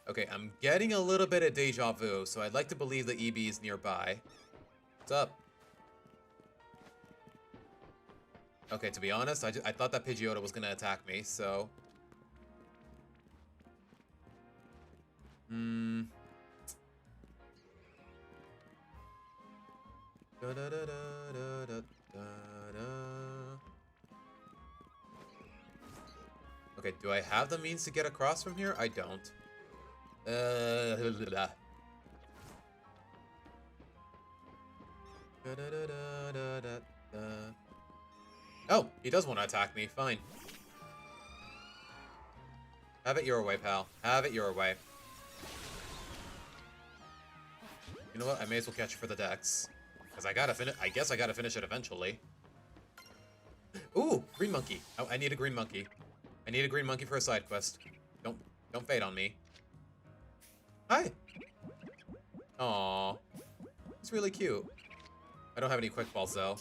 Speaker 1: Okay, I'm getting a little bit of deja vu, so I'd like to believe the EB is nearby. What's up? Okay, to be honest, I thought that Pidgeotto was gonna attack me, so... Okay, do I have the means to get across from here? I don't. Oh, he does want to attack me. Fine. Have it your way, pal. Have it your way. You know what? I may as well catch you for the dex. Because I gotta finish. I guess I gotta finish it eventually. Ooh, green monkey. Oh, I need a green monkey. I need a green monkey for a side quest. Don't fade on me. Hi. Aww. It's really cute. I don't have any quick balls though.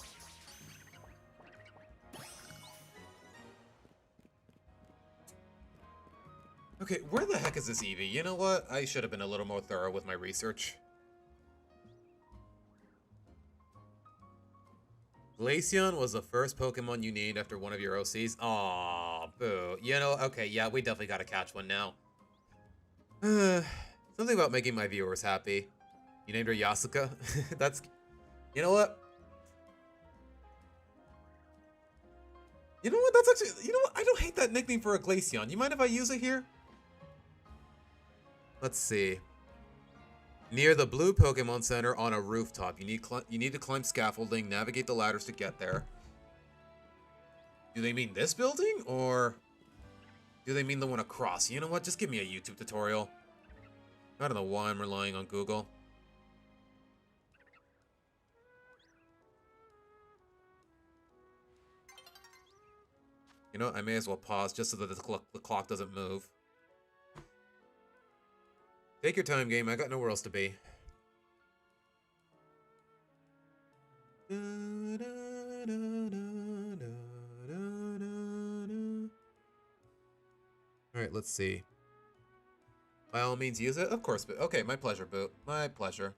Speaker 1: Okay, where the heck is this Eevee? You know what? I should have been a little more thorough with my research. Glaceon was the first Pokemon you named after one of your OCs. Aw, boo. You know, okay, yeah, we definitely gotta catch one now. Something about making my viewers happy. You named her Yasuka? That's... You know what? You know what? That's actually... You know what? I don't hate that nickname for a Glaceon. You mind if I use it here? Let's see. Near the blue Pokemon Center on a rooftop. You need to climb scaffolding, navigate the ladders to get there. Do they mean this building, or do they mean the one across? You know what? Just give me a YouTube tutorial. I don't know why I'm relying on Google. You know, I may as well pause just so that the clock doesn't move. Take your time, game. I got nowhere else to be. Alright, let's see. By all means, use it? Of course, but okay, my pleasure, Boot. My pleasure.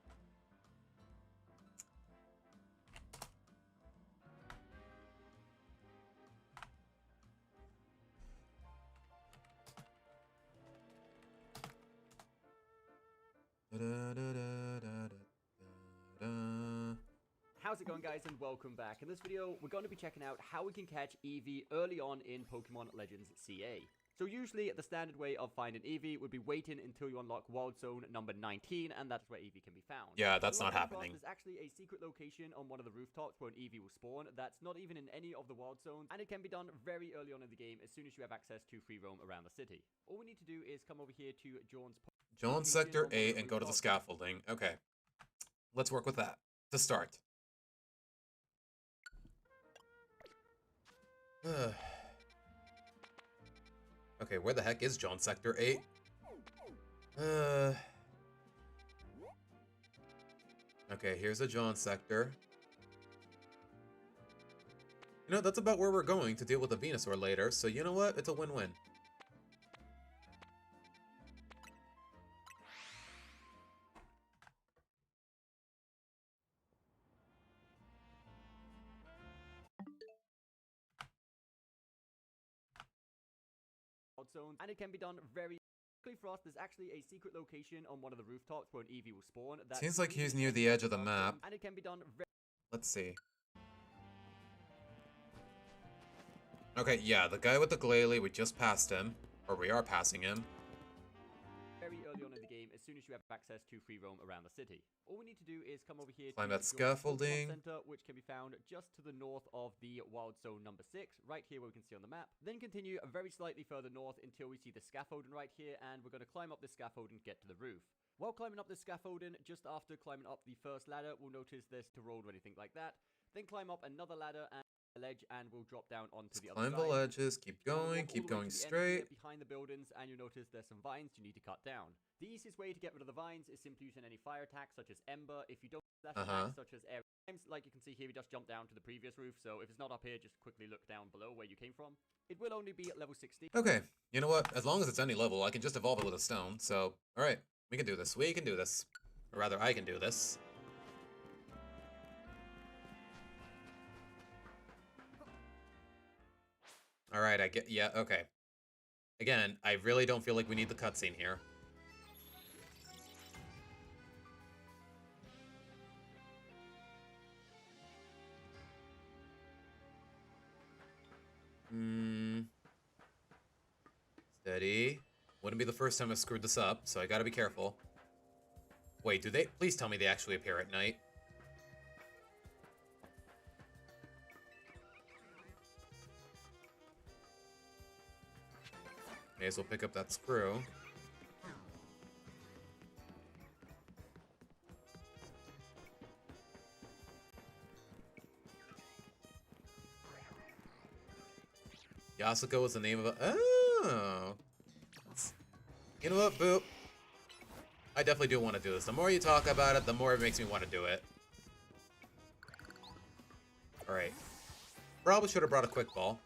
Speaker 3: How's it going, guys, and welcome back. In this video, we're going to be checking out how we can catch Eevee early on in Pokemon Legends CA. So usually the standard way of finding Eevee would be waiting until you unlock Wild Zone number 19, and that's where Eevee can be found.
Speaker 1: Yeah, that's not
Speaker 3: Luckily for us,
Speaker 1: happening.
Speaker 3: There's actually a secret location on one of the rooftops where an Eevee will spawn that's not even in any of the Wild Zones, and it can be done very early on in the game as soon as you have access to free roam around the city. All we need to do is come over here to
Speaker 1: Jones Sector 8 and go to the scaffolding. Okay. Let's work with that to start. Okay, where the heck is John Sector 8? Okay, here's a John Sector. You know, that's about where we're going to deal with the Venusaur later, so you know what? It's a win-win.
Speaker 3: Zones, and it can be done very quickly. For us, there's actually a secret location on one of the rooftops where an Eevee will spawn.
Speaker 1: Seems like he's near the edge of the map.
Speaker 3: And it can be done
Speaker 1: Let's see. Okay, yeah, the guy with the Glalie, we just passed him. Or we are passing him.
Speaker 3: very early on in the game as soon as you have access to free roam around the city. All we need to do is come over here
Speaker 1: Climb
Speaker 3: to
Speaker 1: that
Speaker 3: the
Speaker 1: scaffolding.
Speaker 3: Center, which can be found just to the north of the Wild Zone number 6, right here where we can see on the map. Then continue very slightly further north until we see the scaffolding right here, and we're going to climb up this scaffolding to get to the roof. While climbing up this scaffolding, just after climbing up the first ladder, we'll notice there's to roll or anything like that. Then climb up another ladder and a ledge, and we'll drop down onto the other
Speaker 1: Climb
Speaker 3: side.
Speaker 1: the ledges, keep going
Speaker 3: Keep
Speaker 1: going
Speaker 3: to the end
Speaker 1: straight.
Speaker 3: here behind the buildings, and you'll notice there's some vines you need to cut down. The easiest way to get rid of the vines is simply using any fire attacks such as Ember. If you don't have attacks such as air times, like you can see here, we just jumped down to the previous roof, so if it's not up here, just quickly look down below where you came from. It will only be at level 60.
Speaker 1: Okay, you know what? As long as it's any level, I can just evolve it with a stone. So, alright, we can do this. We can do this. Or rather, I can do this. Alright, I get... Yeah, okay. Again, I really don't feel like we need the cutscene here. Steady. Wouldn't be the first time I've screwed this up, so I gotta be careful. Wait, do they... Please tell me they actually appear at night. May as well pick up that screw. Yasuko is the name of a... Oh! You know what, Boop? I definitely do want to do this. The more you talk about it, the more it makes me want to do it. Alright. Probably should have brought a quick ball.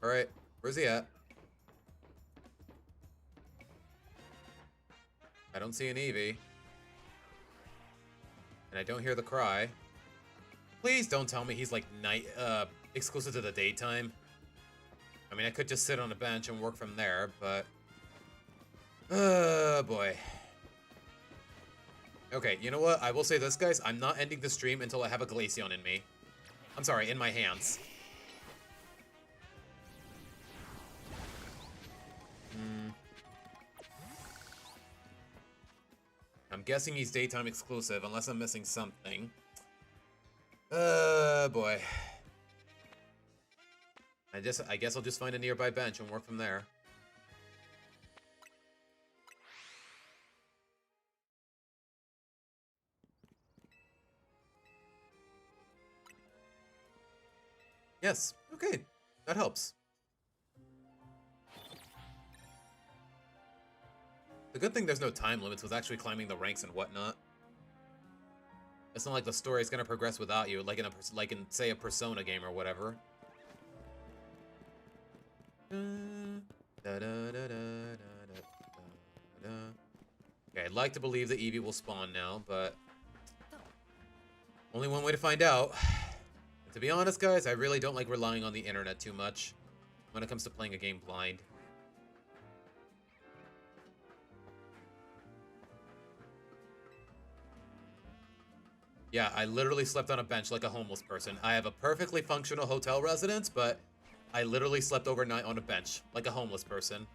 Speaker 1: Alright, where's he at? I don't see an Eevee. And I don't hear the cry. Please don't tell me he's like night exclusive to the daytime. I mean, I could just sit on a bench and work from there, but boy. Okay, you know what? I will say this, guys. I'm not ending the stream until I have a Glaceon in me. I'm sorry, in my hands. I'm guessing he's daytime exclusive, unless I'm missing something. Boy. I guess I'll just find a nearby bench and work from there. Yes, okay. That helps. The good thing there's no time limits with actually climbing the ranks and whatnot. It's not like the story is gonna progress without you, like in say a Persona game or whatever. Okay, I'd like to believe that Eevee will spawn now, but only one way to find out. And to be honest, guys, I really don't like relying on the internet too much when it comes to playing a game blind. Yeah, I literally slept on a bench like a homeless person. I have a perfectly functional hotel residence, but I literally slept overnight on a bench like a homeless person.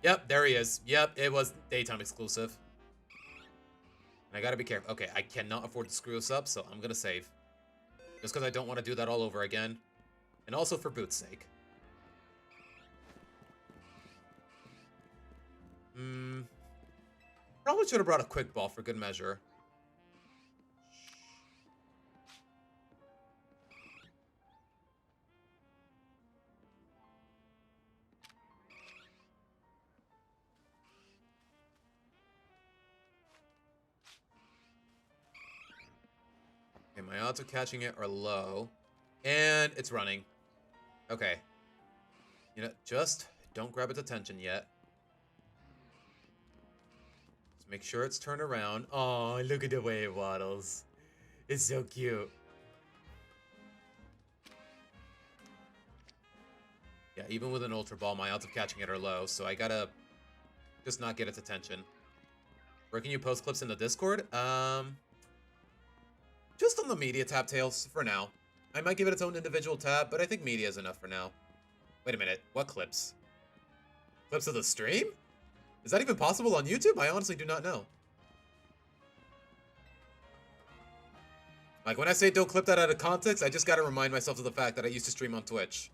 Speaker 1: Yep, there he is. Yep, it was daytime exclusive. And I gotta be careful. Okay, I cannot afford to screw this up, so I'm gonna save. Just because I don't want to do that all over again. And also for Boot's sake. Probably should have brought a quick ball for good measure. Okay, my odds of catching it are low. And it's running. Okay. You know, just don't grab its attention yet. Just make sure it's turned around. Oh, look at the way it waddles. It's so cute. Yeah, even with an Ultra Ball, my odds of catching it are low, so I gotta just not get its attention. Where can you post clips in the Discord? Just on the media tab, Tails, for now. I might give it its own individual tab, but I think media is enough for now. Wait a minute, what clips? Clips of the stream? Is that even possible on YouTube? I honestly do not know. Like, when I say don't clip that out of context, I just gotta remind myself of the fact that I used to stream on Twitch.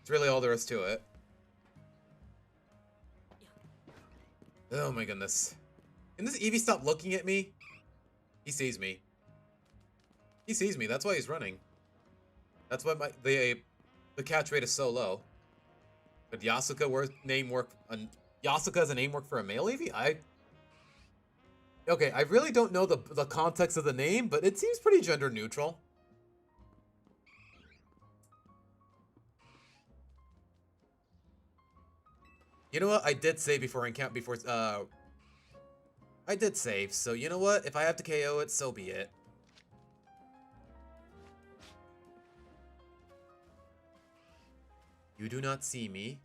Speaker 1: It's really all there is to it. Oh my goodness. Can this Eevee stop looking at me? He sees me. He sees me, that's why he's running. That's why the catch rate is so low. But Yasuka Yasuka as a name work for a male Eevee? Okay, I really don't know the context of the name, but it seems pretty gender neutral. You know what? I did save I did save, so you know what? If I have to KO it, so be it. You do not see me.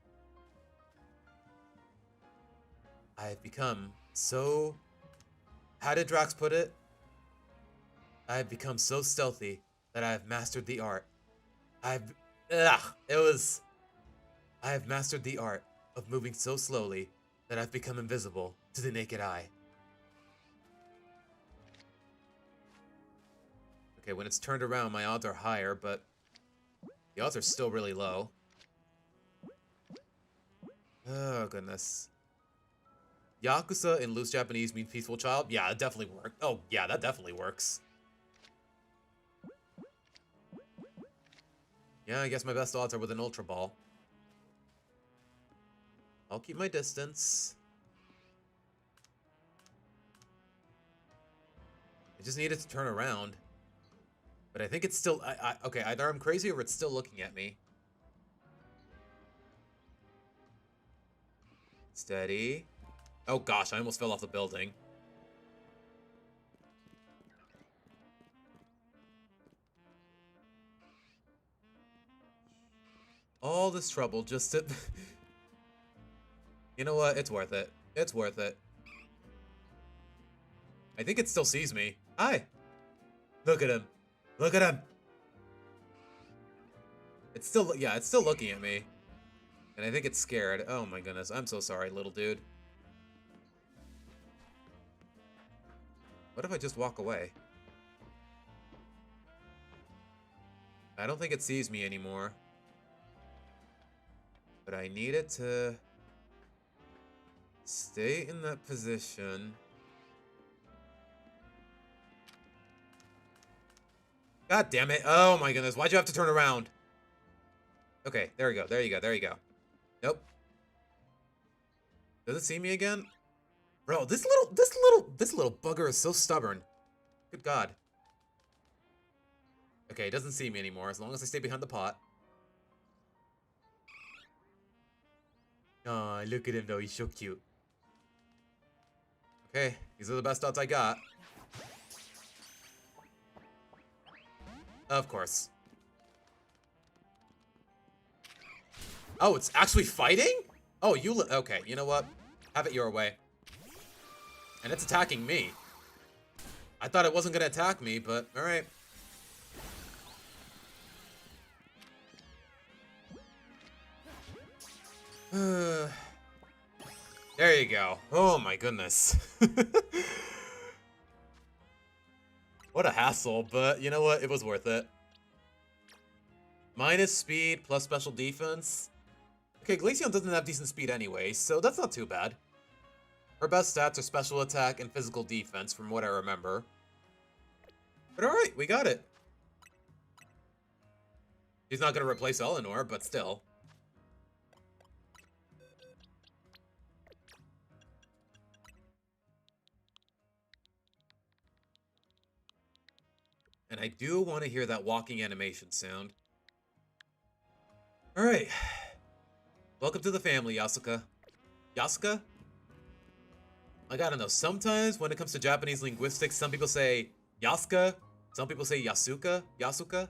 Speaker 1: I have become so... How did Drax put it? I have become so stealthy that I have mastered the art. I have mastered the art of moving so slowly that I've become invisible to the naked eye. Okay, when it's turned around, my odds are higher, but the odds are still really low. Oh, goodness. Yakuza in loose Japanese means peaceful child? Yeah, it definitely works. Oh, yeah, that definitely works. Yeah, I guess my best odds are with an Ultra Ball. I'll keep my distance. I just need it to turn around. But I think it's still... okay, either I'm crazy or it's still looking at me. Steady. Oh gosh, I almost fell off the building. All this trouble just to... You know what? It's worth it. It's worth it. I think it still sees me. Hi! Look at him. Look at him! It's still... Yeah, it's still looking at me. And I think it's scared. Oh my goodness. I'm so sorry, little dude. What if I just walk away? I don't think it sees me anymore. But I need it to stay in that position. God damn it. Oh my goodness. Why'd you have to turn around? Okay, there we go. There you go. There you go. Nope. Does it see me again? Bro, this little bugger is so stubborn. Good God. Okay, it doesn't see me anymore as long as I stay behind the pot. Aw, look at him though, he's so cute. Okay, these are the best odds I got. Of course. Oh, it's actually fighting? Oh, okay, you know what? Have it your way. And it's attacking me. I thought it wasn't gonna attack me, but alright. There you go. Oh my goodness. What a hassle, but you know what? It was worth it. Minus speed plus special defense. Okay, Glaceon doesn't have decent speed anyway, so that's not too bad. Her best stats are special attack and physical defense, from what I remember. But alright, we got it. He's not going to replace Eleanor, but still. And I do want to hear that walking animation sound. Alright. Welcome to the family, Yasuka. Yasuka? Like, I don't know, sometimes when it comes to Japanese linguistics, some people say Yasuka, some people say Yasuka, Yasuka.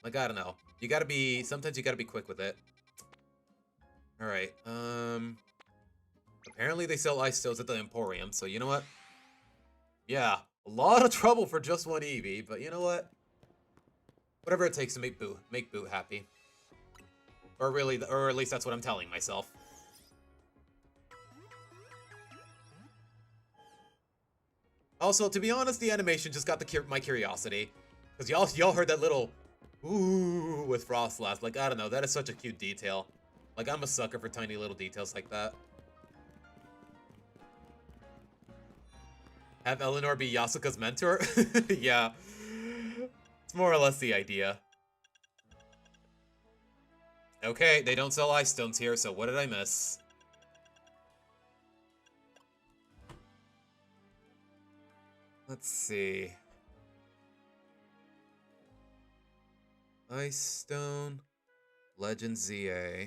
Speaker 1: Like, I don't know. You gotta be, sometimes you gotta be quick with it. Alright, apparently they sell ice stones at the Emporium, so you know what? Yeah, a lot of trouble for just one Eevee, but you know what? Whatever it takes to make Boot happy. Or really, or at least that's what I'm telling myself. Also, to be honest, the animation just got my curiosity. Because y'all heard that little ooh with Frostlass. Like, I don't know, that is such a cute detail. Like, I'm a sucker for tiny little details like that. Have Eleanor be Yasuka's mentor? Yeah. It's more or less the idea. Okay, they don't sell ice stones here, so what did I miss? Let's see. Ice Stone, Legend ZA.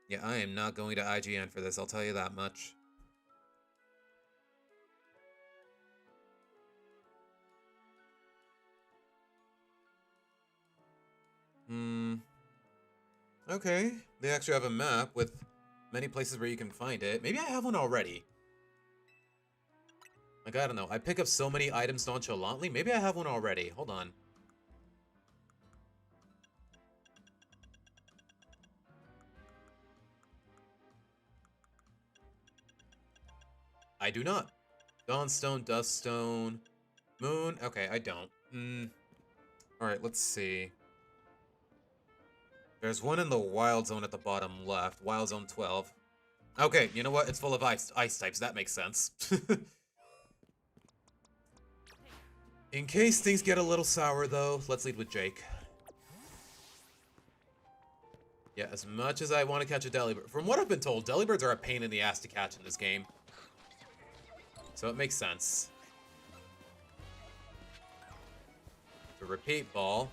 Speaker 1: Yeah, I am not going to IGN for this, I'll tell you that much. Okay, they actually have a map with many places where you can find it. Maybe I have one already. Like, I don't know. I pick up so many items nonchalantly. Maybe I have one already. Hold on. I do not. Dawnstone, Duststone, Moon. Okay, I don't. Alright, let's see. There's one in the Wild Zone at the bottom left. Wild Zone 12. Okay, you know what? It's full of ice types. That makes sense. In case things get a little sour, though, let's lead with Jake. Yeah, as much as I want to catch a Delibird. From what I've been told, Delibirds are a pain in the ass to catch in this game. So it makes sense. The repeat ball.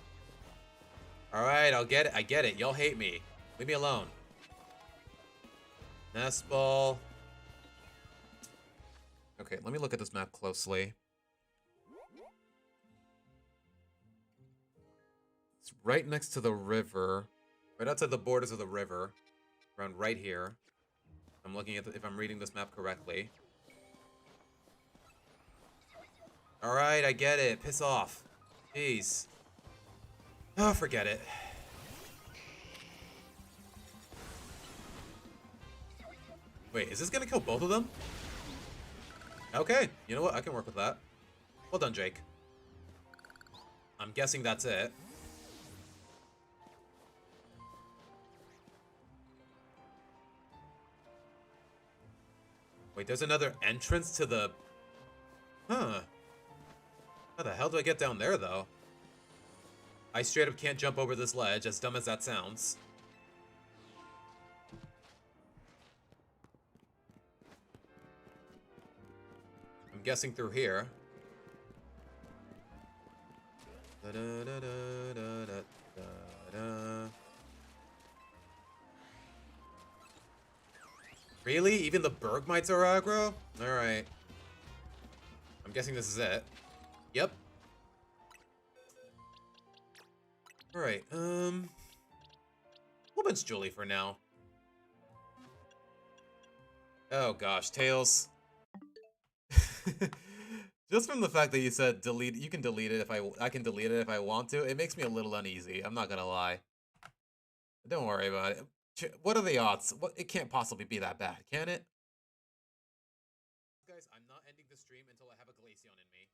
Speaker 1: Alright, I'll get it. I get it. Y'all hate me. Leave me alone. Nest ball. Okay, let me look at this map closely. It's right next to the river. Right outside the borders of the river. Around right here. I'm looking at if I'm reading this map correctly. Alright, I get it. Piss off. Jeez. Oh, forget it. Wait, is this gonna kill both of them? Okay, you know what? I can work with that. Well done, Jake. I'm guessing that's it. Wait, there's another entrance to the... Huh. How the hell do I get down there, though? I straight up can't jump over this ledge, as dumb as that sounds. I'm guessing through here. Really? Even the Bergmites are aggro? Alright. I'm guessing this is it. Yep. Alright, we'll bench Julie for now. Oh gosh, Tails. Just from the fact that you said delete, you can delete it if I can delete it if I want to. It makes me a little uneasy. I'm not gonna lie. Don't worry about it. What are the odds? What? It can't possibly be that bad, can it? Guys, I'm not ending the stream until I have a Glaceon in me.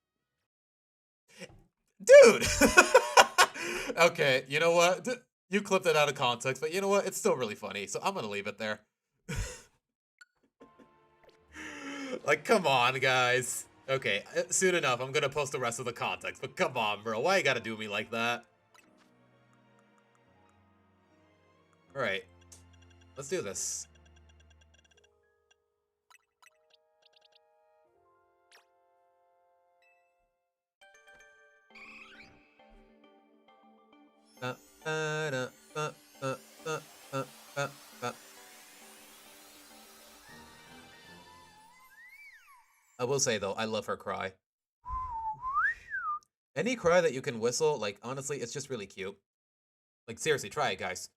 Speaker 1: Dude! Okay, you know what? You clipped it out of context, but you know what? It's still really funny, so I'm gonna leave it there. Like, come on, guys. Okay, soon enough, I'm gonna post the rest of the context, but come on, bro. Why you gotta do me like that? Alright. Let's do this. I will say, though, I love her cry. Any cry that you can whistle, like, honestly, it's just really cute. Like, seriously, try it, guys.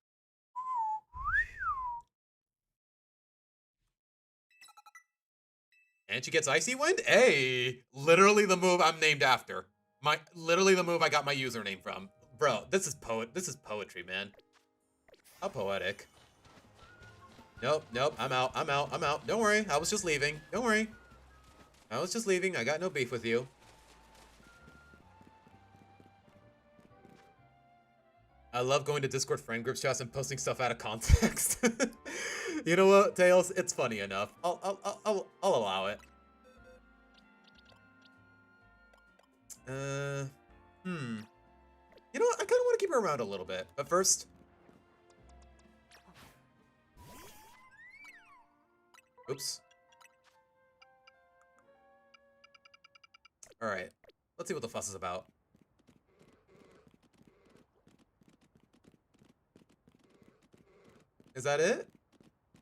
Speaker 1: And she gets Icy Wind? Hey! Literally the move I'm named after. Literally the move I got my username from. Bro, this is poetry, man. How poetic. Nope, I'm out. Don't worry, I was just leaving. Don't worry. I was just leaving, I got no beef with you. I love going to Discord friend group chats and posting stuff out of context. You know what, Tails? It's funny enough. I'll allow it. You know what? I kind of want to keep her around a little bit, but first. Oops. All right. Let's see what the fuss is about. Is that it?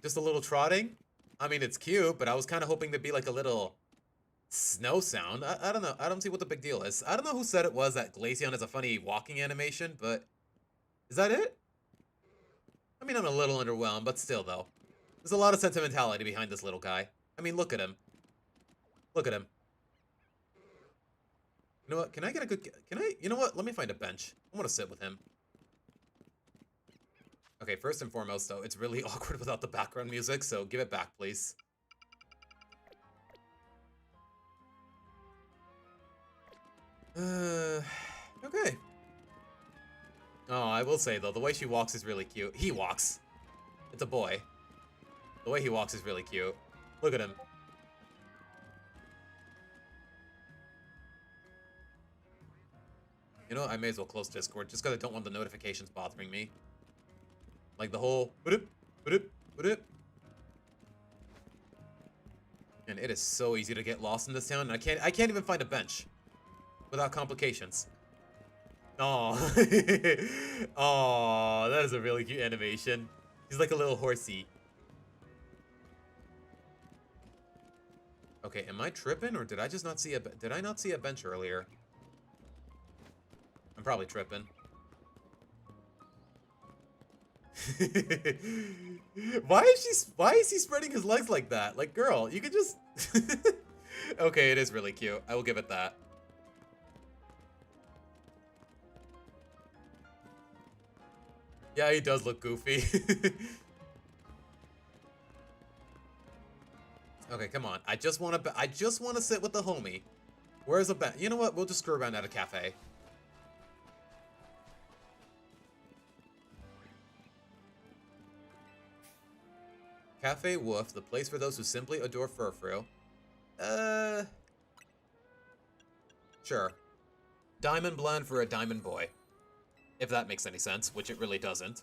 Speaker 1: Just a little trotting? I mean, it's cute, but I was kind of hoping there'd be like a little snow sound. I don't know. I don't see what the big deal is. I don't know who said it was that Glaceon is a funny walking animation, but is that it? I mean, I'm a little underwhelmed, but still, though. There's a lot of sentimentality behind this little guy. I mean, look at him. Look at him. You know what? Can I get a good... You know what? Let me find a bench. I want to sit with him. Okay, first and foremost, though, it's really awkward without the background music, so give it back, please. Okay. Oh, I will say, though, the way she walks is really cute. He walks. It's a boy. The way he walks is really cute. Look at him. You know, I may as well close Discord, just because I don't want the notifications bothering me. Like the whole... And it is so easy to get lost in this town, and I can't even find a bench without complications. Oh, oh, that is a really cute animation. He's like a little horsey. Okay, am I tripping, or did I just not see did I not see a bench earlier? I'm probably tripping. Why is he spreading his legs like that? Like, girl, you could just... Okay, it is really cute. I will give it that. Yeah, he does look goofy. Okay, come on. I just want to sit with the homie. Where's a bench? You know what? We'll just screw around at a cafe. Cafe Woof, the place for those who simply adore Furfrou. Sure. Diamond blend for a diamond boy. If that makes any sense, which it really doesn't.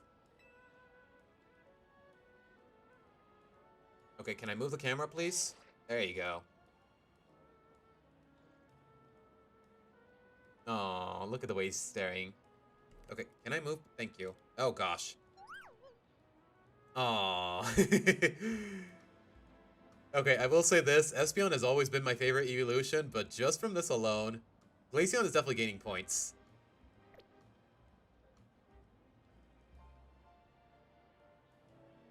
Speaker 1: Okay, can I move the camera, please? There you go. Oh, look at the way he's staring. Okay, can I move? Thank you. Oh, gosh. Aww. Okay, I will say this. Espeon has always been my favorite evolution, but just from this alone, Glaceon is definitely gaining points.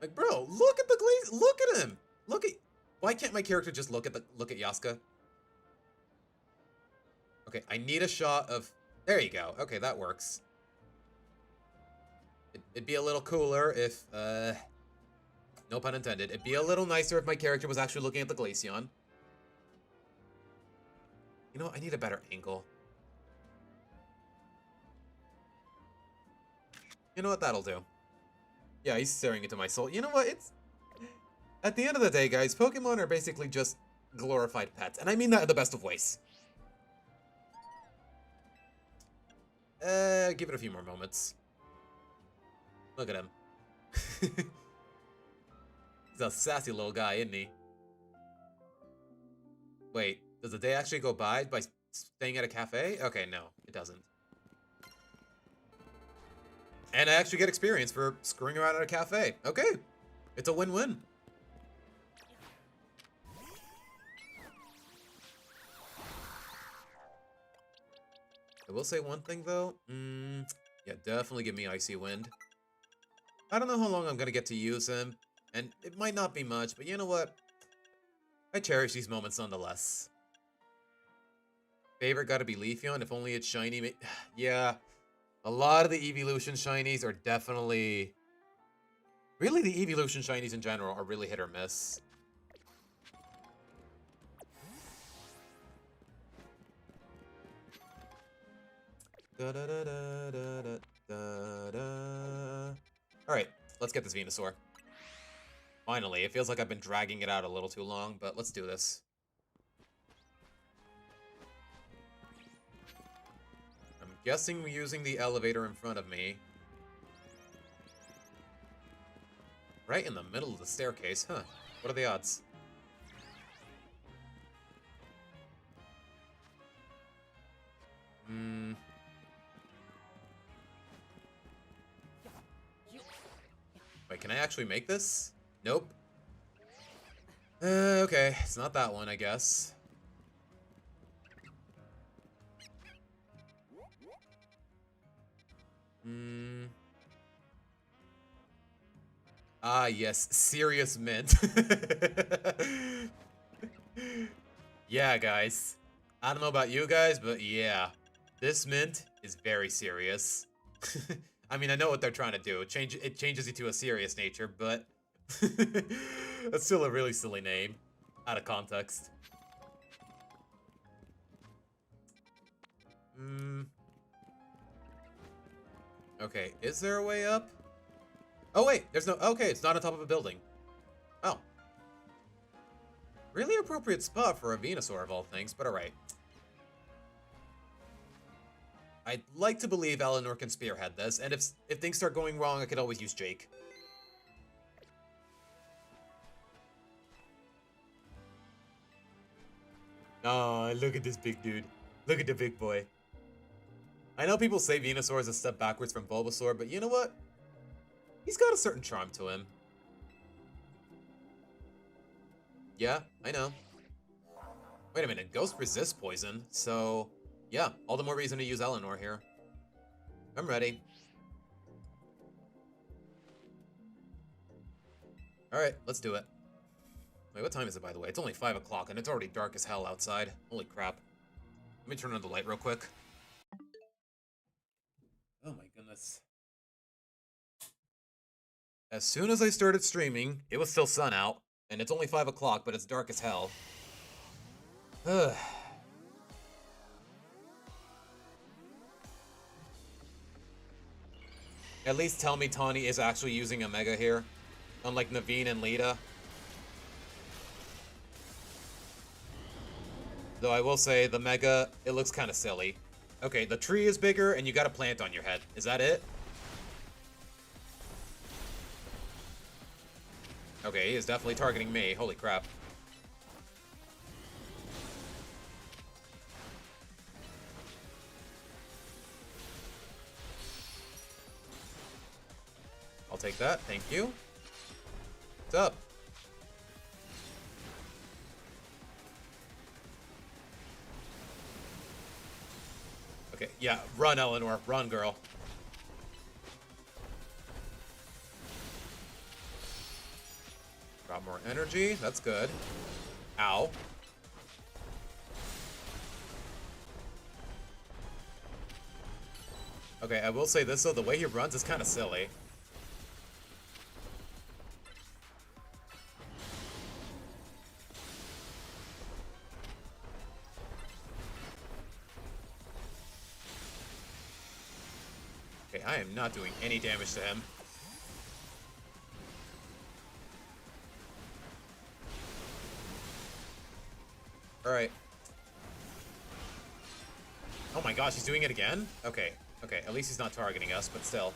Speaker 1: Like, bro, look at the Glace. Look at him. Look at... Why can't my character just look at Yaska? Okay, I need a shot of... There you go. Okay, that works. It'd be a little cooler if, no pun intended. It'd be a little nicer if my character was actually looking at the Glaceon. You know, I need a better angle. You know what? That'll do. Yeah, he's staring into my soul. You know what? It's... At the end of the day, guys, Pokemon are basically just glorified pets. And I mean that in the best of ways. Give it a few more moments. Look at him. He's a sassy little guy, isn't he? Wait, does the day actually go by staying at a cafe? Okay, no, it doesn't. And I actually get experience for screwing around at a cafe. Okay, it's a win-win. I will say one thing, though. Yeah, definitely give me Icy Wind. I don't know how long I'm going to get to use him, and it might not be much, but you know what? I cherish these moments nonetheless. Favorite gotta be Leafeon, if only it's shiny. Yeah, a lot of the Evolution shinies are definitely... Really, the Evolution shinies in general are really hit or miss. Alright, let's get this Venusaur. Finally, it feels like I've been dragging it out a little too long, but let's do this. I'm guessing we're using the elevator in front of me. Right in the middle of the staircase, huh? What are the odds? Wait, can I actually make this? Nope. Okay, it's not that one, I guess. Ah, yes, serious mint. Yeah, guys. I don't know about you guys, but yeah. This mint is very serious. I mean, I know what they're trying to do. It changes you to a serious nature, but... That's still a really silly name. Out of context. Okay, is there a way up? Oh, wait, there's no... Okay, it's not on top of a building. Oh. Really appropriate spot for a Venusaur of all things, but alright. I'd like to believe Eleanor can spearhead this, and if things start going wrong, I could always use Jake. Oh, look at this big dude. Look at the big boy. I know people say Venusaur is a step backwards from Bulbasaur, but you know what? He's got a certain charm to him. Yeah, I know. Wait a minute, Ghost resists poison, so... Yeah, all the more reason to use Eleanor here. I'm ready. Alright, let's do it. Wait, what time is it, by the way? It's only 5 o'clock, and it's already dark as hell outside. Holy crap. Let me turn on the light real quick. Oh my goodness. As soon as I started streaming, it was still sun out, and it's only 5 o'clock, but it's dark as hell. Ugh. At least tell me Tawny is actually using a Mega here, unlike Naveen and Lita. Though I will say, the Mega, it looks kind of silly. Okay, the tree is bigger, and you got a plant on your head. Is that it? Okay, he is definitely targeting me. Holy crap. I'll take that, thank you. What's up? Okay, yeah, run, Eleanor. Run, girl. Got more energy. That's good. Ow. Okay, I will say this though, the way he runs is kind of silly. Okay, I am not doing any damage to him. Alright. Oh my gosh, he's doing it again? Okay, okay, at least he's not targeting us, but still.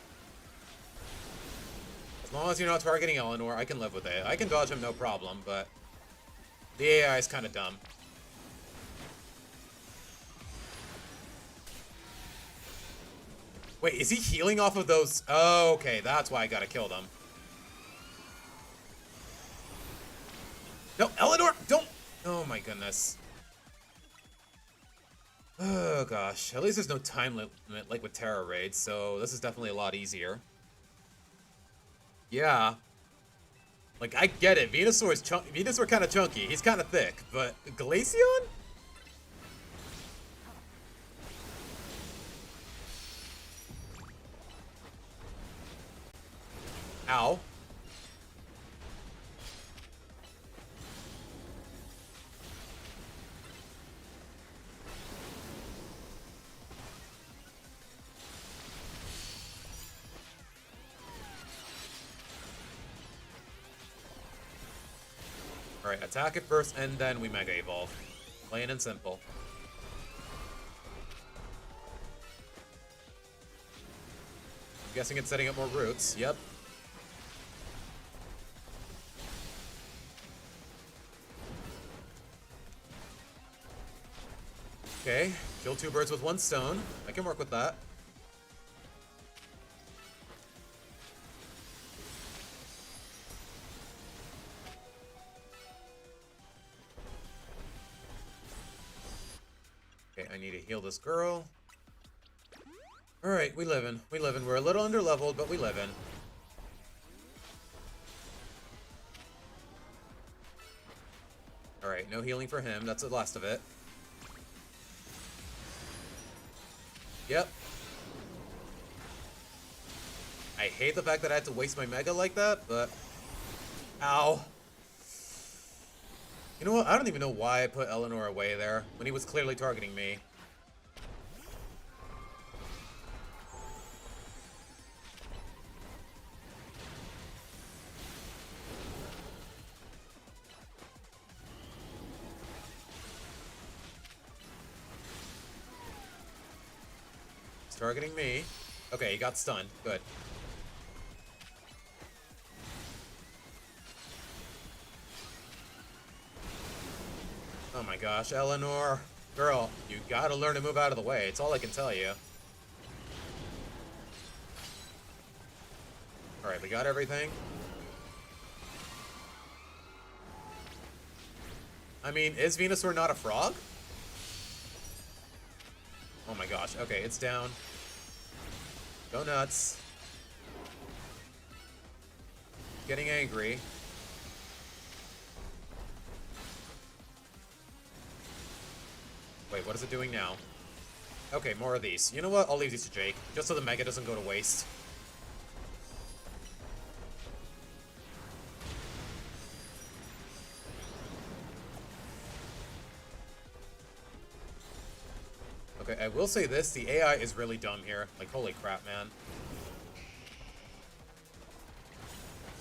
Speaker 1: As long as you're not targeting Eleanor, I can live with it. I can dodge him no problem, but the AI is kind of dumb. Wait, is he healing off of those? Oh, okay, that's why I gotta kill them. No, Eleanor, don't! Oh my goodness. Oh gosh, at least there's no time limit like with Terror Raids, so this is definitely a lot easier. Yeah. Like, I get it, Venusaur kind of chunky, he's kind of thick, but Glaceon? Ow. Alright, attack it first, and then we Mega Evolve. Plain and simple. I'm guessing it's setting up more roots. Yep. Okay, kill 2 birds with 1 stone. I can work with that. Okay, I need to heal this girl. Alright, we livin'. We livin'. We're a little under-leveled, but we livin'. Alright, no healing for him. That's the last of it. Yep. I hate the fact that I had to waste my Mega like that, but... Ow. You know what? I don't even know why I put Eleanor away there, when he was clearly targeting me. He's targeting me. Okay, he got stunned. Good. Oh my gosh, Eleanor. Girl, you gotta learn to move out of the way. It's all I can tell you. Alright, we got everything. I mean, is Venusaur not a frog? Oh my gosh. Okay, it's down. Go nuts. Getting angry. Wait, what is it doing now? Okay, more of these. You know what? I'll leave these to Jake, just so the Mega doesn't go to waste. Okay, I will say this, the AI is really dumb here. Like, holy crap, man.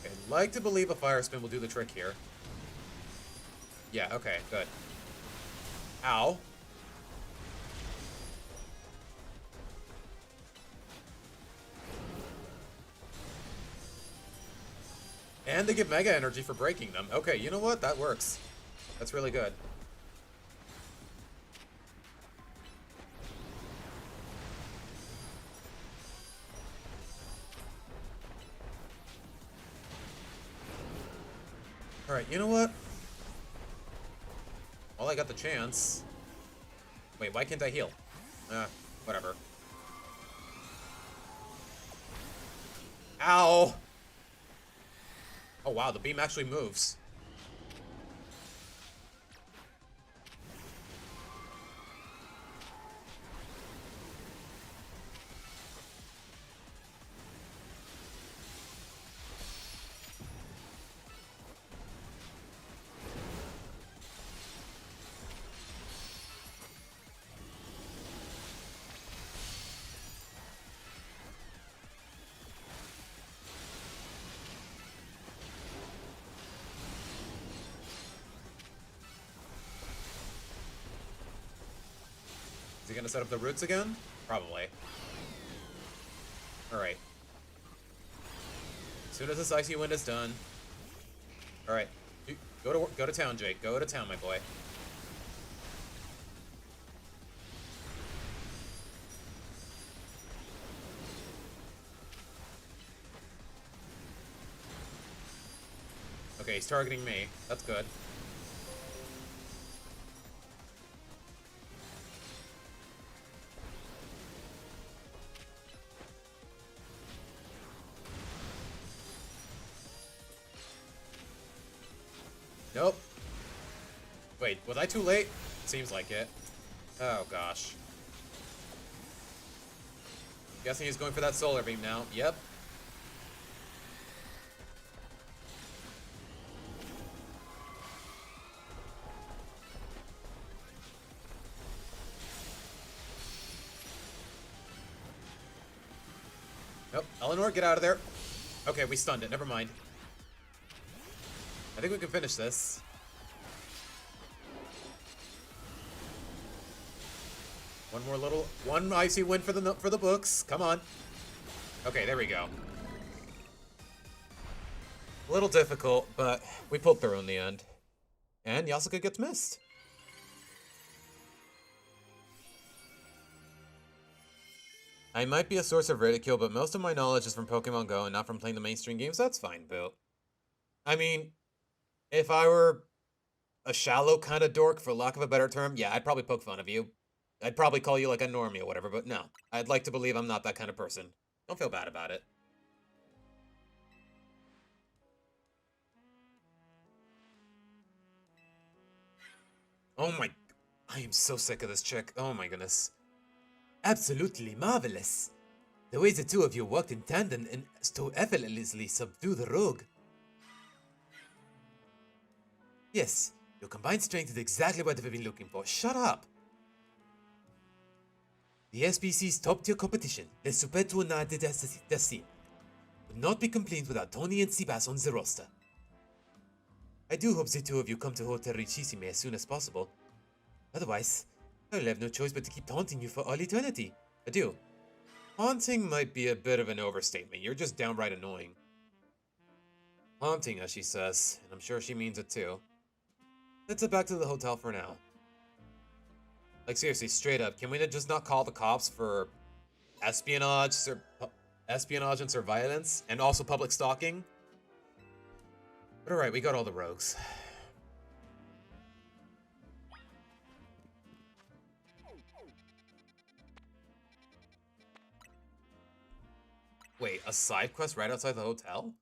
Speaker 1: Okay, I'd like to believe a Fire Spin will do the trick here. Yeah, okay, good. Ow. And they get Mega Energy for breaking them. Okay, you know what? That works. That's really good. Alright, you know what? While I got the chance... Wait, why can't I heal? Whatever. Ow! Oh wow, the beam actually moves. gonna set up the roots again? Probably. Alright. As soon as this icy wind is done. Alright. Go to town, Jake. Go to town, my boy. Okay, he's targeting me. That's good. Nope. Wait, was I too late? Seems like it. Oh, gosh. Guessing he's going for that solar beam now. Yep. Nope. Eleanor, get out of there. Okay, we stunned it. Never mind. I think we can finish this. One icy win for the books. Come on. Okay, there we go. A little difficult, but we pulled through in the end. And Yasuka gets missed. I might be a source of ridicule, but most of my knowledge is from Pokemon Go and not from playing the mainstream games. That's fine, Boo. I mean, if I were a shallow kind of dork, for lack of a better term, yeah, I'd probably poke fun of you. I'd probably call you like a normie or whatever, but no. I'd like to believe I'm not that kind of person. Don't feel bad about it. Oh my... I am so sick of this chick. Oh my goodness. Absolutely marvelous. The way the two of you worked in tandem and so effortlessly subdue the rogue. Yes, your combined strength is exactly what we've been looking for. Shut up. The SBC's top-tier competition, the Super Tournoi de Destin, would not be complete without Tony and Seabass on the roster. I do hope the two of you come to Hotel Richissime as soon as possible. Otherwise, I'll have no choice but to keep taunting you for all eternity. I do. Haunting might be a bit of an overstatement. You're just downright annoying. Haunting, as she says, and I'm sure she means it too. Let's head back to the hotel for now. Like, seriously, straight up, can we just not call the cops for espionage, espionage and surveillance, and also public stalking? But alright, we got all the rogues. Wait, a side quest right outside the hotel?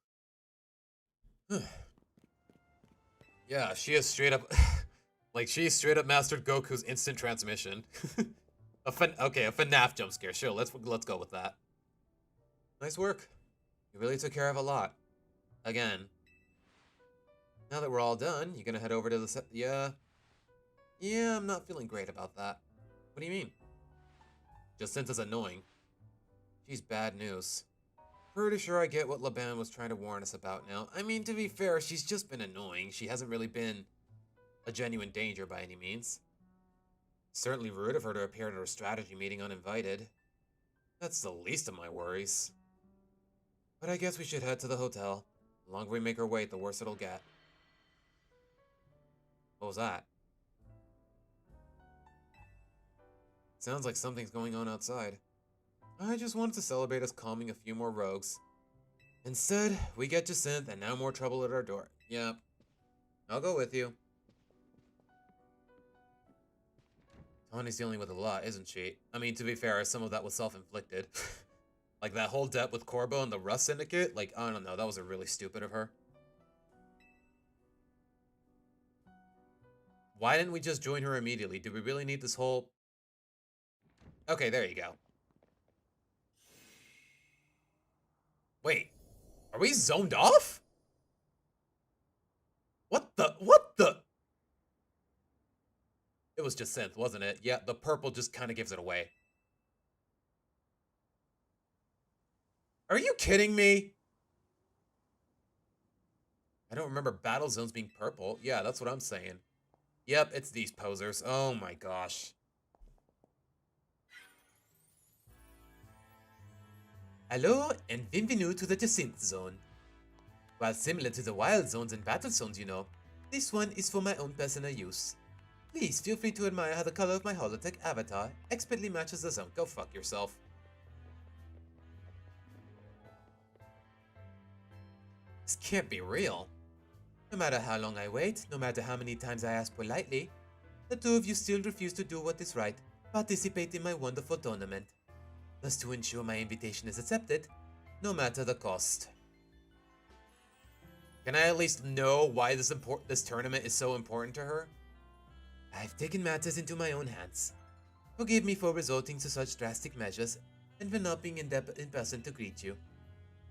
Speaker 1: Yeah, she is straight up... like, she straight up mastered Goku's instant transmission. Okay, a FNAF jump scare. Sure, let's go with that. Nice work. You really took care of a lot. Again. Now that we're all done, you gonna head over to the set? Yeah, I'm not feeling great about that. What do you mean? Jacinta's annoying. She's bad news. Pretty sure I get what Laban was trying to warn us about now. I mean, to be fair, she's just been annoying. She hasn't really been a genuine danger by any means. Certainly rude of her to appear at our strategy meeting uninvited. That's the least of my worries. But I guess we should head to the hotel. The longer we make our wait, the worse it'll get. What was that? Sounds like something's going on outside. I just wanted to celebrate us calming a few more rogues. Instead, we get Jacinthe and now more trouble at our door. Yep. I'll go with you. Tawny's dealing with a lot, isn't she? I mean, to be fair, some of that was self-inflicted. Like that whole debt with Corbo and the Rust Syndicate, like, I don't know, that was really stupid of her. Why didn't we just join her immediately? Do we really need this whole... Okay, there you go. Wait, are we zoned off? What the? It was Jacinthe, wasn't it? Yeah, the purple just kind of gives it away. Are you kidding me? I don't remember battle zones being purple. Yeah, that's what I'm saying. Yep, it's these posers. Oh my gosh. Hello and bienvenue to the Descent Zone. While similar to the Wild Zones and Battle Zones, this one is for my own personal use. Please feel free to admire how the color of my holotech avatar expertly matches the zone. Go fuck yourself. This can't be real. No matter how long I wait, no matter how many times I ask politely, the two of you still refuse to do what is right, participate in my wonderful tournament. Thus to ensure my invitation is accepted, no matter the cost. Can I at least know why this tournament is so important to her? I've taken matters into my own hands. Forgive me for resorting to such drastic measures and for not being in person to greet you.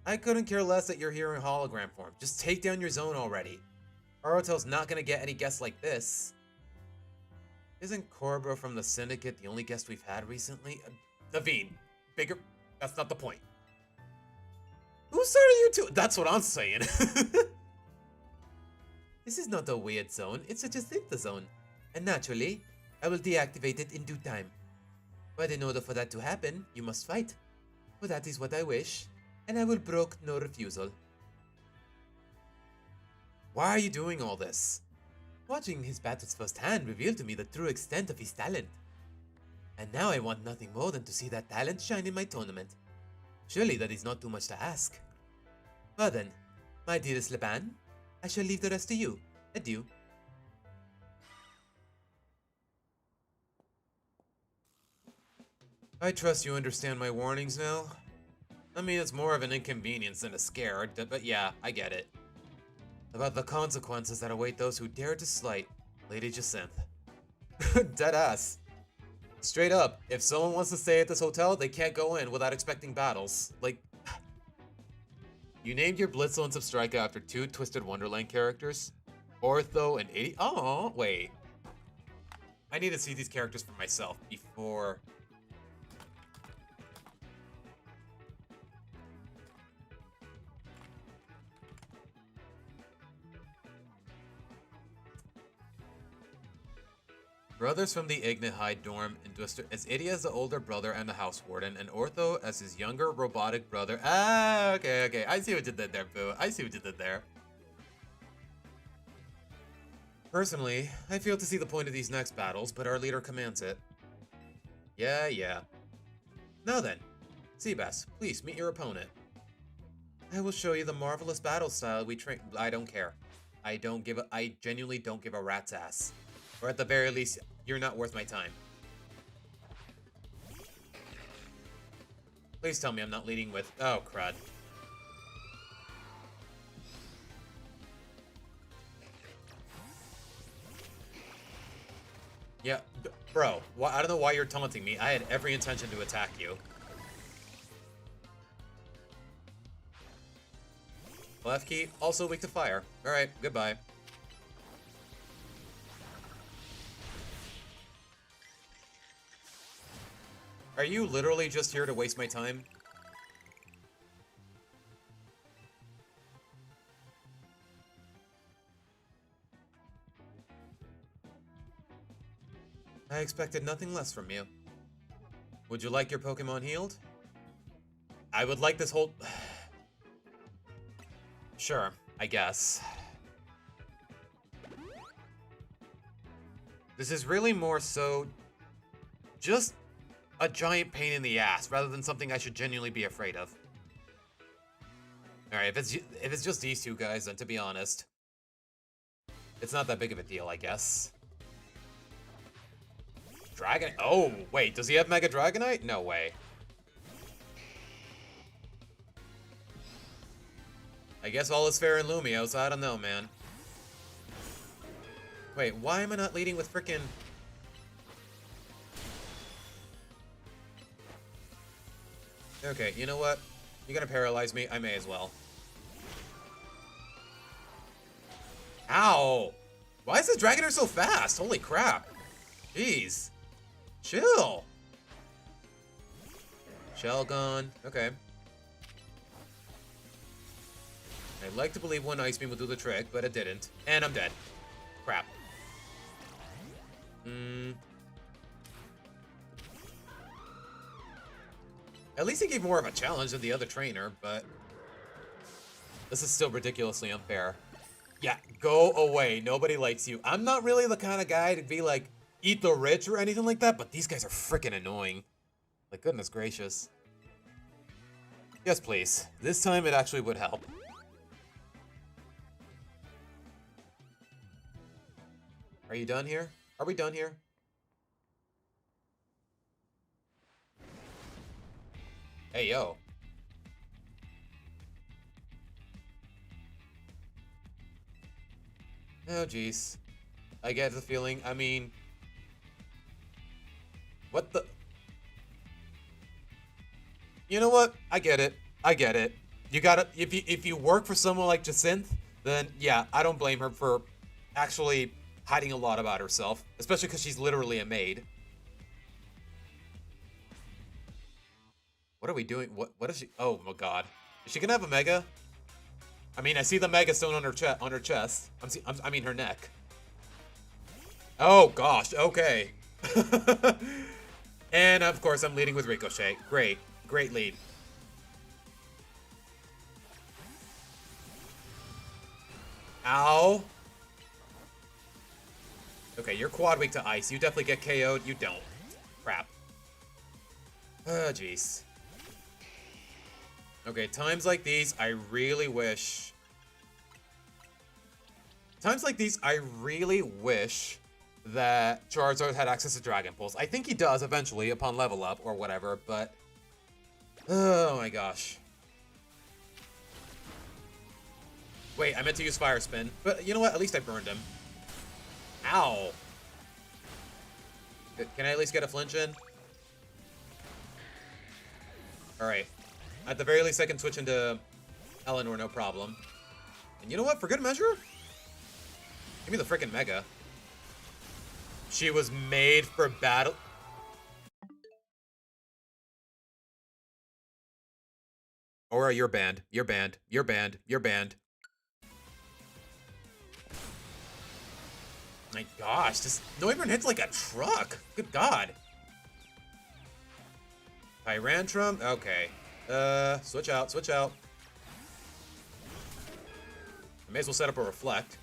Speaker 1: I couldn't care less that you're here in hologram form. Just take down your zone already. Our hotel's not gonna get any guests like this. Isn't Corbra from the Syndicate the only guest we've had recently? Naveen, bigger. That's not the point. Who started you two? That's what I'm saying. This is not a weird zone. It's a Jacinta zone. And naturally, I will deactivate it in due time. But in order for that to happen, you must fight. For that is what I wish, and I will brook no refusal. Why are you doing all this? Watching his battles firsthand revealed to me the true extent of his talent. And now I want nothing more than to see that talent shine in my tournament. Surely that is not too much to ask. Well then, my dearest Laban, I shall leave the rest to you. Adieu. I trust you understand my warnings now. I mean, it's more of an inconvenience than a scare, but yeah, I get it. About the consequences that await those who dare to slight Lady Jacinth. Deadass. Straight up, if someone wants to stay at this hotel, they can't go in without expecting battles. Like, you named your Blitz-Lance of Strika after two Twisted Wonderland characters? Ortho and 80. Oh, wait. I need to see these characters for myself before. Brothers from the Ignite High dorm, as Idia as the older brother and the house warden, and Ortho as his younger robotic brother. Ah, okay. I see what you did there, Boo. I see what you did there. Personally, I fail to see the point of these next battles, but our leader commands it. Yeah. Now then, Seabass, please meet your opponent. I will show you the marvelous battle style we train. I don't care. I genuinely don't give a rat's ass. Or at the very least, you're not worth my time. Please tell me I'm not leading with... Oh, crud. Yeah, bro, I don't know why you're taunting me. I had every intention to attack you. Left key, also weak to fire. Alright, goodbye. Are you literally just here to waste my time? I expected nothing less from you. Would you like your Pokemon healed? I would like this whole... Sure, I guess. This is really more so just a giant pain in the ass rather than something I should genuinely be afraid of. Alright, if it's just these two guys, then to be honest, it's not that big of a deal, I guess. Dragon... Oh, wait, does he have Mega Dragonite? No way. I guess all is fair in Lumio, so I don't know, man. Wait, why am I not leading with frickin'... Okay, you know what? You're gonna paralyze me, I may as well. Ow! Why is this Dragonair so fast? Holy crap. Jeez. Chill. Shell gone. Okay. I'd like to believe one Ice Beam would do the trick, but it didn't. And I'm dead. Crap. At least he gave more of a challenge than the other trainer, but this is still ridiculously unfair. Yeah, go away. Nobody likes you. I'm not really the kind of guy to be like, eat the rich or anything like that, but these guys are freaking annoying. Like, goodness gracious. Yes, please. This time it actually would help. Are you done here? Are we done here? Hey, yo. Oh, jeez. I get the feeling, I mean... What the... You know what? I get it. I get it. You gotta... If you work for someone like Jacinthe, then yeah, I don't blame her for actually hiding a lot about herself. Especially because she's literally a maid. What are we doing? What is she... Oh my god. Is she gonna have a Mega? I mean, I see the Mega Stone on her chest. I mean her neck. Oh gosh, okay. And of course I'm leading with Ricochet. Great. Great lead. Ow. Okay, you're quad weak to ice. You definitely get KO'd. You don't. Crap. Oh, jeez. Okay, times like these, I really wish... Times like these, I really wish that Charizard had access to Dragon Pulse. I think he does eventually upon level up or whatever, but... Oh my gosh. Wait, I meant to use Fire Spin. But you know what? At least I burned him. Ow. Can I at least get a flinch in? Alright. At the very least, I can switch into Eleanor, no problem. And you know what? For good measure, give me the frickin' Mega. She was made for battle. Aura, you're banned. You're banned. You're banned. You're banned. My gosh, this Noivern hits like a truck. Good god. Tyrantrum? Okay. Switch out, switch out. I may as well set up a Reflect.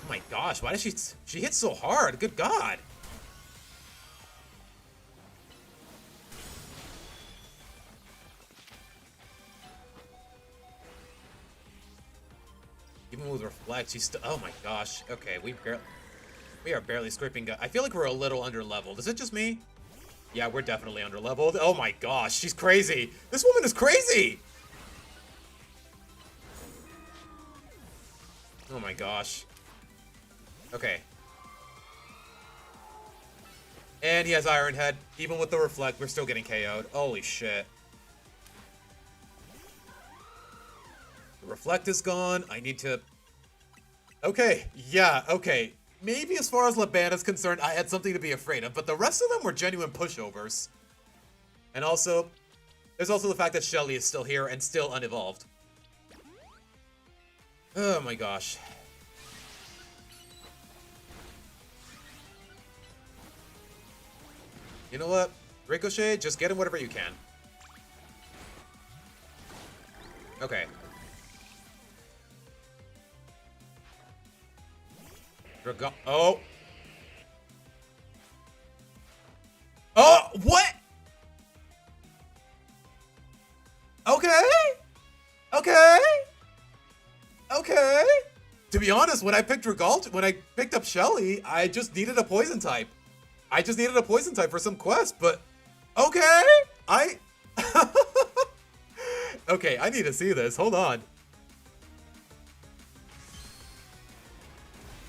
Speaker 1: Oh my gosh, why does she hits so hard? Good god. Even with Reflect, she's still... Oh my gosh. Okay, we are barely scraping... I feel like we're a little under-leveled. Is it just me? Yeah, we're definitely under-leveled. Oh my gosh, she's crazy. This woman is crazy! Oh my gosh. Okay. And he has Iron Head. Even with the Reflect, we're still getting KO'd. Holy shit. The Reflect is gone. I need to... Okay, yeah, okay. Maybe as far as Laban is concerned, I had something to be afraid of, but the rest of them were genuine pushovers. And also, there's also the fact that Shelly is still here and still unevolved. Oh my gosh. You know what? Ricochet, just get him whatever you can. Okay. Oh. Oh, what? Okay. Okay. Okay. To be honest, when I picked up Shelly, I just needed a poison type. I just needed a poison type for some quest, but okay. Okay, I need to see this. Hold on.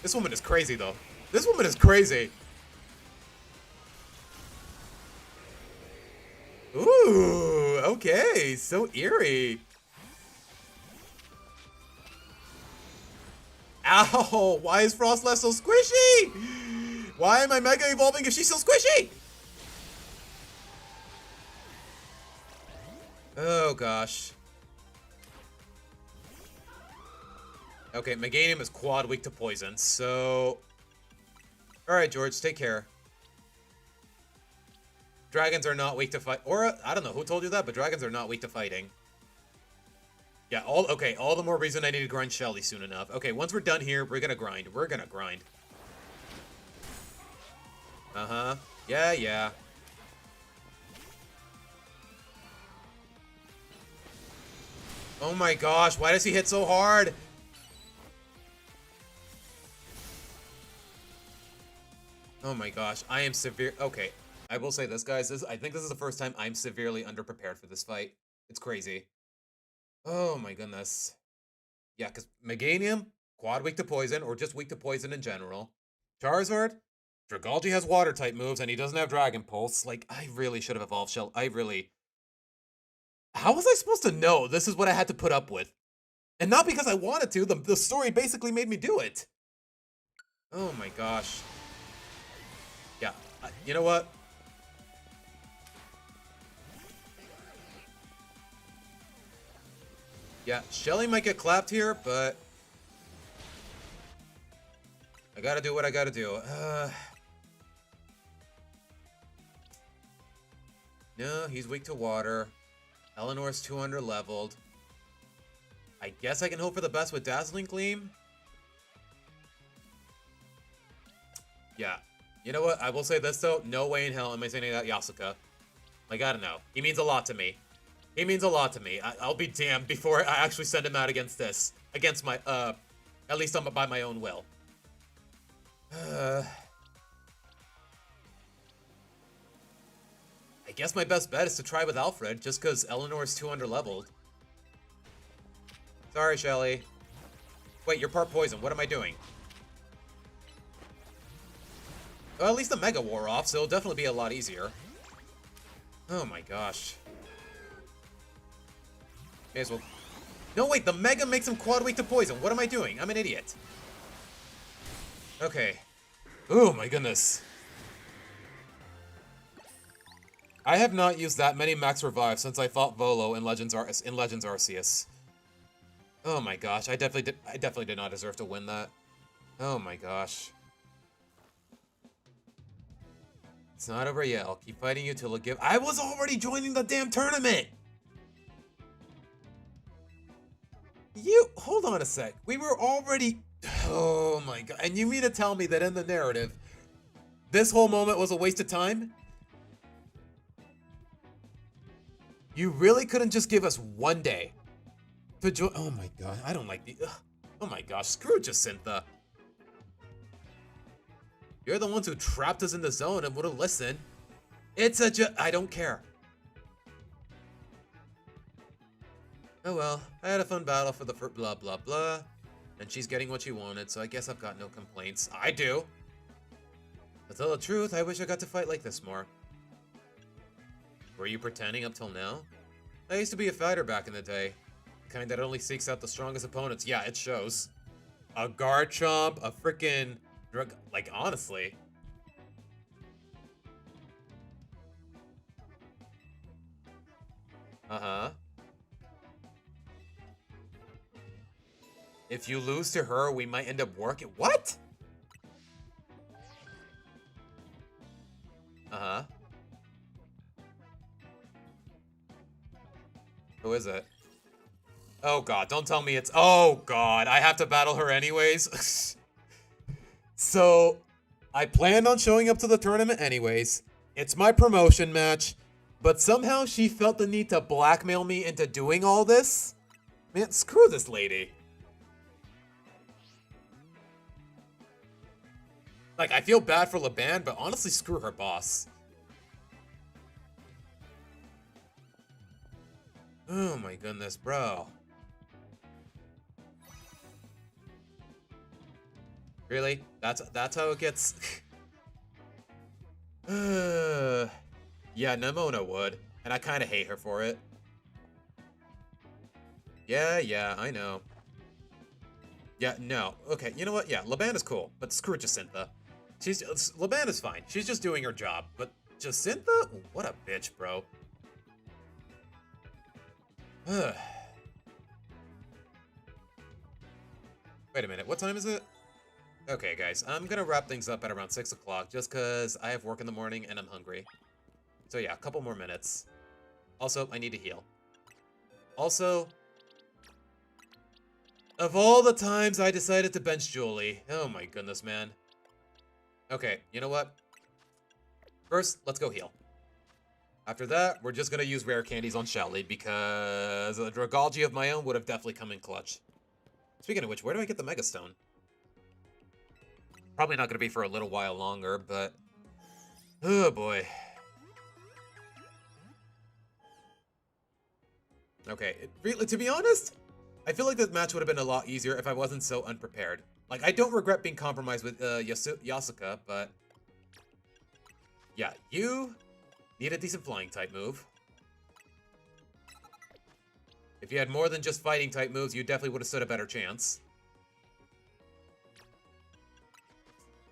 Speaker 1: This woman is crazy, though. This woman is crazy. Ooh, okay. So eerie. Ow, why is Frostlass so squishy? Why am I Mega Evolving if she's so squishy? Oh, gosh. Okay, Meganium is quad weak to poison, so... Alright, George, take care. Dragons are not weak to fight. Or, I don't know who told you that, but dragons are not weak to fighting. Yeah, okay, all the more reason I need to grind Shelly soon enough. Okay, once we're done here, we're gonna grind. We're gonna grind. Uh-huh. Yeah, yeah. Oh my gosh, why does he hit so hard? Oh my gosh, I am severe. Okay, I will say this, guys. I think this is the first time I'm severely underprepared for this fight. It's crazy. Oh my goodness. Yeah, because Meganium, quad weak to poison, or just weak to poison in general. Charizard, Dragalge has water type moves, and he doesn't have Dragon Pulse. Like, I really should have evolved Shell. How was I supposed to know this is what I had to put up with? And not because I wanted to, the story basically made me do it. Oh my gosh. Yeah, you know what? Yeah, Shelly might get clapped here, but I gotta do what I gotta do. No, he's weak to water. Eleanor's 200 leveled. I guess I can hope for the best with Dazzling Gleam. Yeah. You know what? I will say this, though. No way in hell am I saying that Yasuka. I gotta know. He means a lot to me. He means a lot to me. I'll be damned before I actually send him out against this. Against my, at least by my own will. I guess my best bet is to try with Alfred, just because Eleanor's 200 leveled. Sorry, Shelly. Wait, you're part poison. What am I doing? Well, at least the Mega wore off, so it'll definitely be a lot easier. Oh my gosh. May as well. No, wait, the Mega makes him quad weak to poison. What am I doing? I'm an idiot. Okay. Oh my goodness. I have not used that many max revives since I fought Volo in Legends Arceus. Oh my gosh, I definitely did not deserve to win that. Oh my gosh. It's not over yet. I'll keep fighting you till it give. I was already joining the damn tournament. Hold on a sec. We were already. Oh my god. And you mean to tell me that in the narrative, this whole moment was a waste of time? You really couldn't just give us one day to join. Oh my god. I don't like the. Oh my gosh. Screw Jacintha. You're the ones who trapped us in the zone and wouldn't listen. It's I don't care. Oh well, I had a fun battle for the blah blah blah. And she's getting what she wanted, so I guess I've got no complaints. I do. To tell the truth, I wish I got to fight like this more. Were you pretending up till now? I used to be a fighter back in the day. The kind that only seeks out the strongest opponents. Yeah, it shows. A Garchomp, a freaking... Like, honestly. Uh-huh. If you lose to her, we might end up working... What? Uh-huh. Who is it? Oh god, don't tell me it's... Oh god, I have to battle her anyways? So, I planned on showing up to the tournament anyways. It's my promotion match. But somehow she felt the need to blackmail me into doing all this? Man, screw this lady. Like, I feel bad for Laban, but honestly, screw her boss. Oh my goodness, bro. Really? That's how it gets? Yeah, Nemona would. And I kind of hate her for it. Yeah, I know. Yeah, no. Okay, you know what? Yeah, Laban is cool, but screw Jacintha. Laban is fine. She's just doing her job. But Jacintha? What a bitch, bro. Wait a minute, what time is it? Okay, guys, I'm gonna wrap things up at around 6 o'clock just because I have work in the morning and I'm hungry. So yeah, a couple more minutes. Also, I need to heal. Also, of all the times I decided to bench Julie. Oh my goodness, man. Okay, you know what? First, let's go heal. After that, we're just gonna use rare candies on Shelly because a Dragalge of my own would have definitely come in clutch. Speaking of which, where do I get the Mega Stone? Probably not gonna be for a little while longer, but... oh boy. Okay, really, to be honest, I feel like this match would have been a lot easier if I wasn't so unprepared. Like, I don't regret being compromised with Yasuka, but... yeah, you need a decent flying type move. If you had more than just fighting type moves, you definitely would have stood a better chance.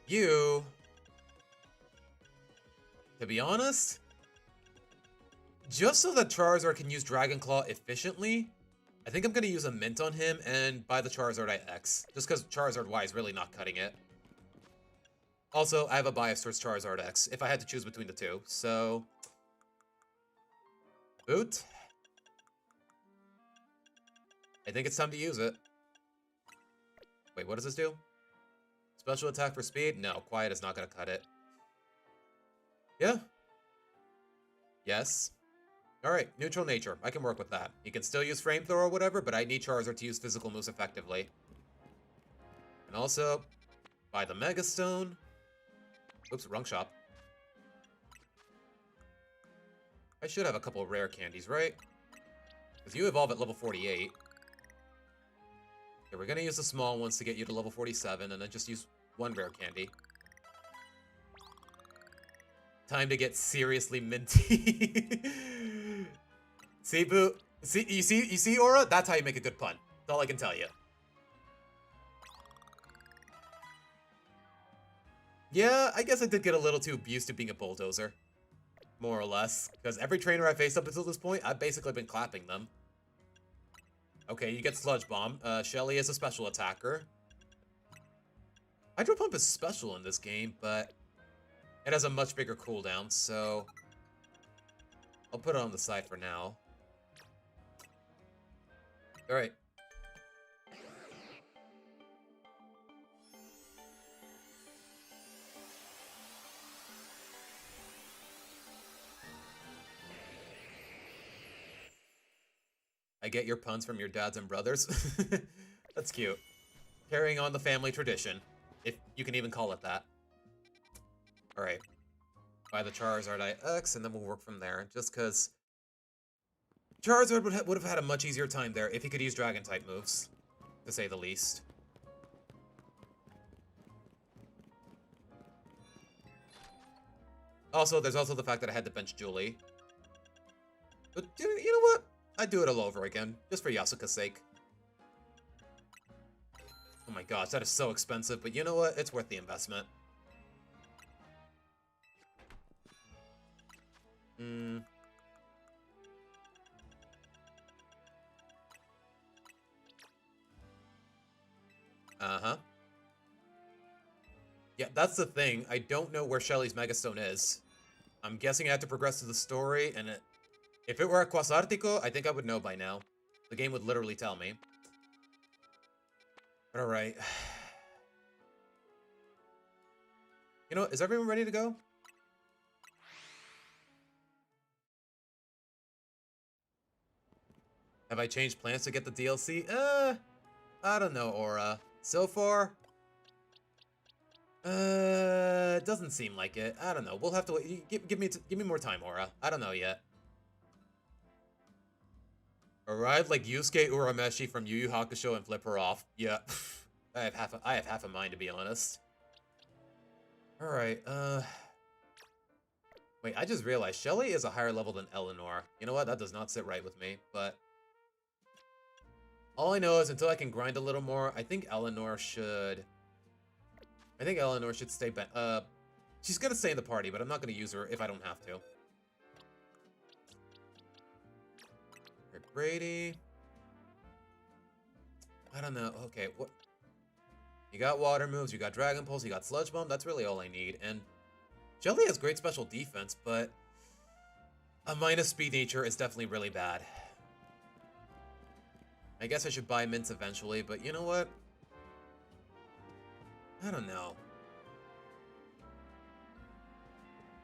Speaker 1: You... to be honest... just so that Charizard can use Dragon Claw efficiently, I think I'm going to use a Mint on him and buy the Charizard X. Just because Charizard Y is really not cutting it. Also, I have a bias towards Charizard X if I had to choose between the two, so... boot. I think it's time to use it. Wait, what does this do? Special attack for speed? No, Quiet is not going to cut it. Yeah. Yes. Alright, neutral nature. I can work with that. He can still use flamethrower or whatever, but I need Charizard to use physical moves effectively. And also, buy the Mega Stone. Oops, wrong shop. I should have a couple of rare candies, right? Because you evolve at level 48. Okay, we're going to use the small ones to get you to level 47, and then just use one rare candy. Time to get seriously minty. See, Boo? See, you see, Aura? That's how you make a good pun. That's all I can tell you. Yeah, I guess I did get a little too used to being a bulldozer. More or less. Because every trainer I faced up until this point, I've basically been clapping them. Okay, you get Sludge Bomb. Shelly is a special attacker. Hydro Pump is special in this game, but it has a much bigger cooldown, so I'll put it on the side for now. Alright. I get your puns from your dads and brothers. That's cute. Carrying on the family tradition, if you can even call it that. Alright. Buy the Charizard IX, and then we'll work from there. Just because Charizard would have had a much easier time there if he could use Dragon-type moves, to say the least. Also, there's also the fact that I had to bench Julie. But, you know what? I'd do it all over again, just for Yasuka's sake. Oh my gosh, that is so expensive, but you know what? It's worth the investment. Uh-huh. Yeah, that's the thing. I don't know where Shelly's Megastone is. I'm guessing I have to progress to the story, and if it were Aquasartico, I think I would know by now. The game would literally tell me. But alright. You know what? Is everyone ready to go? Have I changed plans to get the DLC? I don't know, Aura. So far, it doesn't seem like it. I don't know. We'll have to wait. Give me more time, Aura. I don't know yet. Arrive like Yusuke Urameshi from Yu Yu Hakusho and flip her off. Yeah, I have half a mind, to be honest. All right. Wait. I just realized Shelly is a higher level than Eleanor. You know what? That does not sit right with me. But all I know is until I can grind a little more, I think Eleanor should stay back. She's gonna stay in the party, but I'm not gonna use her if I don't have to. Brady. I don't know. Okay, what? You got water moves, you got Dragon Pulse, you got Sludge Bomb. That's really all I need. And Jelly has great special defense, but A minus speed nature is definitely really bad. I guess I should buy mints eventually, but you know what? I don't know.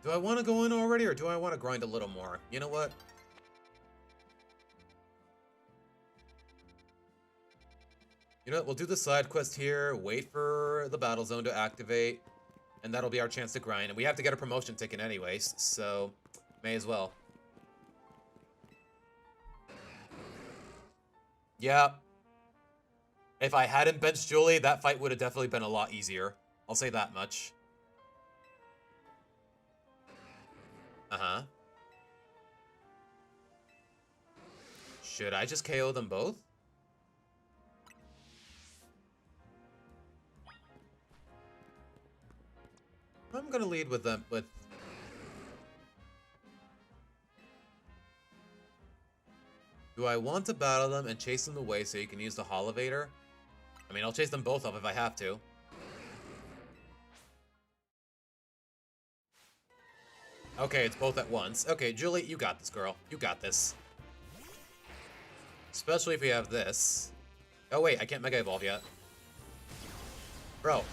Speaker 1: Do I want to go in already, or do I want to grind a little more? You know what? You know what? We'll do the side quest here, wait for the battle zone to activate, and that'll be our chance to grind. And we have to get a promotion ticket anyways, so may as well. Yeah. If I hadn't benched Julie, that fight would have definitely been a lot easier. I'll say that much. Uh-huh. Should I just KO them both? I'm gonna lead with them, with... Do I want to battle them and chase them away so you can use the Holovator? I mean, I'll chase them both off if I have to. Okay, it's both at once. Okay, Julie, you got this, girl. You got this. Especially if we have this. Oh, wait, I can't Mega Evolve yet. Bro.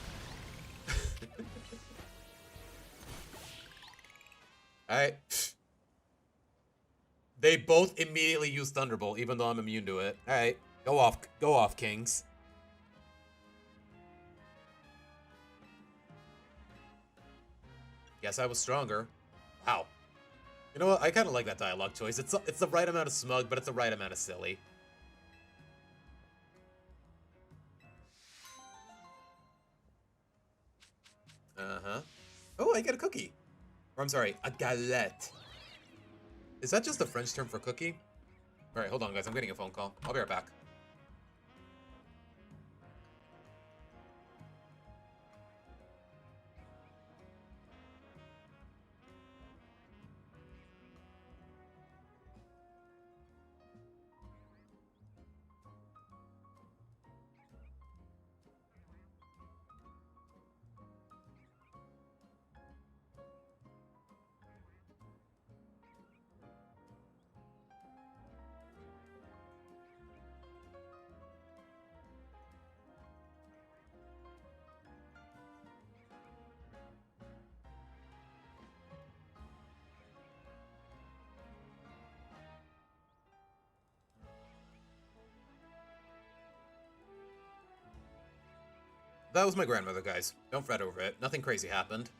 Speaker 1: Alright. They both immediately use Thunderbolt, even though I'm immune to it. Alright, go off, kings. Guess I was stronger. Wow. You know what? I kind of like that dialogue choice. It's the right amount of smug, but it's the right amount of silly. Uh-huh. Oh, I get a cookie. Or I'm sorry, a galette. Is that just a French term for cookie? Alright, hold on, guys. I'm getting a phone call. I'll be right back. That was my grandmother, guys. Don't fret over it. Nothing crazy happened.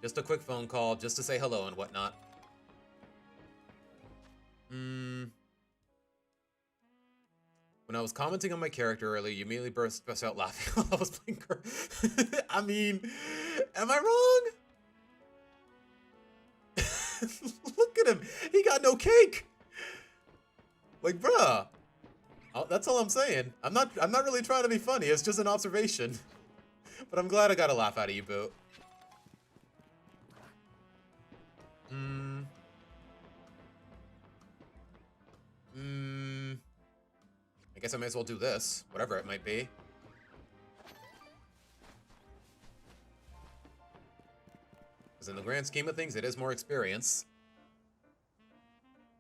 Speaker 1: Just a quick phone call, just to say hello and whatnot. When I was commenting on my character earlier, you immediately burst out laughing while I was playing her. I mean, am I wrong? Look at him. He got no cake. Like, bruh. Oh, that's all I'm saying. I'm not really trying to be funny. It's just an observation. But I'm glad I got a laugh out of you, Boo. I guess I may as well do this, whatever it might be. Because in the grand scheme of things, it is more experience.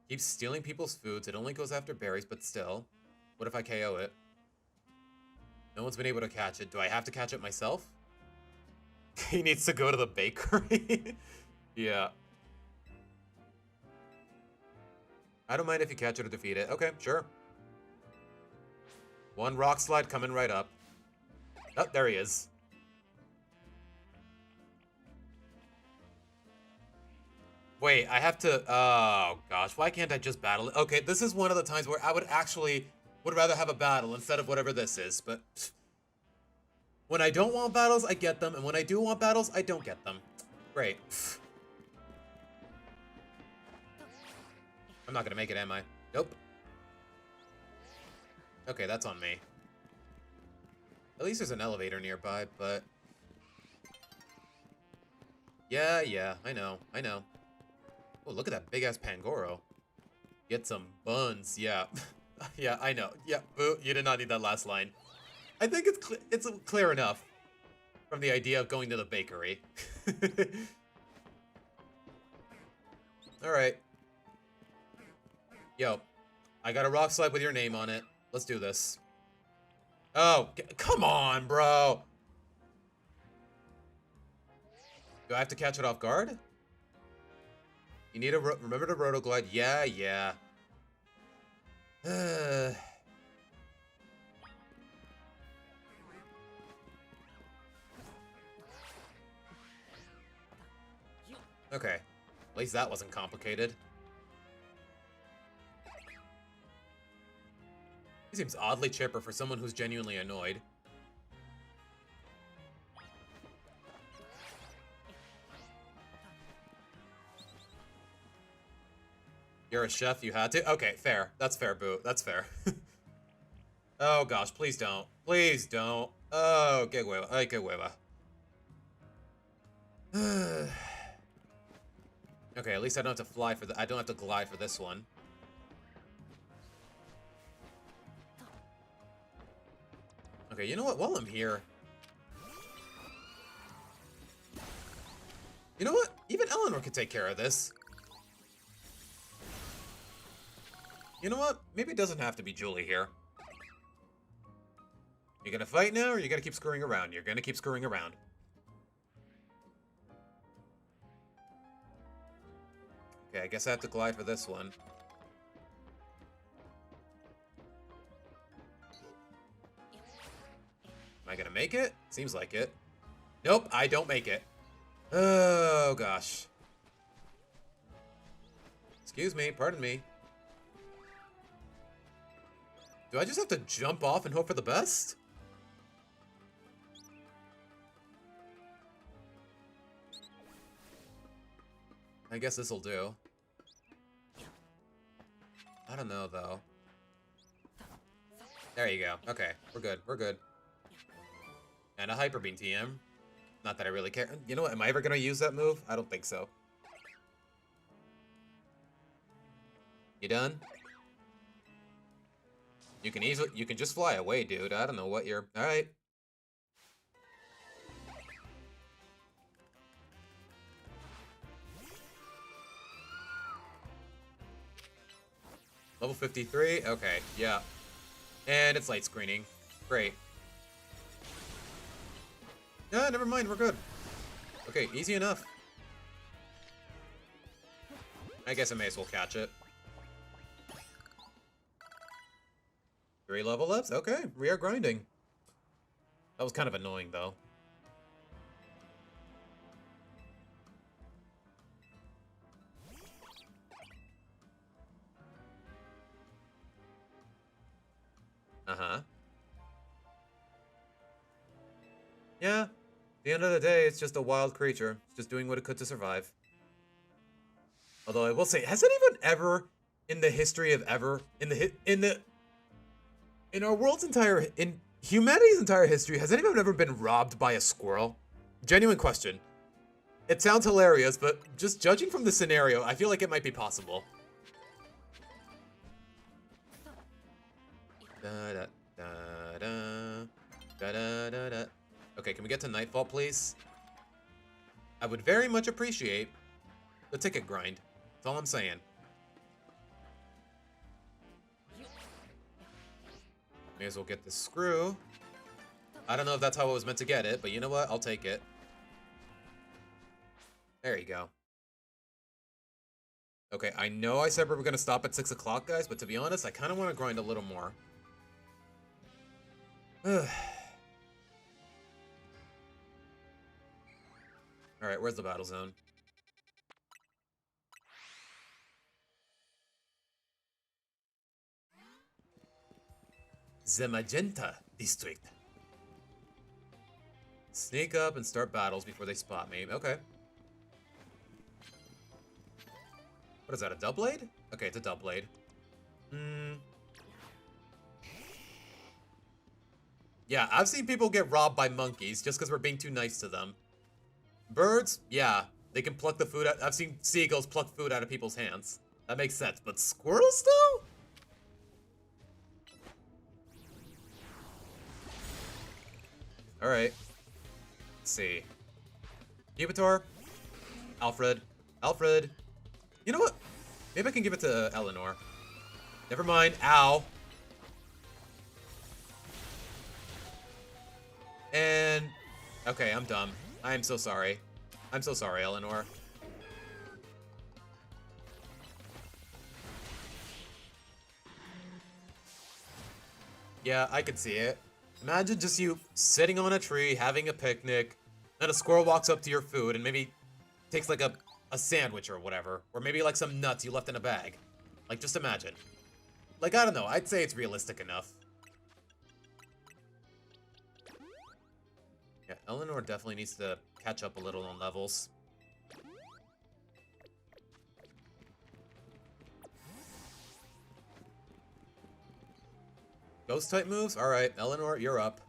Speaker 1: Keeps stealing people's foods. It only goes after berries, but still. What if I KO it? No one's been able to catch it. Do I have to catch it myself? He needs to go to the bakery. Yeah. I don't mind if you catch it or defeat it. Okay, sure. One rock slide coming right up. Oh, there he is. Wait, I have to... Oh, gosh. Why can't I just battle it? Okay, this is one of the times where I would rather have a battle instead of whatever this is, but... When I don't want battles, I get them, and when I do want battles, I don't get them. Great. I'm not gonna make it, am I? Nope. Okay, that's on me. At least there's an elevator nearby, but... Yeah, I know. Oh, look at that big-ass Pangoro. Get some buns, yeah. Yeah, I know. Yeah, Boo, you did not need that last line. I think it's clear enough from the idea of going to the bakery. Alright. Yo, I got a rock slide with your name on it. Let's do this. Oh, come on, bro. Do I have to catch it off guard? You need to remember to rotoglide. Yeah, yeah. Okay. At least that wasn't complicated. He seems oddly chipper for someone who's genuinely annoyed. You're a chef, you had to? Okay, fair. That's fair, Boo. That's fair. Oh gosh, please don't. Please don't. Oh, que hueva. Ay, que hueva. Okay, at least I don't have to fly for I don't have to glide for this one. Okay, you know what? While I'm here... You know what? Even Eleanor could take care of this. You know what? Maybe it doesn't have to be Julie here. You gonna fight now, or you gonna keep screwing around? You're gonna keep screwing around. Okay, I guess I have to glide for this one. Am I gonna make it? Seems like it. Nope, I don't make it. Oh, gosh. Excuse me, pardon me. Do I just have to jump off and hope for the best? I guess this'll do. I don't know, though. There you go. Okay, we're good. We're good. And a Hyper Beam TM. Not that I really care. You know what? Am I ever going to use that move? I don't think so. You done? You can just fly away, dude. I don't know what you're... Alright. Level 53? Okay, yeah. And it's light screening. Great. Yeah, never mind, we're good. Okay, easy enough. I guess I may as well catch it. 3 level ups? Okay, we are grinding. That was kind of annoying, though. Uh-huh. Yeah. At the end of the day, it's just a wild creature. It's just doing what it could to survive. Although I will say, has anyone ever, in the history of ever, in our world's in humanity's entire history, has anyone ever been robbed by a squirrel? Genuine question. It sounds hilarious, but just judging from the scenario, I feel like it might be possible. Da, da, da, da, da, da, da, da. Okay, can we get to Nightfall, please? I would very much appreciate the ticket grind. That's all I'm saying. May as well get the screw. I don't know if that's how I was meant to get it, but you know what? I'll take it. There you go. Okay, I know I said we were going to stop at 6 o'clock, guys, but to be honest, I kind of want to grind a little more. Alright, where's the battle zone? The Magenta District. Sneak up and start battles before they spot me. Okay. What is that, a Doublade? Okay, it's a Doublade. Yeah, I've seen people get robbed by monkeys just because we're being too nice to them. Birds? Yeah, they can pluck the food out. I've seen seagulls pluck food out of people's hands. That makes sense, but squirrels still? Alright. Let's see. Cubitor. Alfred. Alfred. You know what? Maybe I can give it to Eleanor. Never mind. Ow. And... Okay, I'm dumb. I am so sorry. I'm so sorry, Eleanor. Yeah, I can see it. Imagine just you sitting on a tree, having a picnic, and a squirrel walks up to your food and maybe takes like a sandwich or whatever. Or maybe like some nuts you left in a bag. Like, just imagine. Like, I don't know. I'd say it's realistic enough. Yeah, Eleanor definitely needs to catch up a little on levels. Ghost type moves? Alright, Eleanor, you're up.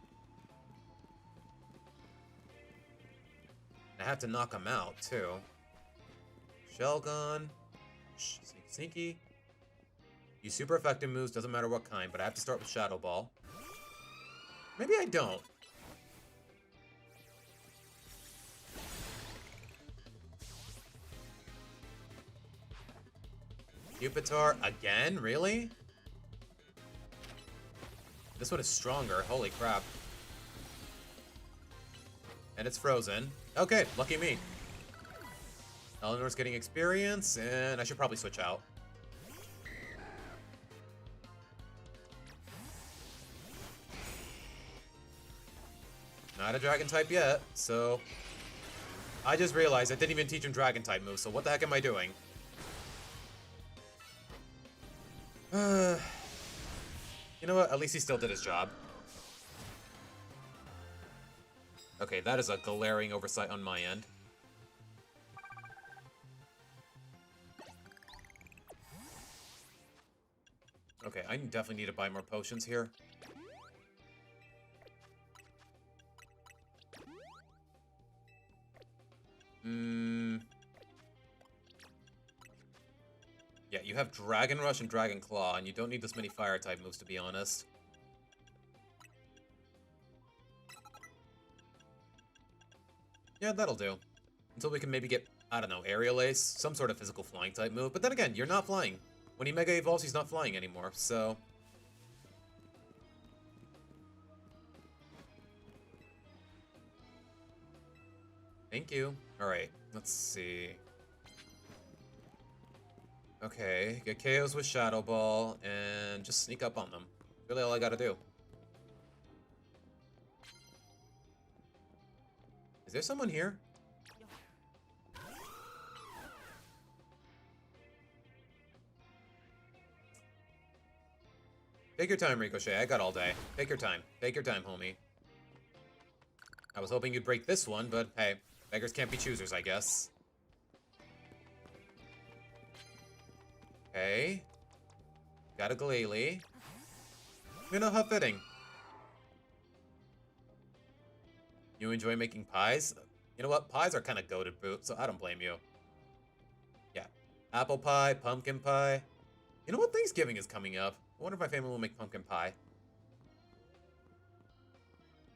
Speaker 1: I have to knock him out, too. Shelgon. Sneaky, sneaky. Use super effective moves, doesn't matter what kind, but I have to start with Shadow Ball. Maybe I don't. Pupitar again? Really? This one is stronger. Holy crap. And it's frozen. Okay, lucky me. Eleanor's getting experience, and I should probably switch out. Not a dragon type yet, so... I just realized I didn't even teach him dragon type moves, so what the heck am I doing? You know what? At least he still did his job. Okay, that is a glaring oversight on my end. Okay, I definitely need to buy more potions here. Yeah, you have Dragon Rush and Dragon Claw, and you don't need this many Fire-type moves, to be honest. Yeah, that'll do. Until we can maybe get, I don't know, Aerial Ace, some sort of physical flying-type move. But then again, you're not flying. When he Mega Evolves, he's not flying anymore, so... Thank you. Alright, let's see. Okay, get KOs with Shadow Ball, and just sneak up on them. Really all I gotta do. Is there someone here? Take your time, Ricochet. I got all day. Take your time. Take your time, homie. I was hoping you'd break this one, but hey, beggars can't be choosers, I guess. Okay. Got a Glalie. You know, how fitting. You enjoy making pies? You know what? Pies are kind of goated, Boot, so I don't blame you. Yeah. Apple pie, pumpkin pie. You know what? Thanksgiving is coming up. I wonder if my family will make pumpkin pie.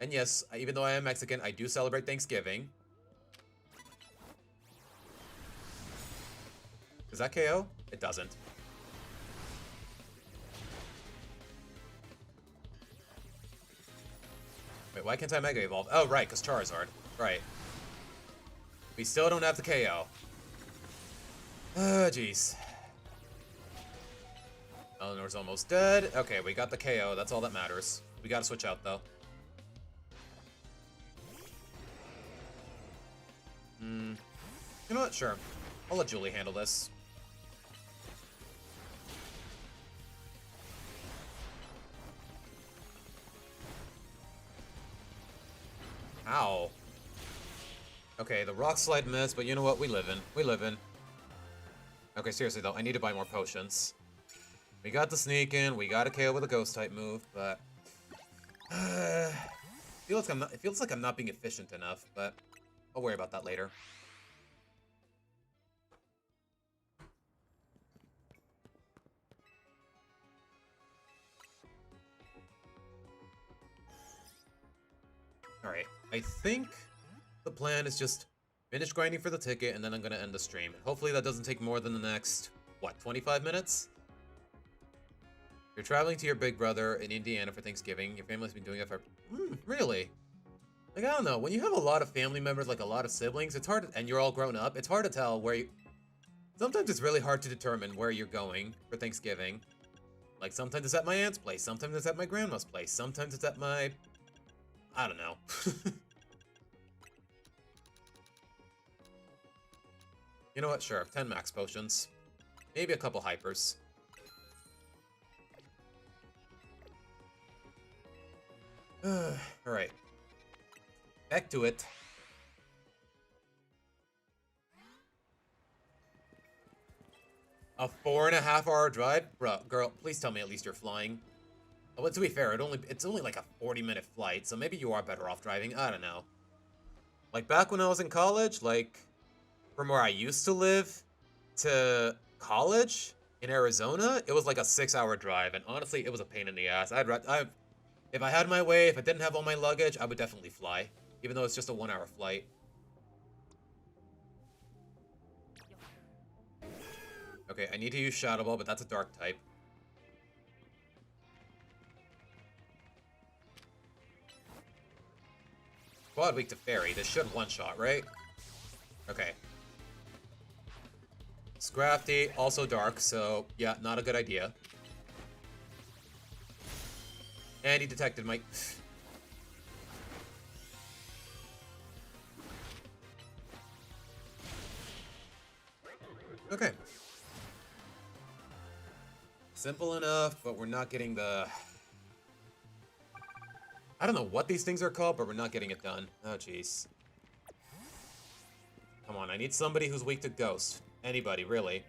Speaker 1: And yes, even though I am Mexican, I do celebrate Thanksgiving. Does that KO? It doesn't. Wait, why can't I Mega Evolve? Oh, right, because Charizard. Right. We still don't have the KO. Oh, jeez. Eleanor's almost dead. Okay, we got the KO. That's all that matters. We gotta switch out, though. You know what? Sure. I'll let Julie handle this. Ow. Okay, the Rock Slide missed, but you know what? We live in. We live in. Okay, seriously, though. I need to buy more potions. We got the sneak in. We got a KO with a Ghost-type move, but... it feels like I'm not being efficient enough, but I'll worry about that later. Alright, I think the plan is just Finish grinding for the ticket, and then I'm gonna end the stream. Hopefully that doesn't take more than the next, what, 25 minutes? You're traveling to your big brother in Indiana for Thanksgiving. Your family's been doing it for... really? Like, I don't know. When you have a lot of family members, like a lot of siblings, it's hard to, and you're all grown up, it's hard to tell where you... Sometimes it's really hard to determine where you're going for Thanksgiving. Like, sometimes it's at my aunt's place, sometimes it's at my grandma's place, sometimes it's at my... I don't know. You know what? Sure. 10 max potions. Maybe a couple hypers. Alright. Back to it. A 4.5-hour drive? Bruh, girl, please tell me at least you're flying. Well, to be fair, it's only like a 40-minute flight, so maybe you are better off driving. I don't know. Like, back when I was in college, like... From where I used to live to college in Arizona, it was like a 6-hour drive, and honestly, it was a pain in the ass. If I had my way, if I didn't have all my luggage, I would definitely fly, even though it's just a 1-hour flight. Okay, I need to use Shadow Ball, but that's a dark type. Quad weak to Fairy. This should one-shot, right? Okay. Scrafty, also dark, so yeah, not a good idea. And he detected my... Okay. Simple enough, but we're not getting the... I don't know what these things are called, but we're not getting it done. Oh, jeez. Come on, I need somebody who's weak to Ghost. Anybody, really.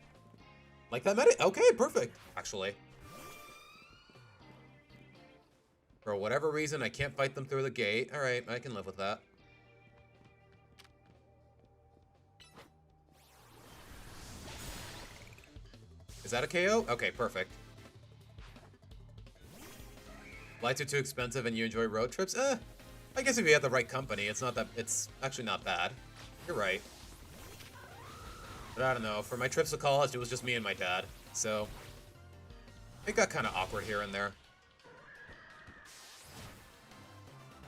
Speaker 1: Like that meta? Okay, perfect, actually. For whatever reason, I can't fight them through the gate. Alright, I can live with that. Is that a KO? Okay, perfect. Flights are too expensive and you enjoy road trips? I guess if you have the right company, it's actually not bad. You're right. But I don't know, for my trips to college, it was just me and my dad, so it got kind of awkward here and there.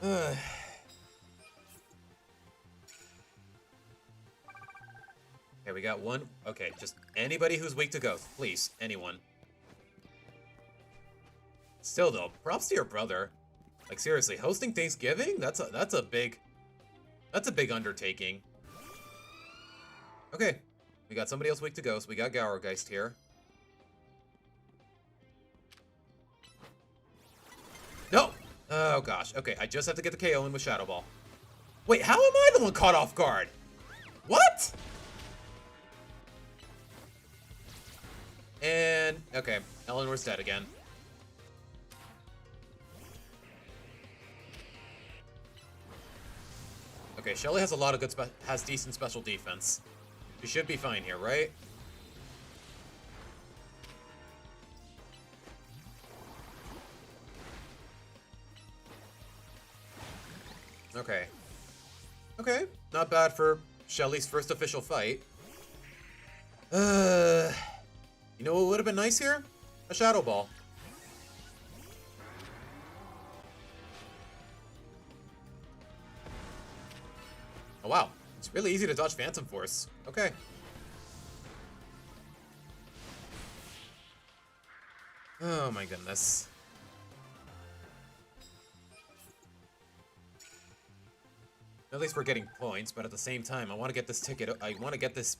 Speaker 1: Okay, we got one. Okay, just anybody who's weak to Ghost, please, anyone. Still though, props to your brother. Like seriously, hosting Thanksgiving? That's a big undertaking. Okay. We got somebody else weak to Ghost. We got Gourgeist here. No! Oh gosh. Okay, I just have to get the KO in with Shadow Ball. Wait, how am I the one caught off guard? What? And, okay, Eleanor's dead again. Okay, Shelly has a lot of has decent special defense. We should be fine here, right? Okay. Okay, not bad for Shelly's first official fight. You know what would have been nice here? A Shadow Ball. Oh wow, it's really easy to dodge Phantom Force. Okay. Oh my goodness. At least we're getting points, but at the same time, I want to get this ticket. I want to get this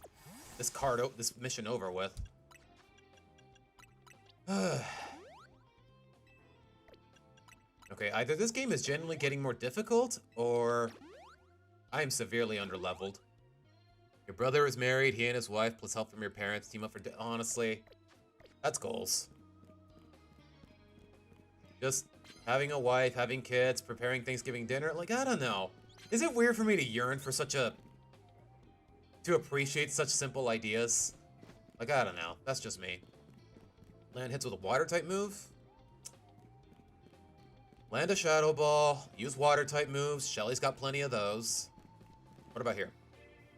Speaker 1: mission over with. Okay, either this game is genuinely getting more difficult, or I am severely underleveled. Your brother is married, he and his wife, plus help from your parents, team up for honestly, that's goals. Just having a wife, having kids, preparing Thanksgiving dinner, like, I don't know. Is it weird for me to yearn for to appreciate such simple ideas? Like, I don't know, that's just me. Land hits with a water type move. Land a Shadow Ball, use water type moves, Shelly's got plenty of those. What about here?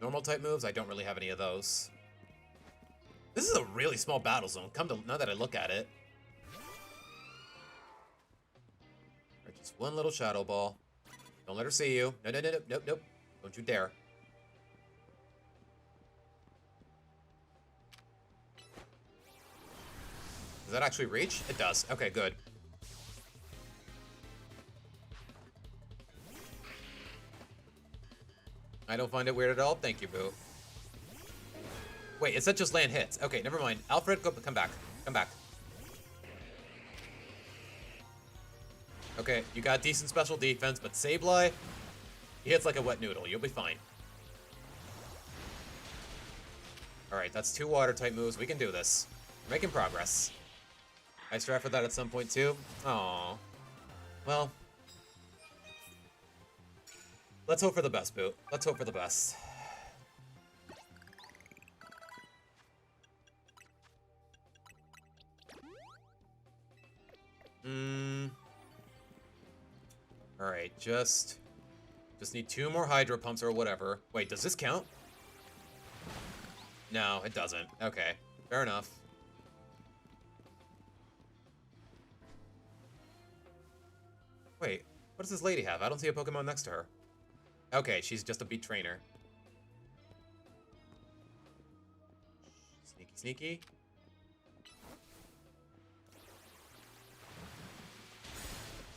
Speaker 1: Normal type moves, I don't really have any of those. This is a really small battle zone, now that I look at it. Alright, just one little Shadow Ball. Don't let her see you. No, no, no, no, nope, nope. Don't you dare. Does that actually reach? It does. Okay, good. I don't find it weird at all. Thank you, Boo. Wait, is that just land hits? Okay, never mind. Alfred, come back. Come back. Okay, you got decent special defense, but Sableye, he hits like a wet noodle. You'll be fine. Alright, that's 2 water type moves. We can do this. We're making progress. I strive for that at some point too. Aww. Well. Let's hope for the best, Boo. Let's hope for the best. Alright, just need 2 more Hydro Pumps or whatever. Wait, does this count? No, it doesn't. Okay, fair enough. Wait, what does this lady have? I don't see a Pokemon next to her. Okay, she's just a beat trainer. Sneaky, sneaky.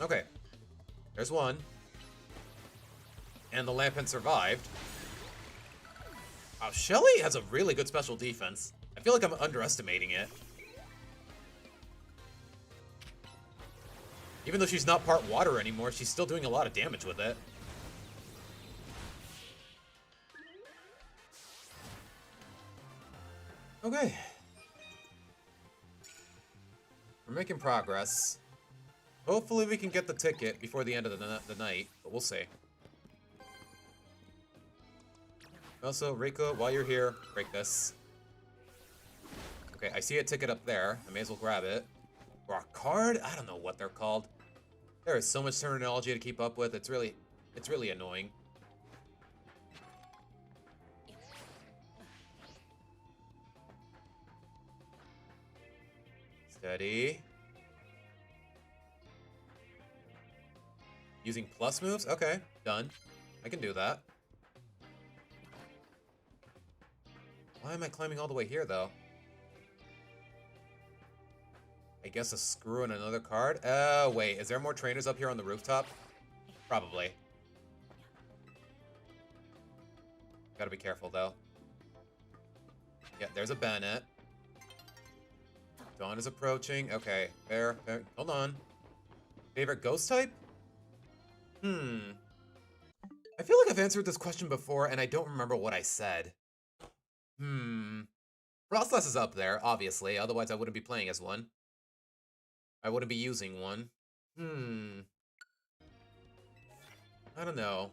Speaker 1: Okay. There's one. And the Lampent survived. Shelly has a really good special defense. I feel like I'm underestimating it. Even though she's not part water anymore, she's still doing a lot of damage with it. Okay. We're making progress. Hopefully we can get the ticket before the end of the night, but we'll see. Also, Rico, while you're here, break this. Okay, I see a ticket up there. I may as well grab it. Rock card? I don't know what they're called. There is so much terminology to keep up with. It's really annoying. Steady. Using plus moves? Okay, done. I can do that. Why am I climbing all the way here, though? I guess a screw and another card? Oh, wait. Is there more trainers up here on the rooftop? Probably. Gotta be careful, though. Yeah, there's a Bennett. Dawn is approaching. Okay, fair. Hold on. Favorite ghost type? I feel like I've answered this question before, and I don't remember what I said. Frostlass is up there, obviously. Otherwise, I wouldn't be playing as one. I wouldn't be using one. I don't know.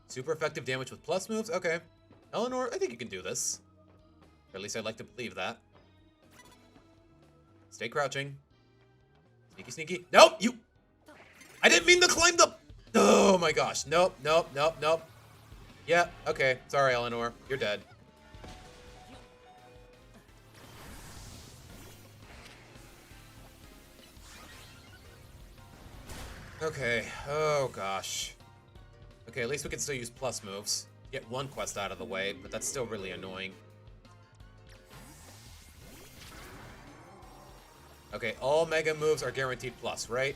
Speaker 1: Super effective damage with plus moves? Okay. Eleanor, I think you can do this. Or at least I'd like to believe that. Stay crouching. Sneaky, sneaky. Nope, you... I didn't mean to climb the... Oh my gosh. Nope, nope, nope, nope. Yeah, okay. Sorry, Eleanor. You're dead. Okay. Oh gosh. Okay, at least we can still use plus moves. Get one quest out of the way, but that's still really annoying. Okay, all mega moves are guaranteed plus, right?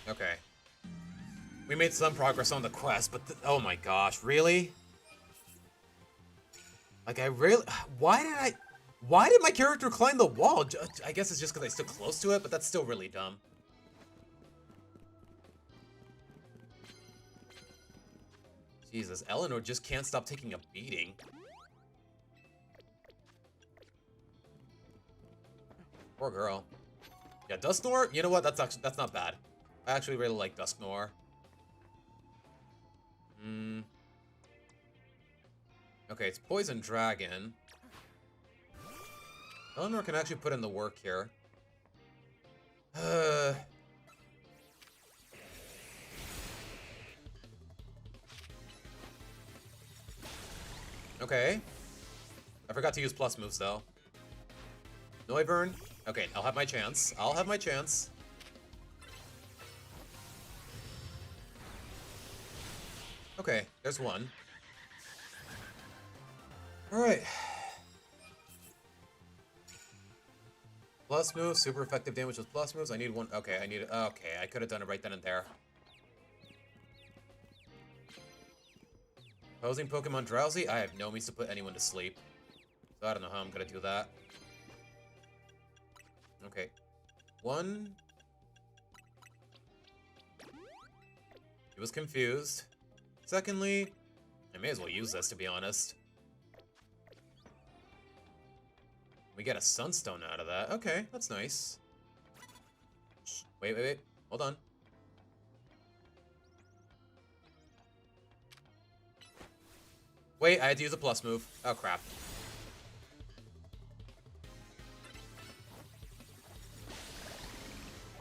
Speaker 1: Okay. We made some progress on the quest, but oh my gosh, really? Like, why did my character climb the wall? I guess it's just because I stood close to it, but that's still really dumb. Jesus, Eleanor just can't stop taking a beating. Poor girl. Yeah, Dusknoir, you know what? That's not bad. I actually really like Dusknoir. Okay, it's Poison Dragon. Eleanor can actually put in the work here. Okay. I forgot to use plus moves, though. Noivern. Okay, I'll have my chance. I'll have my chance. Okay, there's one. Alright. Plus moves, super effective damage with plus moves. I need one. Okay, I need it. Okay, I could have done it right then and there. Posing Pokemon Drowsy? I have no means to put anyone to sleep. So I don't know how I'm gonna do that. Okay. One. He was confused. Secondly, I may as well use this, to be honest. We get a Sunstone out of that. Okay, that's nice. Wait. Hold on. Wait, I had to use a plus move. Oh, crap.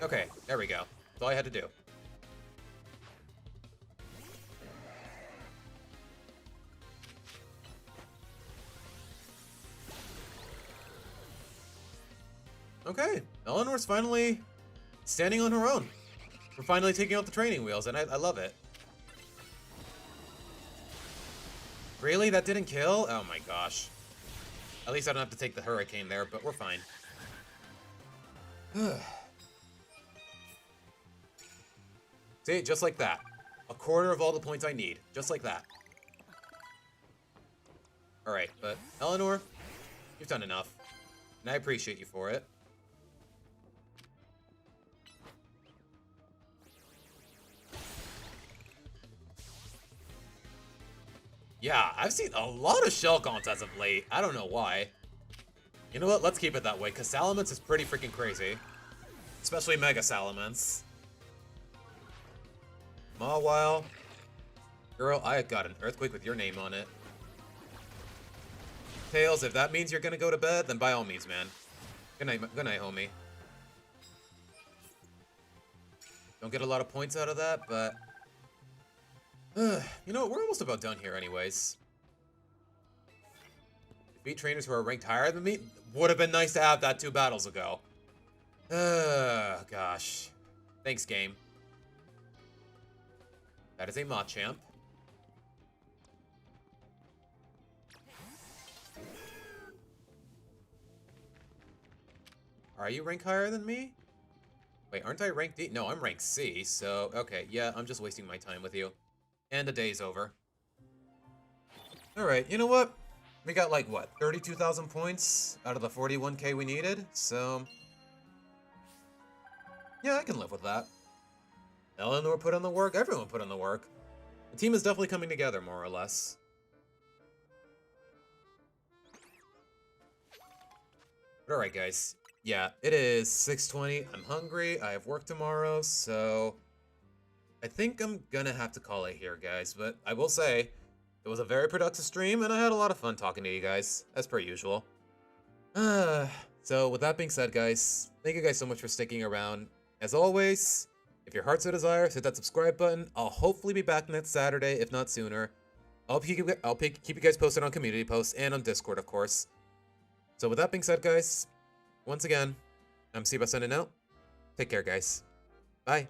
Speaker 1: Okay, there we go. That's all I had to do. Okay, Eleanor's finally standing on her own. We're finally taking out the training wheels, and I love it. Really? That didn't kill? Oh my gosh. At least I don't have to take the Hurricane there, but we're fine. See, just like that. A quarter of all the points I need. Just like that. Alright, but Eleanor, you've done enough. And I appreciate you for it. Yeah, I've seen a lot of Shellgaunts as of late. I don't know why. You know what? Let's keep it that way, because Salamence is pretty freaking crazy. Especially Mega Salamence. Mawile. Girl, I got an Earthquake with your name on it. Tails, if that means you're gonna go to bed, then by all means, man. Good night, homie. Don't get a lot of points out of that, but... you know what? We're almost about done here anyways. Defeat trainers who are ranked higher than me? Would have been nice to have that 2 battles ago. Gosh. Thanks, game. That is a Machamp. Are you rank higher than me? Wait, aren't I rank D? No, I'm rank C, so... Okay, yeah, I'm just wasting my time with you. And the day's over. Alright, you know what? We got like, what, 32,000 points out of the 41k we needed, so... Yeah, I can live with that. Eleanor put in the work, everyone put in the work. The team is definitely coming together, more or less. But alright, guys. Yeah, it is 6:20. I'm hungry. I have work tomorrow, so... I think I'm gonna have to call it here, guys. But I will say, it was a very productive stream, and I had a lot of fun talking to you guys, as per usual. So, with that being said, guys, thank you guys so much for sticking around. As always, if your heart so desires, hit that subscribe button. I'll hopefully be back next Saturday, if not sooner. I'll keep you guys posted on community posts and on Discord, of course. So, with that being said, guys, once again, I'm Seba signing out. Take care, guys. Bye.